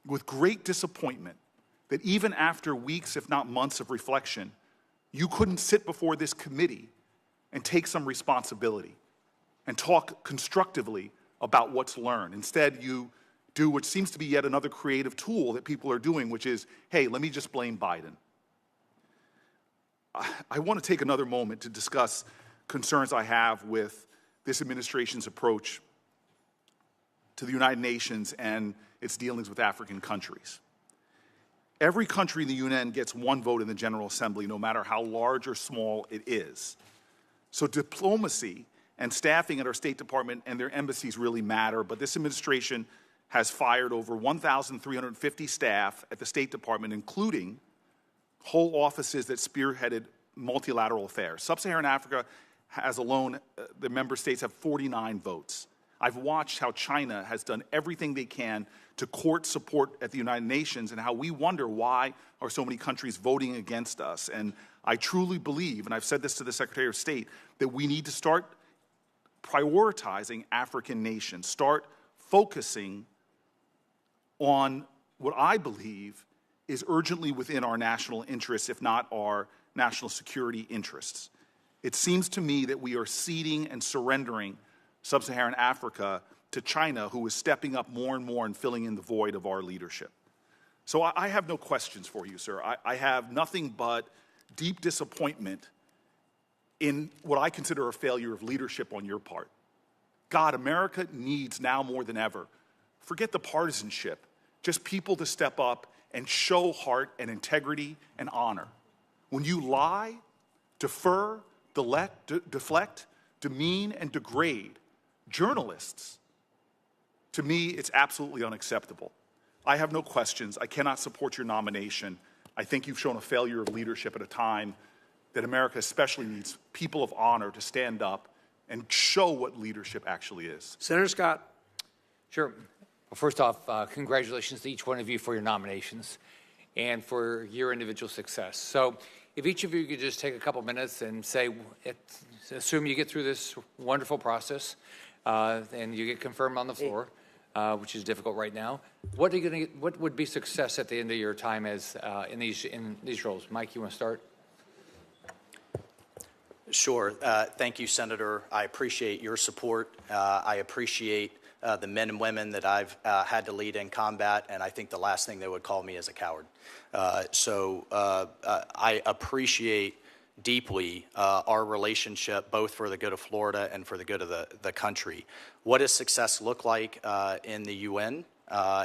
with great disappointment that even after weeks, if not months of reflection, you couldn't sit before this committee and take some responsibility and talk constructively about what's learned. Instead, you do what seems to be yet another creative tool that people are doing, which is, hey, let me just blame Biden. I want to take another moment to discuss concerns I have with this administration's approach to the United Nations and its dealings with African countries. Every country in the UN gets one vote in the General Assembly, no matter how large or small it is. So diplomacy and staffing at our State Department and their embassies really matter, but this administration has fired over 1,350 staff at the State Department, including whole offices that spearheaded multilateral affairs. Sub-Saharan Africa has alone, the member states have 49 votes. I've watched how China has done everything they can to court support at the United Nations and how we wonder why are so many countries voting against us. And I truly believe, and I've said this to the Secretary of State, that we need to start prioritizing African nations, start focusing on what I believe is urgently within our national interests, if not our national security interests. It seems to me that we are ceding and surrendering sub-Saharan Africa to China, who is stepping up more and more and filling in the void of our leadership. So I have no questions for you, sir. I have nothing but deep disappointment in what I consider a failure of leadership on your part. God, America needs now more than ever, forget the partisanship, just people to step up and show heart and integrity and honor. When you lie, defer, deflect, demean, and degrade journalists, to me, it's absolutely unacceptable. I have no questions. I cannot support your nomination. I think you've shown a failure of leadership at a time that America especially needs people of honor to stand up and show what leadership actually is. Senator Scott. Sure. Well, first off, congratulations to each one of you for your nominations and for your individual success. So if each of you could just take a couple minutes and say, assume you get through this wonderful process and you get confirmed on the floor, which is difficult right now. What would be success at the end of your time as in these roles? Mike, you want to start? Sure. Thank you, Senator. I appreciate your support. I appreciate the men and women that I've had to lead in combat, and I think the last thing they would call me is a coward. So I appreciate deeply our relationship, both for the good of Florida and for the good of the country. What does success look like in the UN?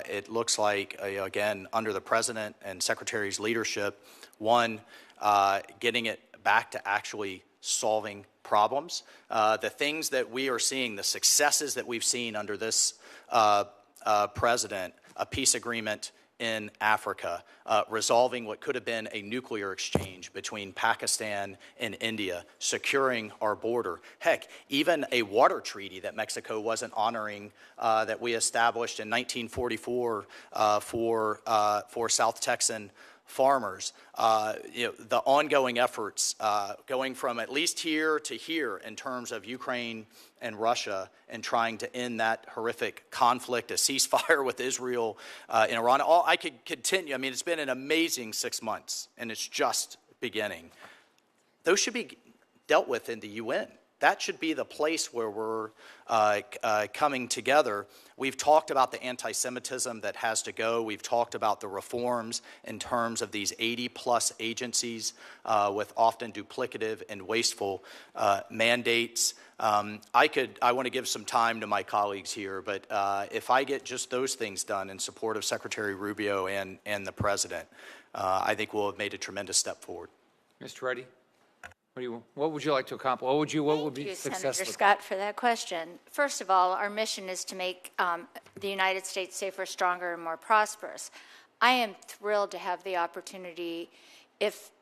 It looks like, again, under the President and Secretary's leadership, one, getting it back to actually solving problems. The things that we are seeing, the successes that we've seen under this president, a peace agreement in Africa, resolving what could have been a nuclear exchange between Pakistan and India, securing our border. Heck, even a water treaty that Mexico wasn't honoring that we established in 1944 for South Texan farmers. The ongoing efforts going from at least here to here in terms of Ukraine and Russia and trying to end that horrific conflict, a ceasefire with Israel and Iran. I could continue. I mean, it's been an amazing 6 months, and it's just beginning. Those should be dealt with in the UN. That should be the place where we're coming together. We've talked about the anti-Semitism that has to go. We've talked about the reforms in terms of these 80-plus agencies with often duplicative and wasteful mandates. I want to give some time to my colleagues here, but if I get just those things done in support of Secretary Rubio and the President, I think we'll have made a tremendous step forward. Mr. Toretti? What would you like to accomplish? What would be Thank you, successful? Senator Scott, for that question. First of all, our mission is to make the United States safer, stronger, and more prosperous. I am thrilled to have the opportunity, if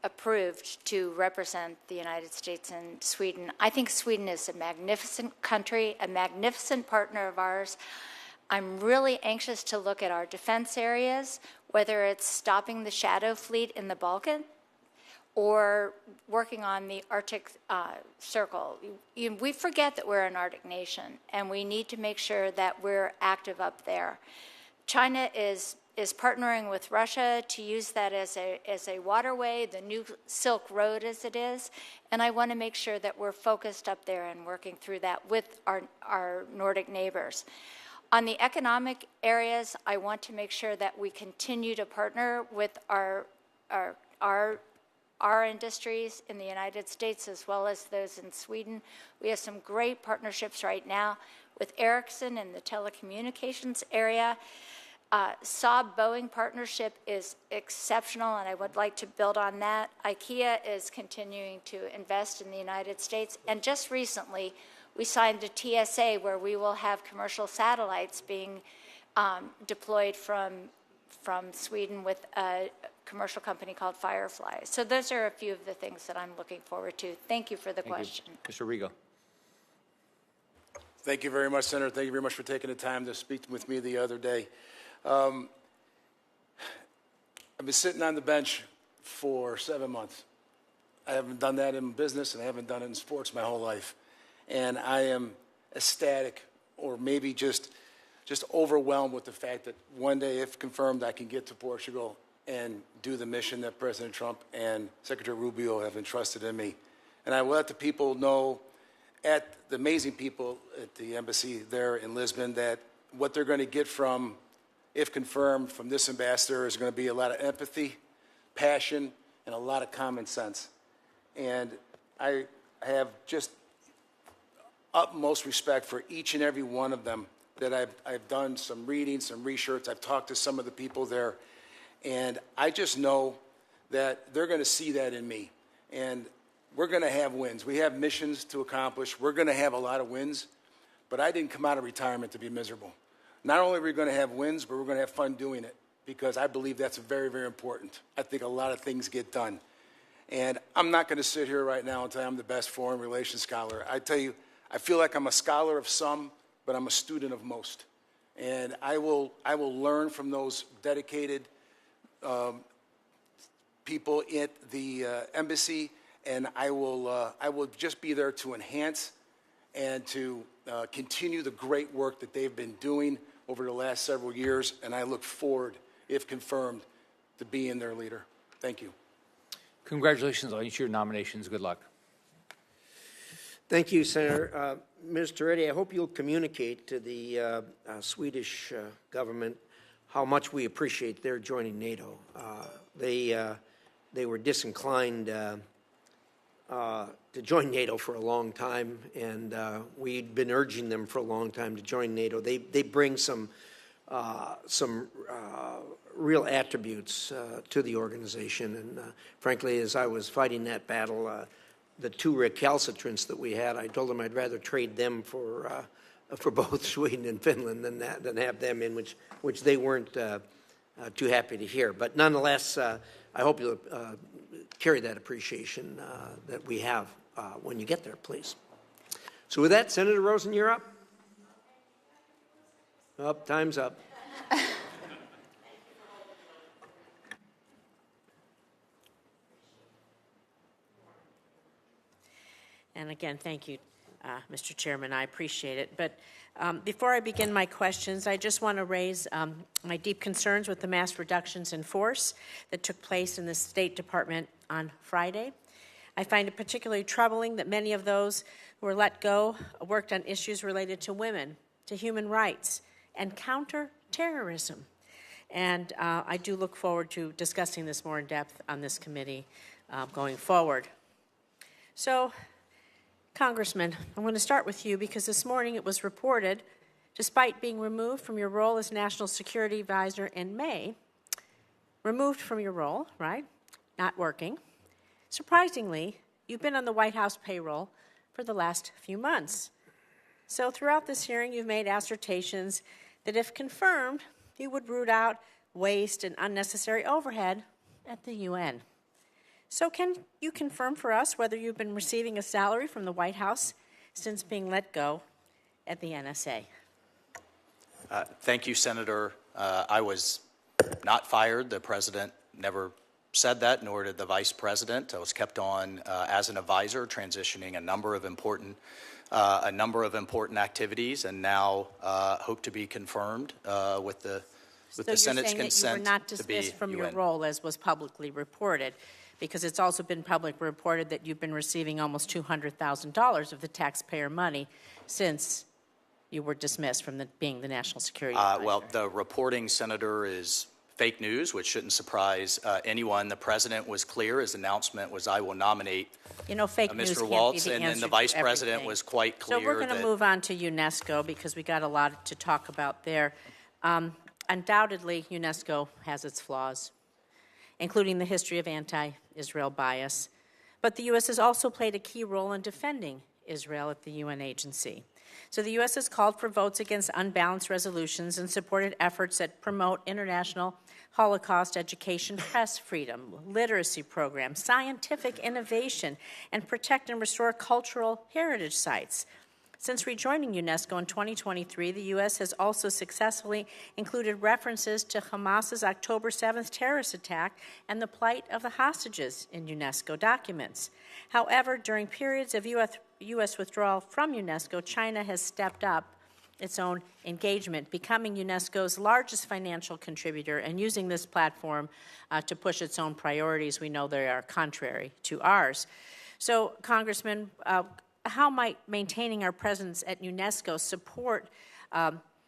approved, to represent the United States and Sweden. I think Sweden is a magnificent country, a magnificent partner of ours. I'm really anxious to look at our defense areas, whether it's stopping the shadow fleet in the Balkans, or working on the Arctic Circle. We forget that we're an Arctic nation, and we need to make sure that we're active up there. China is partnering with Russia to use that as a waterway, the new Silk Road as it is, and I want to make sure that we're focused up there and working through that with our Nordic neighbors. On the economic areas, I want to make sure that we continue to partner with our industries in the United States as well as those in Sweden. We have some great partnerships right now with Ericsson in the telecommunications area. Saab-Boeing partnership is exceptional, and I would like to build on that. IKEA is continuing to invest in the United States, and just recently we signed a TSA where we will have commercial satellites being deployed from Sweden with a commercial company called Firefly. So those are a few of the things that I'm looking forward to. Thank you for the question. Mr. Arrigo. Thank you very much, Senator. Thank you very much for taking the time to speak with me the other day. I've been sitting on the bench for 7 months. I haven't done that in business, and I haven't done it in sports my whole life. And I am ecstatic, or maybe just overwhelmed with the fact that one day, if confirmed, I can get to Portugal and do the mission that President Trump and Secretary Rubio have entrusted in me. And I will let the people know, the amazing people at the embassy there in Lisbon, that what they're going to get from, if confirmed, from this ambassador is going to be a lot of empathy, passion, and a lot of common sense. And I have just utmost respect for each and every one of them. That I've done some reading, some research. I've talked to some of the people there. And I just know that they're going to see that in me. And we're going to have wins. We have missions to accomplish. We're going to have a lot of wins. But I didn't come out of retirement to be miserable. Not only are we going to have wins, but we're going to have fun doing it, because I believe that's very, very important. I think a lot of things get done. And I'm not going to sit here right now and tell you I'm the best foreign relations scholar. I tell you, I feel like I'm a scholar of some, but I'm a student of most. And I will learn from those dedicated people at the embassy, and I will just be there to enhance and to continue the great work that they've been doing over the last several years. And I look forward, if confirmed, to being their leader. Thank you. Congratulations on each of your nominations. Good luck. Thank you, Senator. Ms. Toretti, I hope you'll communicate to the Swedish government how much we appreciate their joining NATO. They were disinclined to join NATO for a long time, and we'd been urging them for a long time to join NATO. They bring some real attributes to the organization, and frankly, as I was fighting that battle, the two recalcitrants that we had, I told them I'd rather trade them for both Sweden and Finland than have them in, which they weren't too happy to hear. But nonetheless, I hope you'll carry that appreciation that we have when you get there, please. So with that, Senator Rosen, you're up. Time's up. And again, thank you, Mr. Chairman. I appreciate it. But before I begin my questions, I just want to raise my deep concerns with the mass reductions in force that took place in the State Department on Friday. I find it particularly troubling that many of those who were let go worked on issues related to women, to human rights, and counterterrorism. And I do look forward to discussing this more in depth on this committee going forward. So, Congressman, I'm going to start with you because this morning it was reported, despite being removed from your role as National Security Advisor in May, removed from your role, right, not working, surprisingly, you've been on the White House payroll for the last few months. So throughout this hearing, you've made assertions that if confirmed, you would root out waste and unnecessary overhead at the UN. So can you confirm for us whether you've been receiving a salary from the White House since being let go at the NSA? Thank you, Senator. I was not fired. The president never said that, nor did the vice president. I was kept on as an advisor, transitioning a number of important activities, and now hope to be confirmed with the Senate's consent to be UN. So you're saying that you were not dismissed from your role, as was publicly reported, because it's also been publicly reported that you've been receiving almost $200,000 of the taxpayer money since you were dismissed from being the National Security Advisor. Well, the reporting, Senator, is fake news, which shouldn't surprise anyone. The president was clear. His announcement was, I will nominate fake news Mr. Waltz, and then the vice president was quite clear. So we're going to move on to UNESCO because we got a lot to talk about there. Undoubtedly, UNESCO has its flaws, including the history of anti-Israel bias. But the U.S. has also played a key role in defending Israel at the UN agency. So the U.S. has called for votes against unbalanced resolutions and supported efforts that promote international Holocaust education, press freedom, literacy programs, scientific innovation, and protect and restore cultural heritage sites. Since rejoining UNESCO in 2023, the U.S. has also successfully included references to Hamas's October 7th terrorist attack and the plight of the hostages in UNESCO documents. However, during periods of U.S. withdrawal from UNESCO, China has stepped up its own engagement, becoming UNESCO's largest financial contributor and using this platform to push its own priorities. We know they are contrary to ours. So, Congressman, how might maintaining our presence at UNESCO support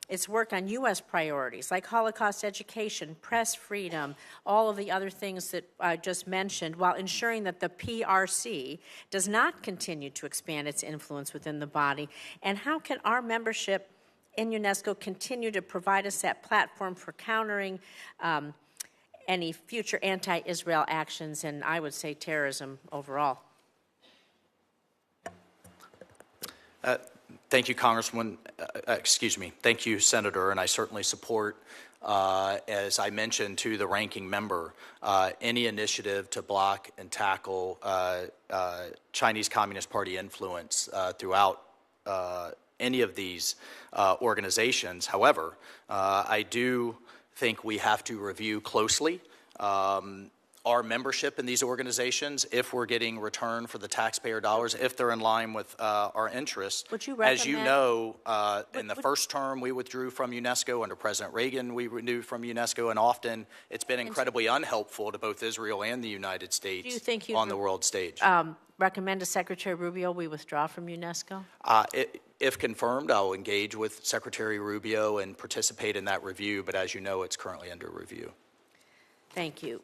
its work on U.S. priorities like Holocaust education, press freedom, all of the other things that I just mentioned, while ensuring that the PRC does not continue to expand its influence within the body? And how can our membership in UNESCO continue to provide us that platform for countering any future anti-Israel actions and, I would say, terrorism overall? Thank you, Congressman. Thank you, Senator, and I certainly support, as I mentioned to the ranking member, any initiative to block and tackle Chinese Communist Party influence throughout any of these organizations. However, I do think we have to review closely our membership in these organizations, if we're getting return for the taxpayer dollars, if they're in line with our interests. Would you recommend? As you know, in the first term, we withdrew from UNESCO. Under President Reagan, we renewed from UNESCO, and often it's been incredibly unhelpful to both Israel and the United States on the world stage. Recommend to Secretary Rubio we withdraw from UNESCO? If confirmed, I'll engage with Secretary Rubio and participate in that review, but as you know, it's currently under review. Thank you.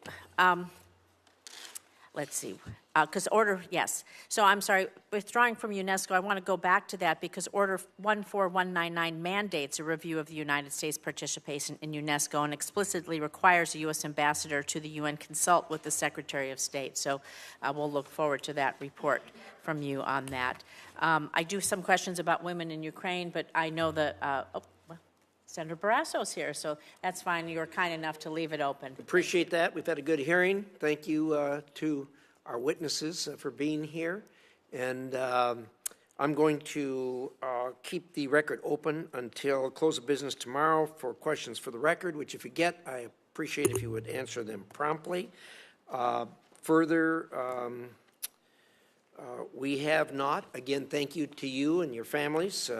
Let's see, because yes. So I'm sorry, withdrawing from UNESCO, I want to go back to that because Order 14199 mandates a review of the United States participation in UNESCO and explicitly requires a U.S. ambassador to the UN consult with the Secretary of State. So we'll look forward to that report from you on that. I do some questions about women in Ukraine, but I know that Senator Barrasso's here, so that's fine. You were kind enough to leave it open. Appreciate that. We've had a good hearing. Thank you to our witnesses for being here. And I'm going to keep the record open until close of business tomorrow for questions for the record, which if you get, I appreciate if you would answer them promptly. Further, we have not. Again, thank you to you and your families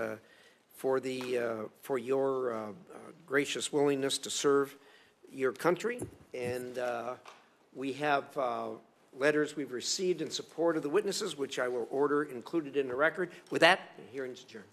for your gracious willingness to serve your country, and we have letters we've received in support of the witnesses, which I will order included in the record. With that, the hearing is adjourned.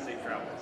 Safe travels.